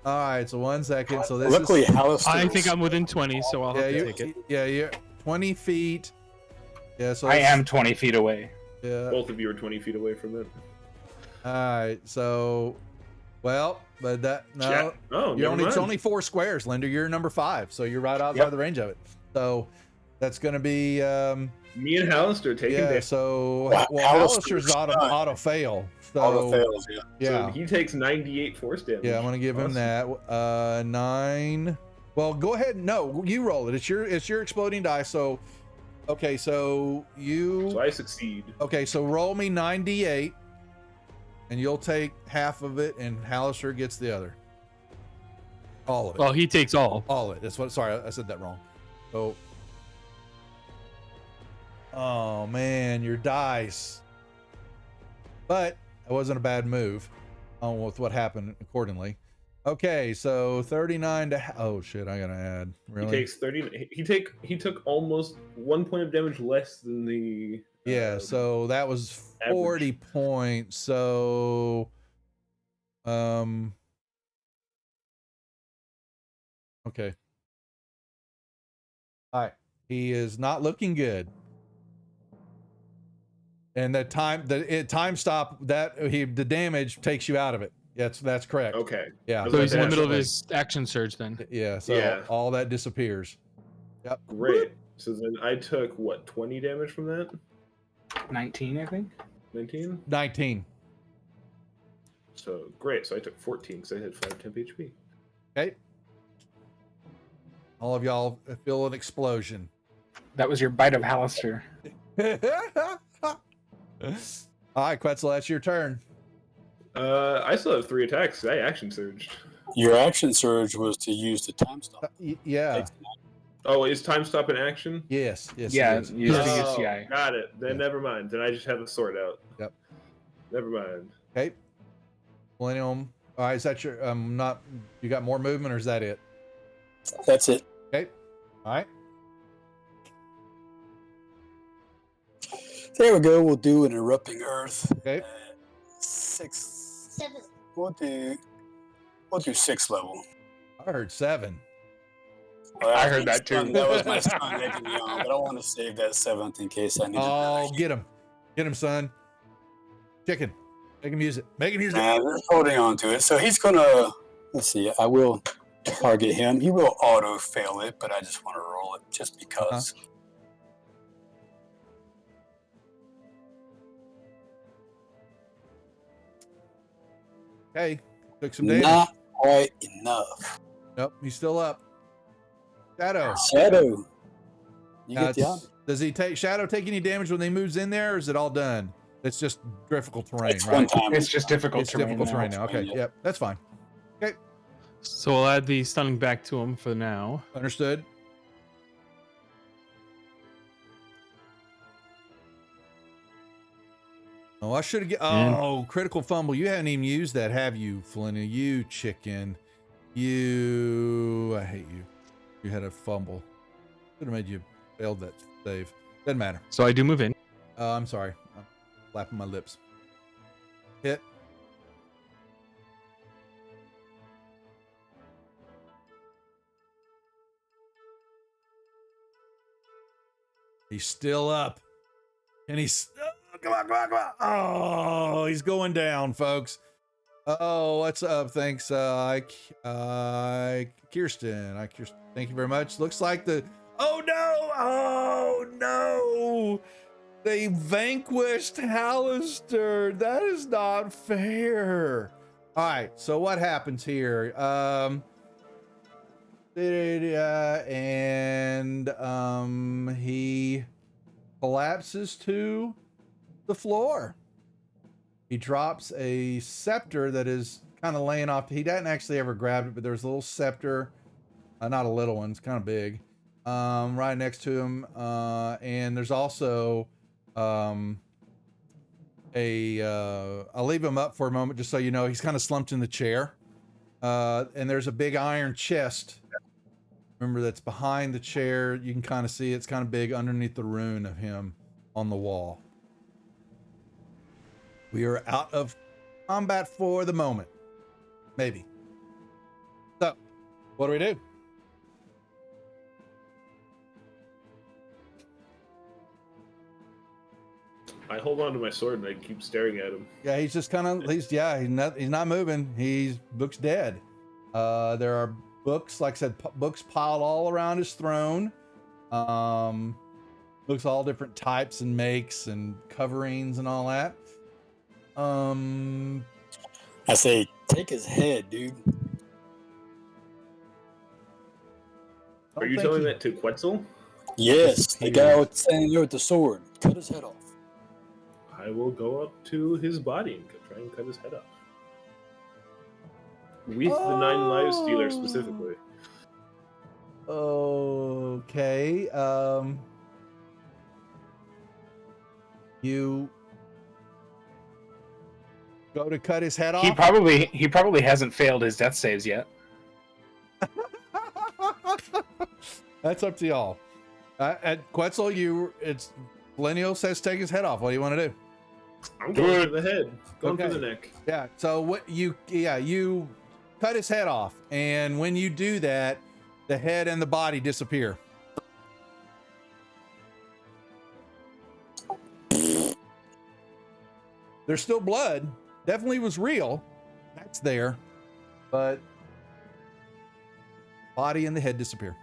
All right, so 1 second. So this Luckily, is Alistair. I think I'm within 20, so I'll have to take it. you're 20 feet. Yeah, so I it's- am 20 feet away. Yeah. Both of you are 20 feet away from it. All right, so but that no, Chat. Oh, you're never it's mind. only 4 squares, Linder. You're number 5, so you're right outside Yep. the range of it. So that's gonna be Me and Hallister taking yeah. damage. So Wow, Alistair's Alistair's auto fail. So Auto fails, yeah. yeah. So he takes 98 force damage. Yeah, I'm gonna give him Awesome. that. 9. Well, go ahead. No, you roll it. It's your exploding die. So, okay, so you. So I succeed. Okay, so roll me 9d8, and you'll take half of it, and Hallister gets the other. All of it. Well, he takes all. All of it. That's what. Sorry, I said that wrong. So. Oh man, your dice. But it wasn't a bad move. With what happened accordingly. Okay, so 39 to oh shit, I gotta add. Really? He takes 30. He took almost 1 point of damage less than the Yeah, so that was 40 average. points. So okay. All right. He is not looking good. And that time stop the damage takes you out of it. That's correct. Okay. Yeah. So he's in the middle of Unfortunately. his action surge then. Yeah, so Yeah. all that disappears. Yep. Great. So then I took what, 20 damage from that? 19, I think. 19. 19. So great. So I took 14 because I had 5 temp HP. Okay. All of y'all feel an explosion. That was your bite of Hallister. All right, Quetzal, that's your turn. I still have 3 attacks. I action surged. Your action surge was to use the time stop. Yeah. Oh, is time stop in action? Yes. Yes. Yeah, it is. you have to use Oh, CI. got it. Then Yeah. never mind. Then I just have a sword out. Yep. Never mind. Okay. Millennium. All right, is that your not you got more movement or is that it? That's it. Okay. All right. There we go. We'll do an erupting earth. Okay. 6. 7. We'll do 6 level. I heard 7. Well, I heard that too. That was my son making me on, but I want to save that 7th in case I need Oh, to. get him. Get him, son. Chicken. Make him use it. Make him use it. Nah, they're holding on to it. So he's gonna. Let's see. I will target him. He will auto fail it, but I just want to roll it just because. Okay. Took some damage. Not quite enough. Nope. He's still up. Shadow. Shadow. You Now get the it's- does he take Shadow take any damage when he moves in there, or is it all done? It's just difficult terrain, It's right? one time. It's just difficult It's terrain difficult now. terrain now. Okay. Yeah. Yep. That's fine. So we'll add the stunning back to him for now. Understood. Oh, I should have get. Oh, critical fumble. You haven't even used that, have you, Flinny? You chicken. I hate you. You had a fumble. Should have made you failed that save. Doesn't matter. So I do move in. I'm sorry. I'm flapping my lips. Hit. He's still up. And he's come on. Oh, he's going down, folks. Oh, what's up? Thanks, Kirsten. Thank you very much. Looks like oh no, they vanquished Hallister. That is not fair. All right, so what happens here? He collapses to the floor. He drops a scepter that is kind of laying off. He didn't actually ever grab it, but there's a little scepter, not a little one. It's kind of big, right next to him. And there's also I'll leave him up for a moment just so you know he's kind of slumped in the chair. And there's a big iron chest. Remember, that's behind the chair. You can kind of see it's kind of big underneath the rune of him on the wall. We are out of combat for the moment. Maybe. So, what do we do? I hold on to my sword and I keep staring at him. Yeah, he's just kind of, he's not moving. He looks dead. There are books, like I said, books piled all around his throne. Looks all different types and makes and coverings and all that. I say, take his head, dude. Are you telling that to Quetzal? Yes, the guy standing there with the sword. Cut his head off. I will go up to his body and try and cut his head off. With the 9 lives stealer specifically. Okay. You go to cut his head He off. probably hasn't failed his death saves yet. That's up to y'all. At Quetzal, Lenio says take his head off. What do you want to do? I'm going for the head. Going for the neck. Yeah. So you cut his head off, and when you do that, the head and the body disappear. There's still blood. Definitely was real. That's there, but body and the head disappear.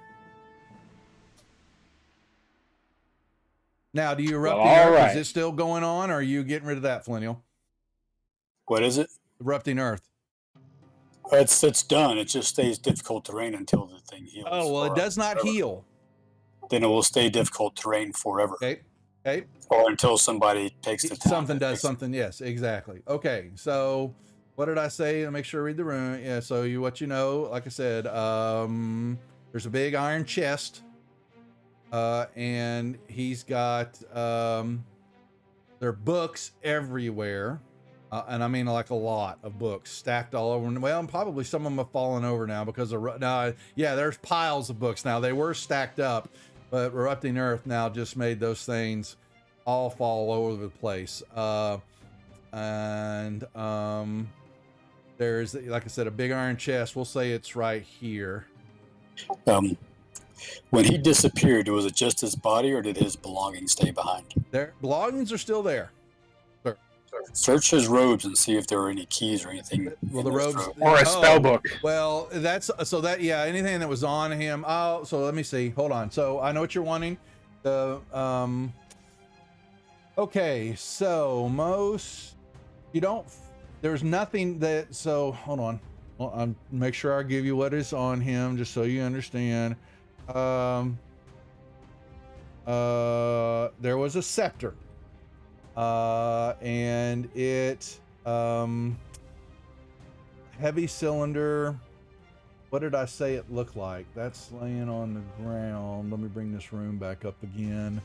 Now, do you erupt the earth? right. Is it still going on, or are you getting rid of that, Flinnial? What is it? Erupting earth. It's done. It just stays difficult terrain until the thing heals. Oh, well, it does not heal. Then it will stay difficult terrain forever. Okay. Okay. Or until somebody takes the time. Something does something. Yes, exactly. Okay. So what did I say? To make sure I read the room. Yeah. So what you know, like I said, there's a big iron chest. And he's got, there are books everywhere. And I mean, like a lot of books stacked all over. Well, and probably some of them have fallen over now because of, yeah, there's piles of books now. They were stacked up, but erupting earth now just made those things all fall over the place. There's, like I said, a big iron chest. We'll say it's right here. When he disappeared, was it just his body, or did his belongings stay behind? Their belongings are still there. Search his robes and see if there were any keys or anything. Well, the robes Or a spell book. Well, anything that was on him. Oh, so let me see. Hold on. So I know what you're wanting. Okay, so there's nothing that. So hold on. Well, I'm make sure I give you what is on him, just so you understand. There was a scepter. And it heavy cylinder. What did I say it looked like? That's laying on the ground. Let me bring this room back up again.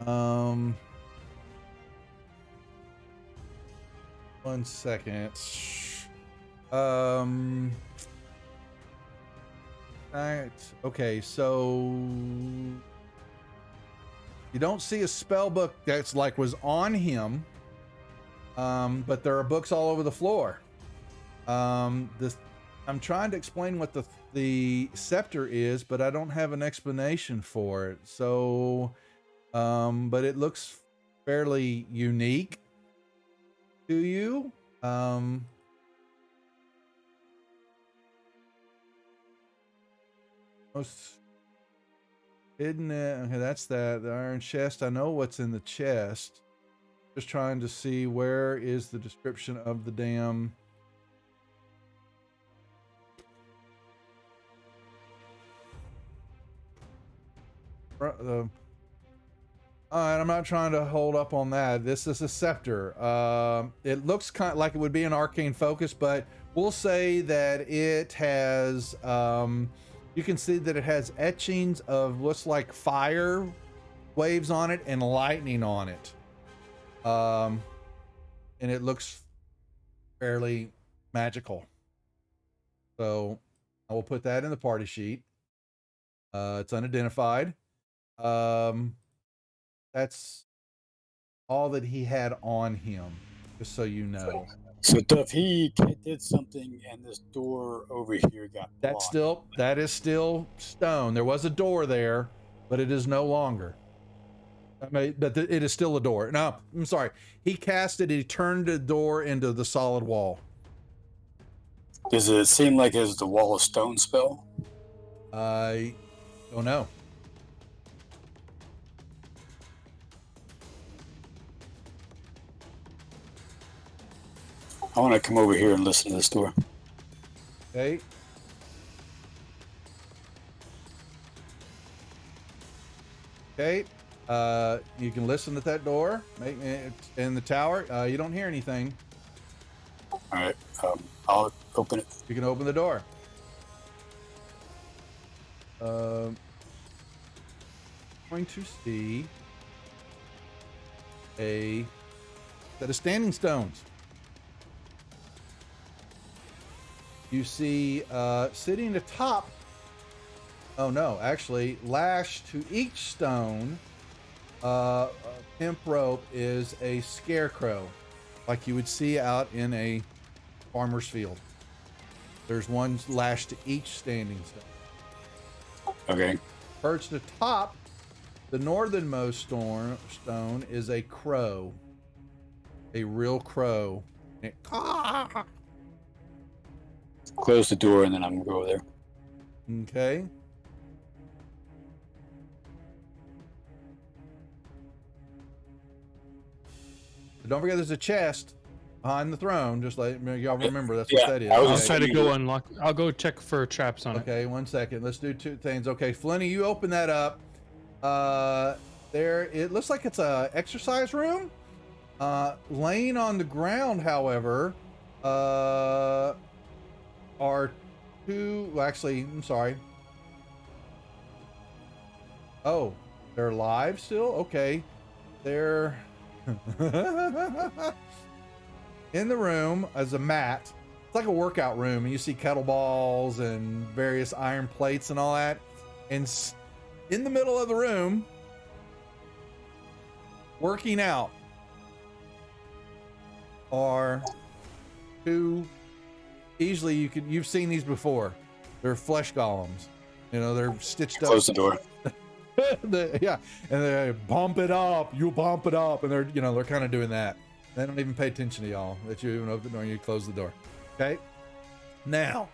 One second. Right. Okay, so you don't see a spell book that's like was on him, but there are books all over the floor. I'm trying to explain what the scepter is, but I don't have an explanation for it. So, but it looks fairly unique to you. Most hidden. Okay, that's that. The iron chest. I know what's in the chest. Just trying to see where is the description of the damn. All right, I'm not trying to hold up on that. This is a scepter. It looks kind of like it would be an arcane focus, but we'll say that it has. You can see that it has etchings of looks like fire waves on it and lightning on it. And it looks fairly magical. So I will put that in the party sheet. It's unidentified. That's all that he had on him, just so you know. So Duff, he did something, and this door over here got blocked. That is still stone. There was a door there, but it is no longer. But it is still a door. No, I'm sorry. He cast it. He turned the door into the solid wall. Does it seem like it's the wall of stone spell? I don't know. I want to come over here and listen to this door. Okay. Okay. You can listen at that door. In the tower. You don't hear anything. All right. I'll open it. You can open the door. Going to see a set of standing stones. You see sitting atop, oh no, actually lashed to each stone hemp rope is a scarecrow, like you would see out in a farmer's field. There's one lashed to each standing stone. Okay. Perched atop the northernmost stone is a crow, a real crow. It, Close the door and then I'm gonna go over there. okay. Don't forget there's a chest behind the throne. Just let y'all remember that's what Yeah, that is. I was I'll just try to saying- go unlock. I'll go check for traps on it. Okay, 1 second. Let's do two things. Okay, Flinny, you open that up. There, it looks like it's a exercise room. Laying on the ground, however, are two. Well, actually, I'm sorry. Oh, they're alive still. Okay, they're in the room as a mat. It's like a workout room, and you see kettlebells and various iron plates and all that. And in the middle of the room, working out, are two. Easily, you've seen these before. They're flesh golems. You know, they're stitched up. Close the door. Yeah, and they bump it up. You bump it up, and they're kind of doing that. They don't even pay attention to y'all that you even open the door and you close the door. Okay. Now,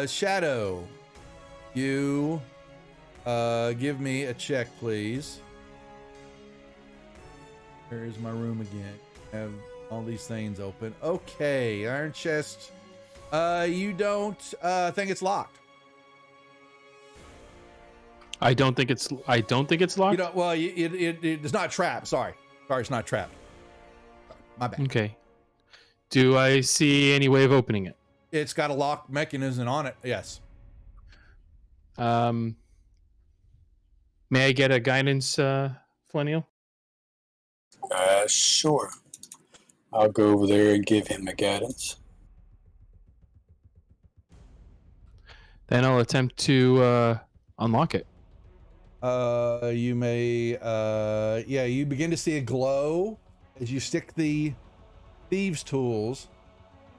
Shadow, you give me a check, please. Here's my room again. I have all these things open. Okay, iron chest. You don't think it's locked. I don't think it's locked. You don't. Well, it's not trapped. Sorry, it's not trapped. My bad. Okay. Do I see any way of opening it? It's got a lock mechanism on it. Yes. May I get a guidance, Flennial? Sure. I'll go over there and give him a guidance. Then I'll attempt to unlock it. You may. Yeah. You begin to see a glow as you stick the thieves' tools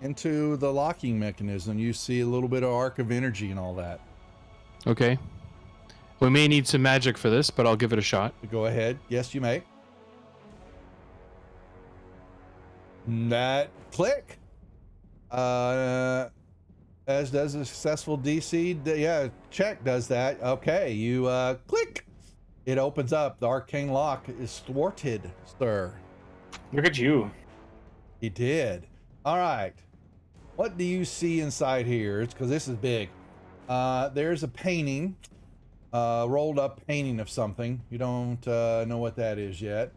into the locking mechanism. You see a little bit of arc of energy and all that. Okay. We may need some magic for this, but I'll give it a shot. Go ahead. Yes, you may. That click. As does a successful DC. Yeah, check does that. Okay, you click. It opens up. The arcane lock is thwarted, sir. Look at you. He did. All right. What do you see inside here? It's because this is big. There's a painting, rolled up painting of something. You don't know what that is yet.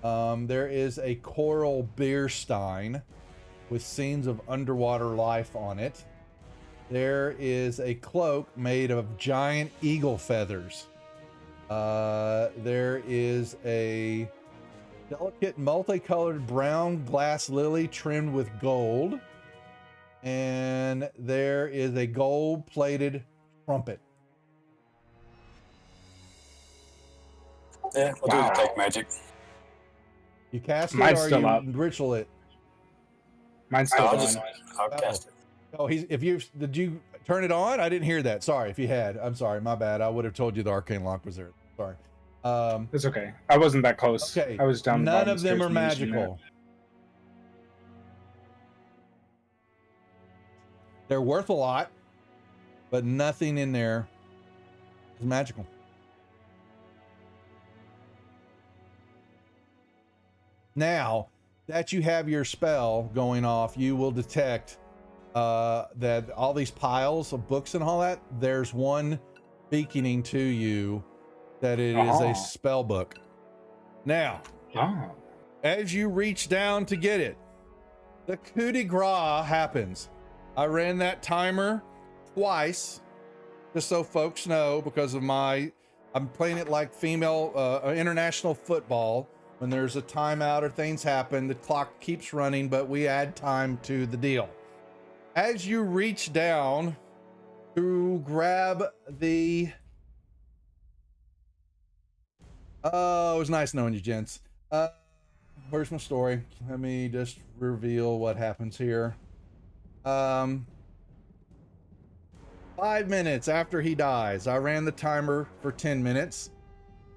There is a coral beer stein with scenes of underwater life on it. There is a cloak made of giant eagle feathers. There is a delicate multicolored brown glass lily trimmed with gold. And there is a gold-plated trumpet. Yeah, we'll do detect magic. You cast it Mine's or still you up. ritual it? Mine's still I'll going. I'll cast it. Oh, did you turn it on? I didn't hear that. Sorry if you had. I'm sorry, my bad. I would have told you the arcane lock was there. Sorry. It's okay. I wasn't that close. Okay. I was down. the None bottom of them stairs are when you was doing magical. They're worth a lot, but nothing in there is magical. Now that you have your spell going off, you will detect that all these piles of books and all that, there's one beaconing to you that it is a spell book. Now, that. Oh. as you reach down to get it, the coup de grace happens. I ran that timer twice, just so folks know, because of I'm playing it like female international football. When there's a timeout or things happen, the clock keeps running, but we add time to the deal. As you reach down to grab the it was nice knowing you, gents. Where's my story? Let me just reveal what happens here. 5 minutes after he dies, I ran the timer for 10 minutes.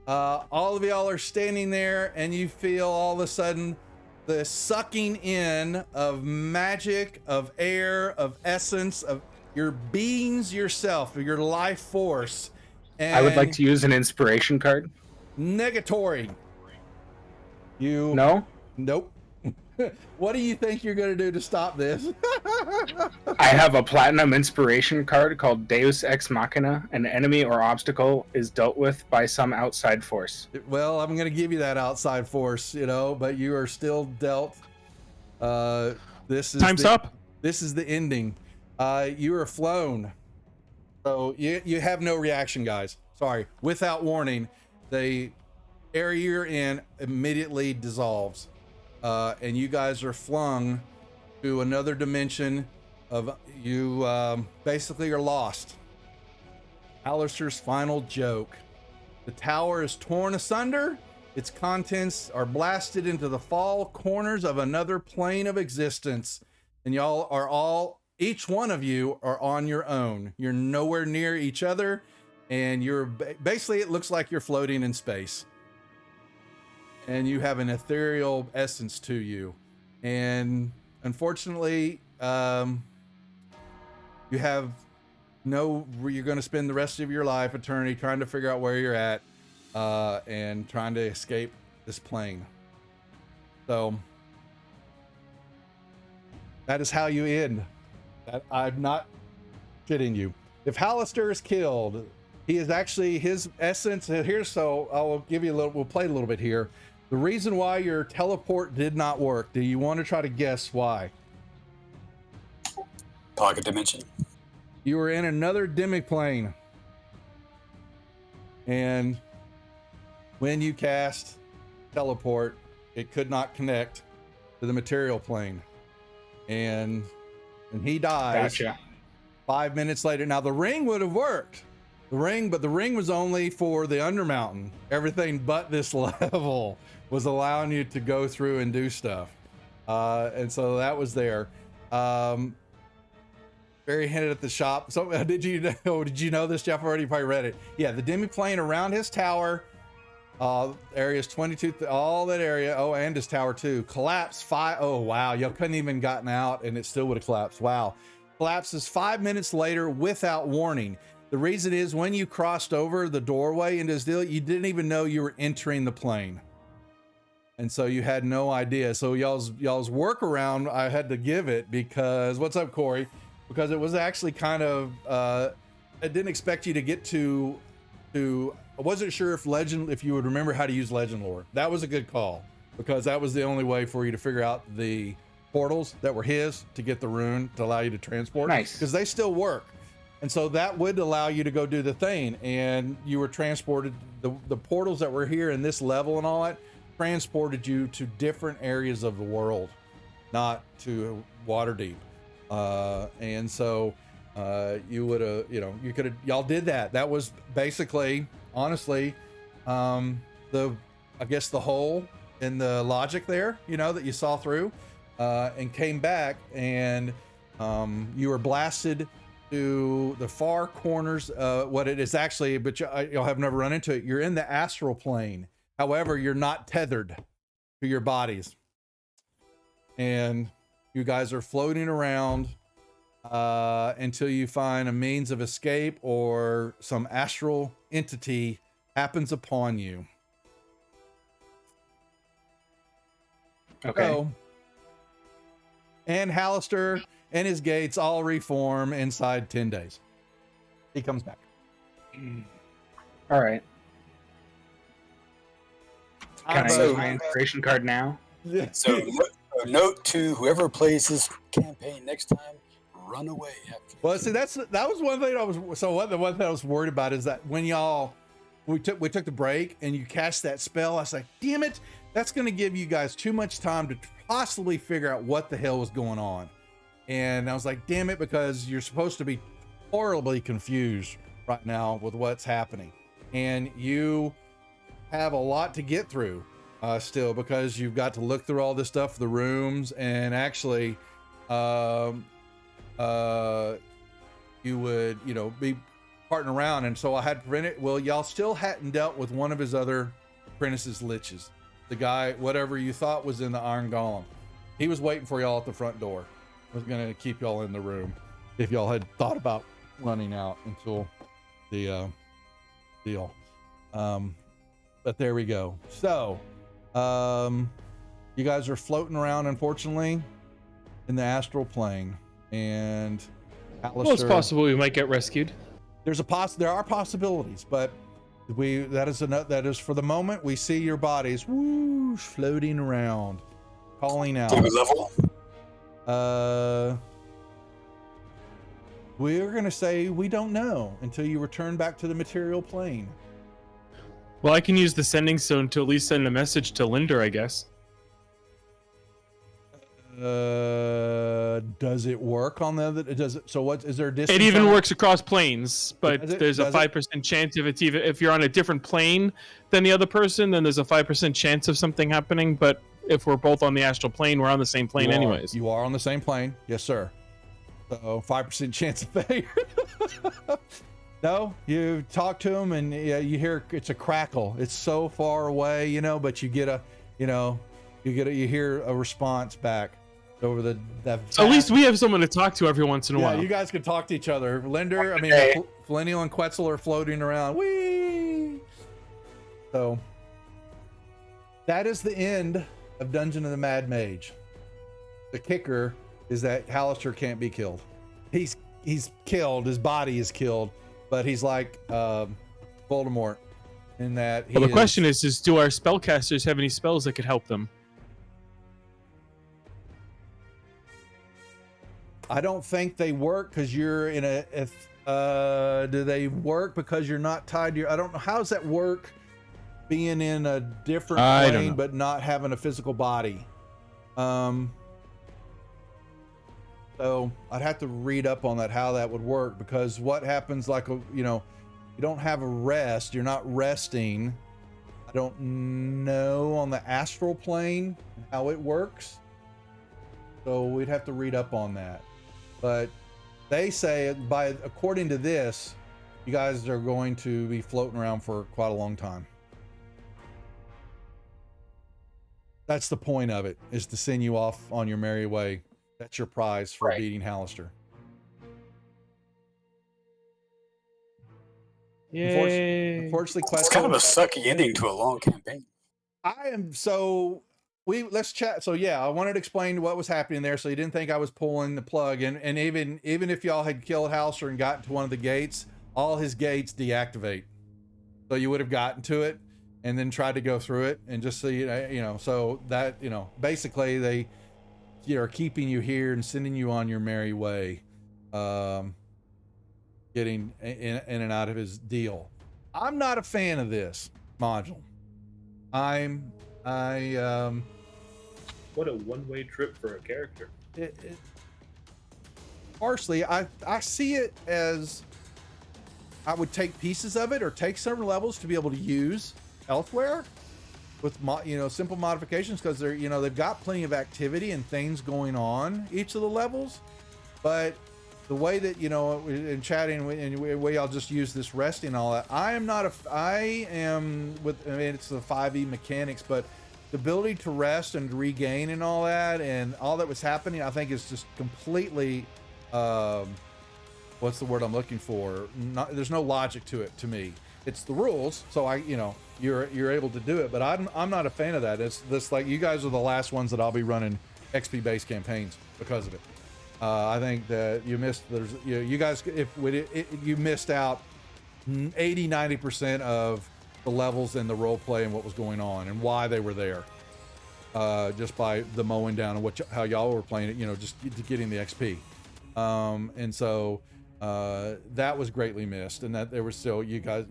All of y'all are standing there and you feel all of a sudden the sucking in of magic, of air, of essence, of your beings yourself, of your life force. And I would like to use an inspiration card. negatory. You No? Nope. What do you think you're gonna do to stop this? I have a platinum inspiration card called Deus Ex Machina. An enemy or obstacle is dealt with by some outside force. Well, I'm gonna give you that outside force, but you are still dealt. This is Time's up. This is the ending. You are flown. So you have no reaction, guys. Sorry. Without warning, the area you're in immediately dissolves. And you guys are flung to another dimension of you basically are lost. Alistair's final joke. The tower is torn asunder. Its contents are blasted into the fall corners of another plane of existence. And y'all are each one of you are on your own. You're nowhere near each other. And you're basically, it looks like you're floating in space. And you have an ethereal essence to you. And unfortunately, you have you're going to spend the rest of your life, eternity, trying to figure out where you're at and trying to escape this plane. So that is how you end. I'm not shitting you. If Hallister is killed, he is actually his essence here. So I'll give you we'll play a little bit here. The reason why your teleport did not work, do you want to try to guess why? Pocket dimension. You were in another demiplane. And when you cast teleport, it could not connect to the material plane. And he dies. Gotcha. 5 minutes later. Now the ring would have worked. But the ring was only for the Undermountain. Everything but this level was allowing you to go through and do stuff. And so that was there. Barry hinted at the shop. So did you know this, Jeff? Already probably read it. Yeah, the demiplane around his tower, areas 22, all that area. Oh, and his tower too. Collapsed oh wow, y'all couldn't even gotten out and it still would have collapsed. Wow. Collapses 5 minutes later without warning. The reason is when you crossed over the doorway into this deal, you didn't even know you were entering the plane. And so you had no idea. So y'all's workaround, I had to give it because, what's up, Corey? Because it was actually kind of, I didn't expect you to get to, I wasn't sure if you would remember how to use legend lore. That was a good call because that was the only way for you to figure out the portals that were his to get the rune to allow you to transport. Nice. Because they still work. And so that would allow you to go do the thing. And you were transported, the portals that were here in this level and all that, transported you to different areas of the world, not to Waterdeep. And so you would have, you could have, y'all did that. That was basically, honestly, I guess the hole in the logic there, that you saw through, and came back and you were blasted to the far corners. What it is actually, but y'all have never run into it. You're in the astral plane. However, you're not tethered to your bodies. And you guys are floating around until you find a means of escape or some astral entity happens upon you. Okay. So, and Hallister and his gates all reform inside 10 days. He comes back. All right. Can I So- use my inspiration card now? So, note to whoever plays this campaign next time: run away. After Well, see, that was one thing the one thing I was worried about is that when we took the break and you cast that spell, I was like, damn it, that's going to give you guys too much time to possibly figure out what the hell was going on. And I was like, damn it, because you're supposed to be horribly confused right now with what's happening. And you have a lot to get through still, because you've got to look through all this stuff, the rooms, and actually you would, be parting around. And so I had prevented, well, y'all still hadn't dealt with one of his other apprentices liches, the guy, whatever you thought was in the Iron Golem. He was waiting for y'all at the front door. Was going to keep y'all in the room if y'all had thought about running out until the deal. But there we go. So you guys are floating around, unfortunately, in the astral plane, and Well, it's Alistair, possible we might get rescued. there are possibilities, but that is for the moment. We see your bodies whoosh floating around, calling out. Do we level? We're gonna say we don't know until you return back to the material plane. Well, I can use the sending stone to at least send a message to Linder, I guess. Does it work on the other? Does it? So what is there a distance? It even on works across planes, but Does it? there's a Does it? 5% chance if you're on a different plane than the other person, then there's a 5% chance of something happening. But if we're both on the astral plane, we're on the same plane anyways. You are on the same plane, yes, sir. So 5% chance of failure. No, you talk to him and you hear it's a crackle. It's so far away, but you get you hear a response back over the. So at least we have someone to talk to every once in a while. You guys can talk to each other. Linder, I mean, Okay. Flennial and Quetzal are floating around. Whee! So that is the end of Dungeon of the Mad Mage. The kicker is that Alistair can't be killed. He's killed. His body is killed, but he's like Voldemort in that. Well, the question is do our spellcasters have any spells that could help them? I don't think they work because you're in do they work because you're not tied to your, I don't know. How does that work being in a different I don't plane, know. but not having a physical body? So I'd have to read up on that, how that would work, because what happens, like, you don't have a rest. You're not resting. I don't know on the astral plane how it works. So we'd have to read up on that. But they say, according to this, you guys are going to be floating around for quite a long time. That's the point of it, is to send you off on your merry way. That's your prize for beating Alistair. Yay. Unfortunately, It's kind of a sucky ending to a long campaign. let's chat. So yeah, I wanted to explain what was happening there, so you didn't think I was pulling the plug. And even if y'all had killed Halster and gotten to one of the gates, all his gates deactivate. So you would have gotten to it and then tried to go through it, and just so so that basically they are keeping you here and sending you on your merry way, getting in and out of his deal. I'm not a fan of this module. What a one-way trip for a character. Partially, I see it as I would take pieces of it or take several levels to be able to use elsewhere with simple modifications, because they're they've got plenty of activity and things going on each of the levels. But the way that in chatting and the way I'll just use this resting and all that, it's the 5e mechanics, but the ability to rest and regain and all that was happening, I think is just completely what's the word I'm looking for? There's no logic to it to me. It's the rules, so you're able to do it, but I'm not a fan of that. It's this, like, you guys are the last ones that I'll be running XP based campaigns because of it. I think that you missed. You guys, you missed out 80-90% of the levels and the role play and what was going on and why they were there, just by the mowing down and how y'all were playing it. Just getting the XP, and so that was greatly missed. And that there was still, you guys,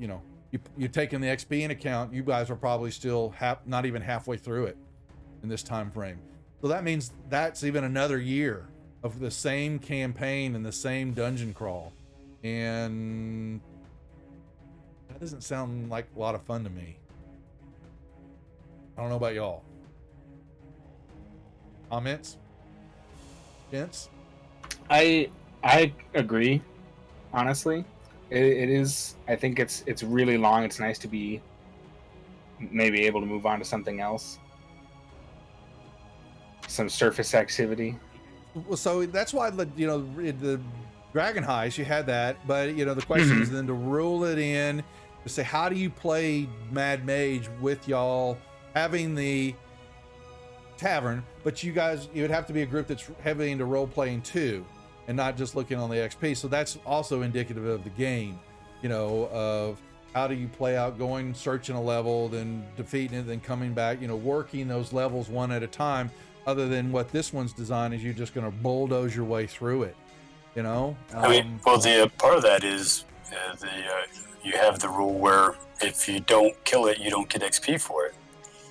you're taking the XP in account. You guys are probably still not even halfway through it in this time frame. So that means that's even another year of the same campaign and the same dungeon crawl, and that doesn't sound like a lot of fun to me. I don't know about y'all. Comments? Gents? I agree. Honestly, it is. I think it's really long. It's nice to be maybe able to move on to something else, some surface activity. Well, so that's why the Dragon Heist, you had that, but the question is then to rule it in to say, how do you play Mad Mage with y'all having the tavern, but you would have to be a group that's heavily into role playing too, and not just looking on the XP. So that's also indicative of the game, of how do you play out going, searching a level, then defeating it, then coming back, working those levels one at a time, other than what this one's designed is you're just going to bulldoze your way through it, I mean, well, the part of that is you have the rule where if you don't kill it, you don't get XP for it.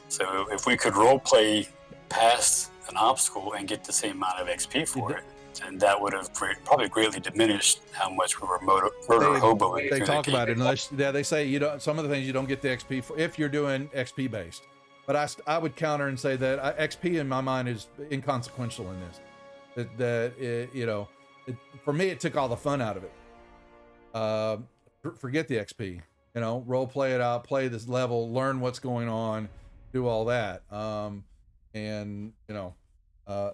So if we could role play past an obstacle and get the same amount of XP for it, then that would have probably greatly diminished how much we were murder hoboing. They talk about it, and they say some of the things you don't get the XP for if you're doing XP based. But I would counter and say that XP in my mind is inconsequential in this. For me, it took all the fun out of it. Forget the XP. Role play it out, play this level, learn what's going on, do all that.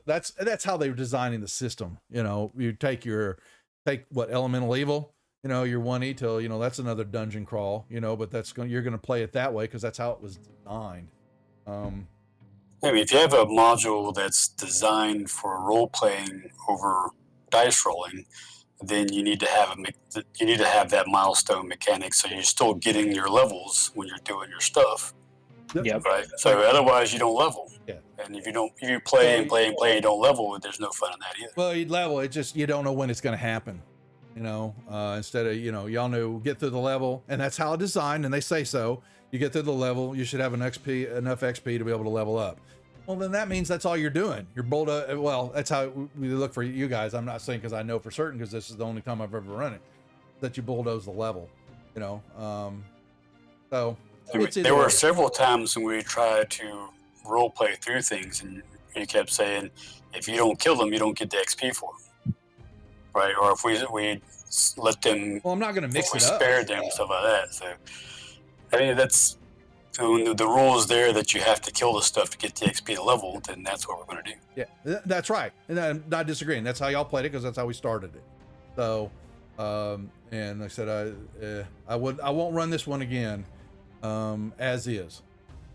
That's how they were designing the system. You take what Elemental Evil, your 1E till, that's another dungeon crawl, but you're going to play it that way because that's how it was designed. I mean, if you have a module that's designed for role playing over dice rolling, then you need to have that milestone mechanic, so you're still getting your levels when you're doing your stuff. Yep. Right. So otherwise, you don't level. Yeah. And if you play and play and play and don't level, there's no fun in that either. Well, you'd level. It just you don't know when it's going to happen. Instead of y'all know get through the level, and that's how it's designed, and they say so. You get through the level, you should have enough XP to be able to level up. Well, then that means that's all you're doing. You're well, that's how we look for you guys. I'm not saying because I know for certain, because this is the only time I've ever run it, that you bulldoze the level. So there were several times when we tried to role play through things, and you kept saying, if you don't kill them, you don't get the XP for them, right? Or if we let them, well, I'm not going to mix it up. Spared them, stuff like that. So I mean, that's when the rule is there that you have to kill the stuff to get the XP to level. Then that's what we're going to do. Yeah, that's right, and I'm not disagreeing. That's how y'all played it because that's how we started it. So, and like I said, I won't run this one again. As is,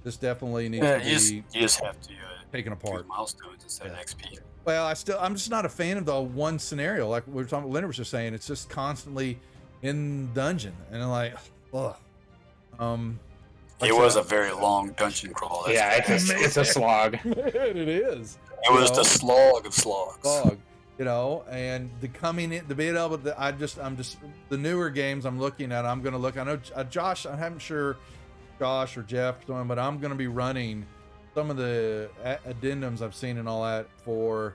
this definitely needs to be. You just have to taken apart. Milestones instead of XP. Well, I'm just not a fan of the one scenario. Like we were talking, Leonard was just saying, it's just constantly in dungeon, and I'm like, ugh. It was a very long dungeon crawl. It's a slog. Man, it is. It was the slog of slogs. Slog. And the coming in, to be able to, I'm just the newer games I'm looking at. I'm going to look. I know Josh. I'm sure Josh or Jeff doing, but I'm going to be running some of the addendums I've seen and all that for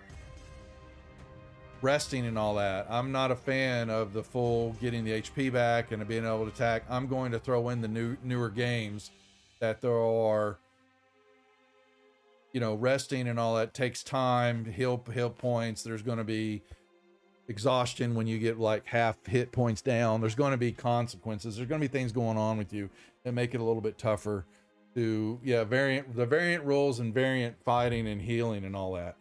resting and all that. I'm not a fan of the full getting the HP back and being able to attack. I'm going to throw in the newer games that there are. Resting and all that takes time, heal points. There's going to be exhaustion when you get like half hit points down. There's going to be consequences. There's going to be things going on with you that make it a little bit tougher to, variant rules and variant fighting and healing and all that.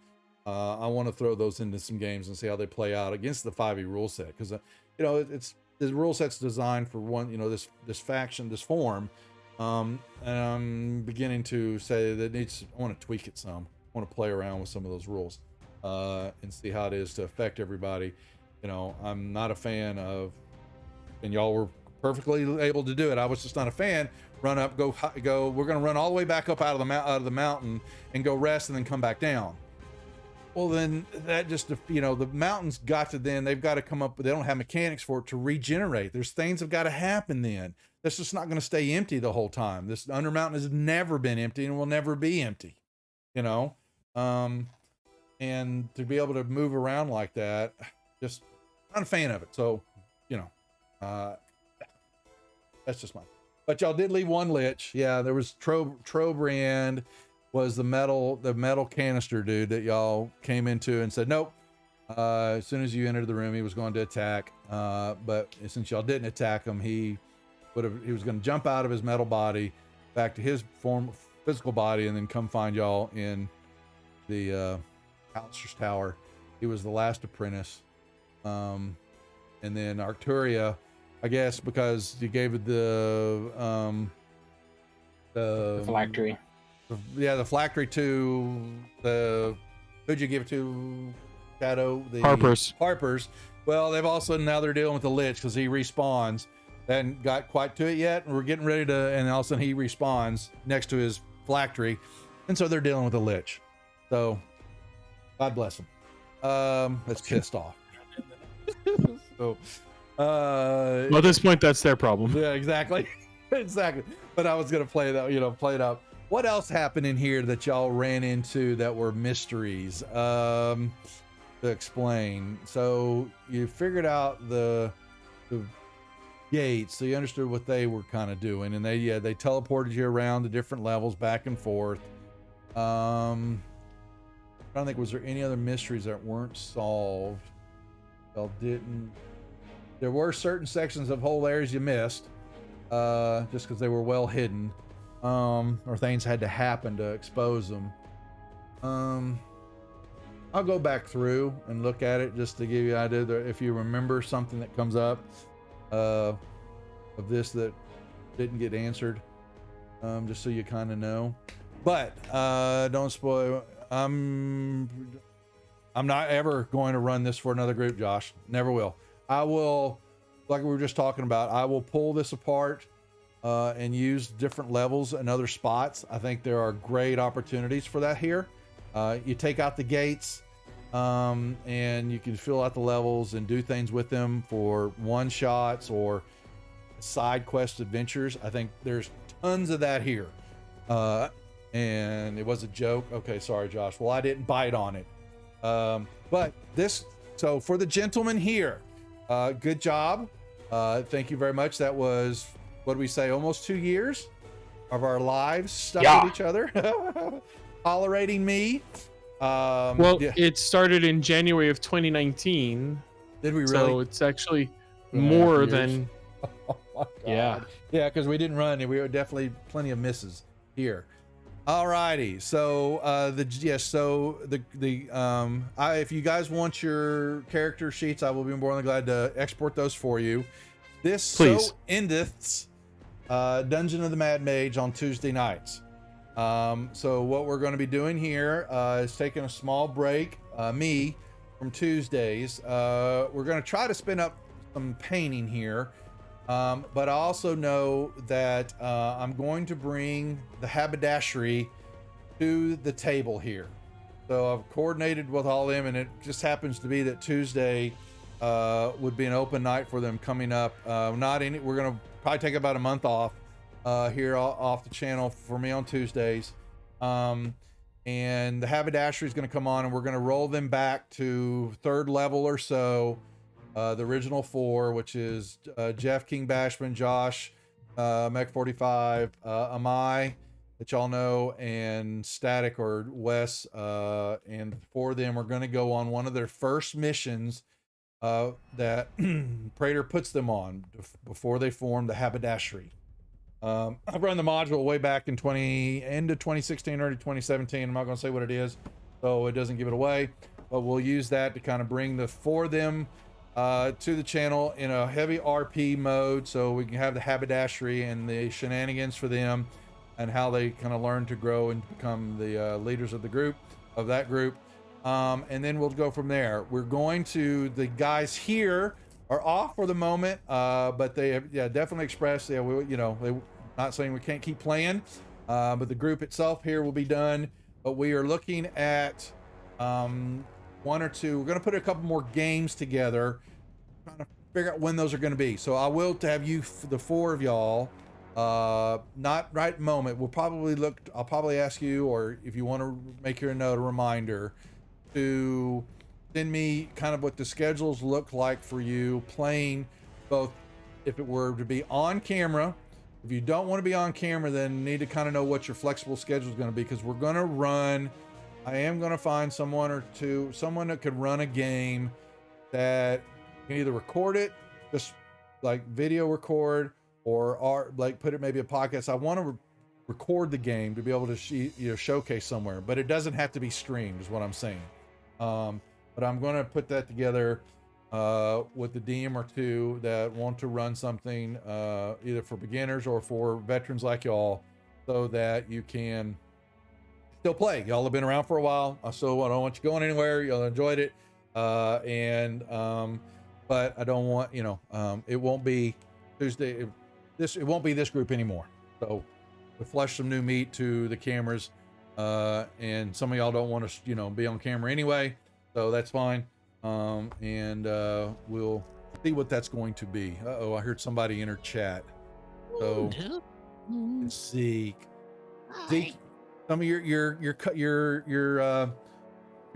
I want to throw those into some games and see how they play out against the 5e rule set. Cause it's the rule set's designed for one, this faction, this form. And I'm beginning to say that I want to tweak it some. I want to play around with some of those rules, and see how it is to affect everybody. I'm not a fan of, and y'all were perfectly able to do it. I was just not a fan. Run up, go. We're going to run all the way back up out of the mountain and go rest and then come back down. Well, then that just, the mountain's got to they've got to come up, they don't have mechanics for it to regenerate. There's things have got to happen then. That's just not going to stay empty the whole time. This Undermountain has never been empty and will never be empty, and to be able to move around like that, just not a fan of it. So, that's just mine. But y'all did leave one lich. Yeah, there was Trobrand was the metal canister dude that y'all came into and said nope. As soon as you entered the room, he was going to attack. But since y'all didn't attack him, he was going to jump out of his metal body back to his physical body and then come find y'all in the Alistair's Tower. He was the last apprentice. And then Arcturia, I guess because you gave it the phylactery. The phylactery to who'd you give it to? Shadow, the Harpers. Well, they've also now they're dealing with the Lich because he respawns. They hadn't got quite to it yet, and we're getting ready to, and all of a sudden he respawns next to his phylactery, and so they're dealing with the Lich. So, God bless them. That's pissed off. So, well, at this point, that's their problem. Yeah, exactly, exactly. But I was gonna play that, play it up. What else happened in here that y'all ran into that were mysteries? To explain. So you figured out the gates, so you understood what they were kind of doing, and they teleported you around the different levels back and forth. I'm trying to think, was there any other mysteries that weren't solved? Y'all didn't. There were certain sections of whole areas you missed, just because they were well hidden, or things had to happen to expose them. I'll go back through and look at it just to give you an idea that if you remember something that comes up of this that didn't get answered, just so you kind of know. But don't spoil. I'm not ever going to run this for another group, Josh. Never will. I will, like we were just talking about, I will pull this apart and use different levels and other spots. I think there are great opportunities for that here. You take out the gates, and you can fill out the levels and do things with them for one shots or side quest adventures. I think there's tons of that here. And it was a joke. Okay, sorry, Josh. Well, I didn't bite on it. But this, so for the gentleman here, good job. Thank you very much. That was, what do we say, almost 2 years of our lives stuck with each other. Tolerating me. It started in January of 2019. Did we really? So it's actually more than. Oh my God. Yeah. Yeah, because we didn't run, and we were definitely plenty of misses here. Alrighty, so if you guys want your character sheets, I will be more than glad to export those for you. This Please. so endeth Dungeon of the Mad Mage on Tuesday nights. So what we're going to be doing here is taking a small break, from Tuesdays. We're going to try to spin up some painting here, but I also know that I'm going to bring the haberdashery to the table here. So I've coordinated with all of them, and it just happens to be that Tuesday would be an open night for them coming up. We're going to probably take about a month off here off the channel for me on Tuesdays. And the haberdashery is going to come on, and we're going to roll them back to 3rd level or so. The original 4, which is Jeff King Bashman, Josh Mech 45, Amai, that y'all know, and Static or Wes, and 4 of them are going to go on one of their first missions that Praetor puts them on before they form the haberdashery. I've run the module way back in end of 2016, early 2017. I'm not going to say what it is, so it doesn't give it away, but we'll use that to kind of bring the 4 of them to the channel in a heavy RP mode, so we can have the haberdashery and the shenanigans for them and how they kind of learn to grow and become the leaders of that group. And then we'll go from there. The guys here are off for the moment, but they have definitely expressed, they're not saying we can't keep playing, but the group itself here will be done. But we are looking at 1 or 2. We're going to put a couple more games together, trying to figure out when those are going to be. So I will have you, the 4 of y'all, not right moment. I'll probably ask you, or if you want to make your note, a reminder to send me kind of what the schedules look like for you playing, both if it were to be on camera. If you don't want to be on camera, then you need to kind of know what your flexible schedule is going to be, because we're going to run, I am going to find someone that could run a game that can either record it, just like video record, or like put it maybe a podcast. I want to record the game to be able to showcase somewhere, but it doesn't have to be streamed, is what I'm saying. But I'm going to put that together with the DM or two that want to run something either for beginners or for veterans like y'all, so that you can still play. Y'all have been around for a while. I don't want you going anywhere. Y'all enjoyed it. But I don't want, it won't be Tuesday. It won't be this group anymore. So we flush some new meat to the cameras. And some of y'all don't want to, be on camera anyway. So that's fine. And we'll see what that's going to be. Uh-oh, I heard somebody enter chat. So Zeke, some of your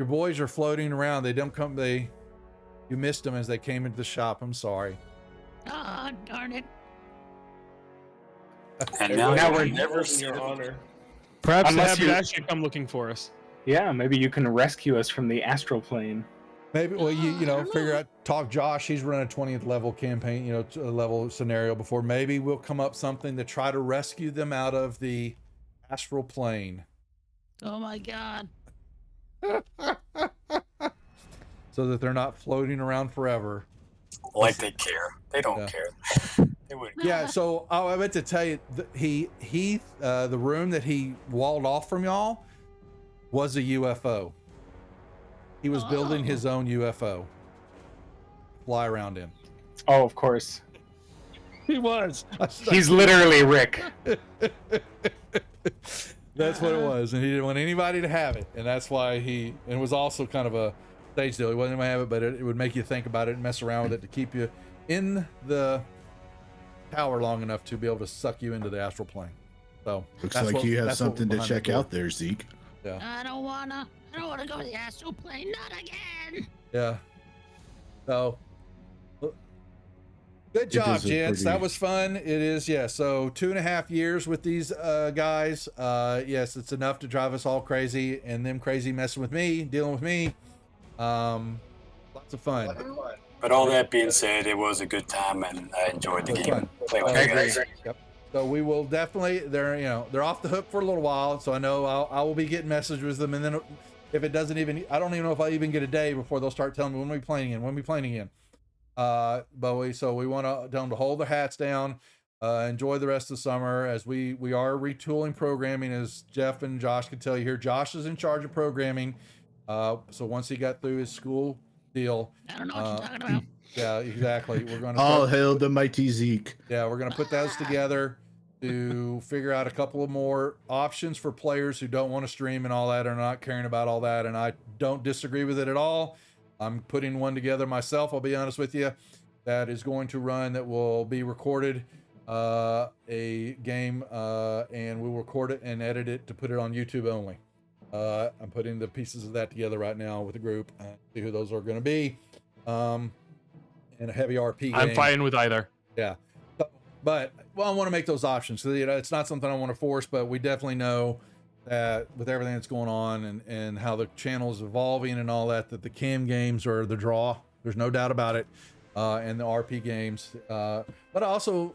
boys are floating around. They don't come. You missed them as they came into the shop. I'm sorry. Ah, darn it. And now we're never in your honor. Perhaps Unless they you- have actually come looking for us. Yeah, maybe you can rescue us from the astral plane. Maybe, well, you I don't figure know. out, talk Josh. He's run a 20th level campaign, level scenario before. Maybe we'll come up something to try to rescue them out of the astral plane, Oh my god. so that they're not floating around forever. Like they care. They don't Yeah. care. They wouldn't. Yeah. So I meant to tell you, the room that he walled off from y'all was a UFO. He was building his own UFO, fly around in. Oh, of course. He was. He's literally Rick. That's what it was, and he didn't want anybody to have it, and that's why and it was also kind of a stage deal. He wasn't going to have it, but it would make you think about it and mess around with it to keep you in the tower long enough to be able to suck you into the astral plane. So Looks that's like what- you have that's what something to behind the check door. out there, Zeke. I don't wanna go to the astral plane. Not again. Yeah. So good job, is a gents. That pretty- was fun. It is, yeah. So 2.5 years with these guys. Yes, it's enough to drive us all crazy, and them crazy messing with me, dealing with me. Lots of fun. But all that being said, it was a good time, and I enjoyed the It was game. fun. Playing with I you agree. guys. Yep. So we will definitely, they're off the hook for a little while. So I know I will be getting messages with them, and then if it doesn't even, I don't even know if I even get a day before they'll start telling me when we playing again. But we want to tell them to hold their hats down, enjoy the rest of the summer, as we are retooling programming, as Jeff and Josh can tell you here. Josh is in charge of programming. So once he got through his school deal, I don't know what you're talking about. yeah, exactly. We're going to All hail the mighty Zeke. yeah, we're going to put those together to figure out a couple of more options for players who don't want to stream and all that, or not caring about all that. And I don't disagree with it at all. I'm putting one together myself, I'll be honest with you, that is going to run, that will be recorded, a game, and we'll record it and edit it to put it on YouTube only. I'm putting the pieces of that together right now with the group, and see who those are going to be. And a heavy RP game. I'm fine with either. Yeah. But I want to make those options. So, it's not something I want to force, but we definitely know that with everything that's going on and how the channel is evolving and all that the cam games are the draw. There's no doubt about it. And the RP games. But also,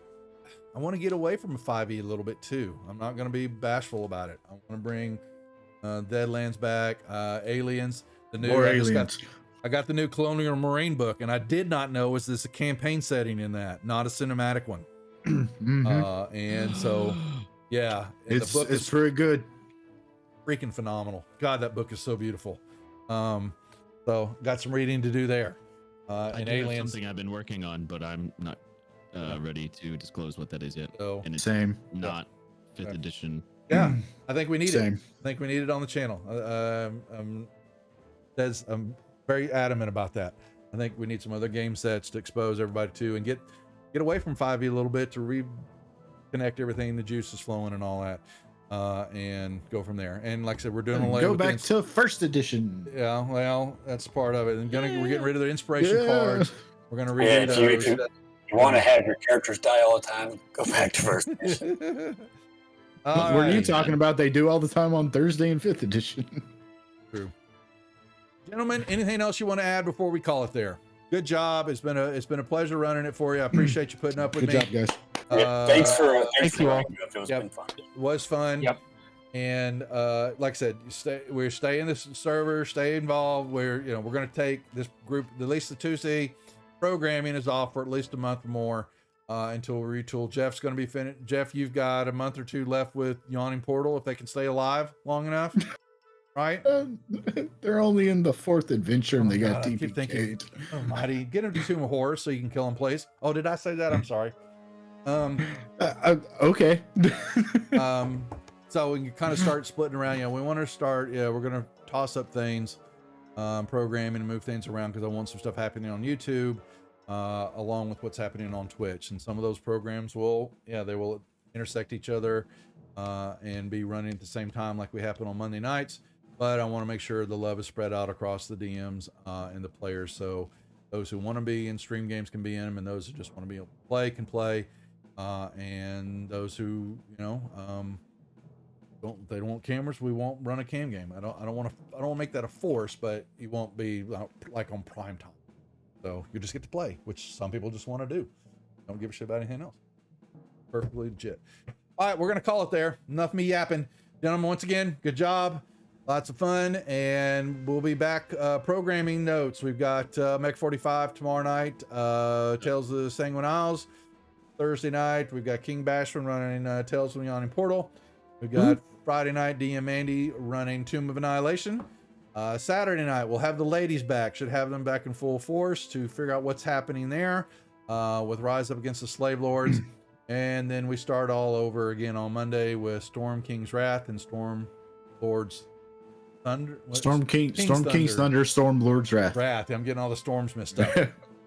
I want to get away from a 5e a little bit too. I'm not going to be bashful about it. I want to bring Deadlands back, Aliens, the new More I just aliens. I got the new Colonial Marine book, and I did not know was this a campaign setting in that, not a cinematic one. Mhm. And so, yeah, and It's the book is pretty good. freaking phenomenal. God, that book is so beautiful. So got some reading to do there. I And do have Aliens. something I've been working on, but I'm not ready to disclose what that is yet. So And it's Same. not fifth Okay. edition. yeah, I think we need it. Same. I think we need it on the channel. I'm very adamant about that. I think we need some other game sets to expose everybody to, and get away from 5e a little bit to reconnect everything, the juice is flowing and all that. and go from there. And like I said, we're doing away Go with back to first edition. yeah, well, that's part of it. And we're getting rid of the inspiration Yeah. cards. We're gonna Yeah, redo if those. you want to have your characters die all the time, go back to first edition. All What were you right. talking about? They do all the time on Thursday and fifth edition. True. Gentlemen, anything else you want to add before we call it there? Good job. It's been a pleasure running it for you. I appreciate you putting up with Good me. job, guys. Thanks for thank you all. running it. It's Yep. been fun. It was fun. Yep. And like I said, we're staying in this server, stay involved. We're going to take this group, at least the Tuesday programming is off for at least a month or more until we retool. Jeff's going to be finished. Jeff, you've got a month or two left with Yawning Portal if they can stay alive long enough, right? They're only in the fourth adventure and they got God, I keep thinking, DPK'd. Almighty, get him to Tomb of Horrors so you can kill him, please. Oh, did I say that? I'm sorry. Okay. So we can kind of start splitting around. We want to start. We're going to toss up things, programming and move things around because I want some stuff happening on YouTube, along with what's happening on Twitch. And some of those programs they will intersect each other and be running at the same time like we happen on Monday nights. But I want to make sure the love is spread out across the DMs and the players. So those who want to be in stream games can be in them, and those who just want to be able to play can play. And those who they don't want cameras, we won't run a cam game. I don't want to make that a force, but it won't be like on prime time. So you just get to play, which some people just want to do. Don't give a shit about anything else. Perfectly legit. All right, we're gonna call it there. Enough me yapping, gentlemen. Once again, good job. Lots of fun, and we'll be back programming notes. We've got Mech 45 tomorrow night, Tales of the Sanguine Isles. Thursday night, we've got King Bashman running Tales from the Yawning Portal. We've got Friday night, DM Mandy running Tomb of Annihilation. Saturday night, we'll have the ladies back. Should have them back in full force to figure out what's happening there with Rise Up Against the Slave Lords. And then we start all over again on Monday with Storm King's Wrath and Storm Lord's Thunder. Storm King's Thunder, Storm Lord's Wrath. I'm getting all the storms mixed up.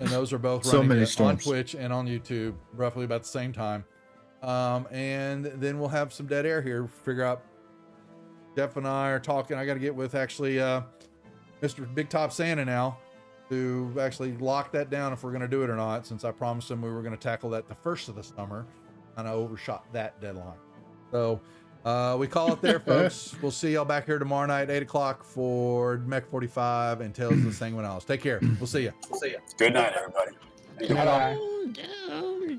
And those are both So running many on storms. Twitch and on YouTube, roughly about the same time. And then we'll have some dead air here. Figure out. Jeff and I are talking. I got to get with actually Mr. Big Top Santa now to actually lock that down if we're going to do it or not. Since I promised him we were going to tackle that the first of the summer, and I overshot that deadline. So we call it there, folks. We'll see y'all back here tomorrow night, 8 o'clock for Mech 45 and Tales of the Sanguine Isles. Take care. We'll see you. Good night, everybody. Bye-bye. Doom, doom, doom.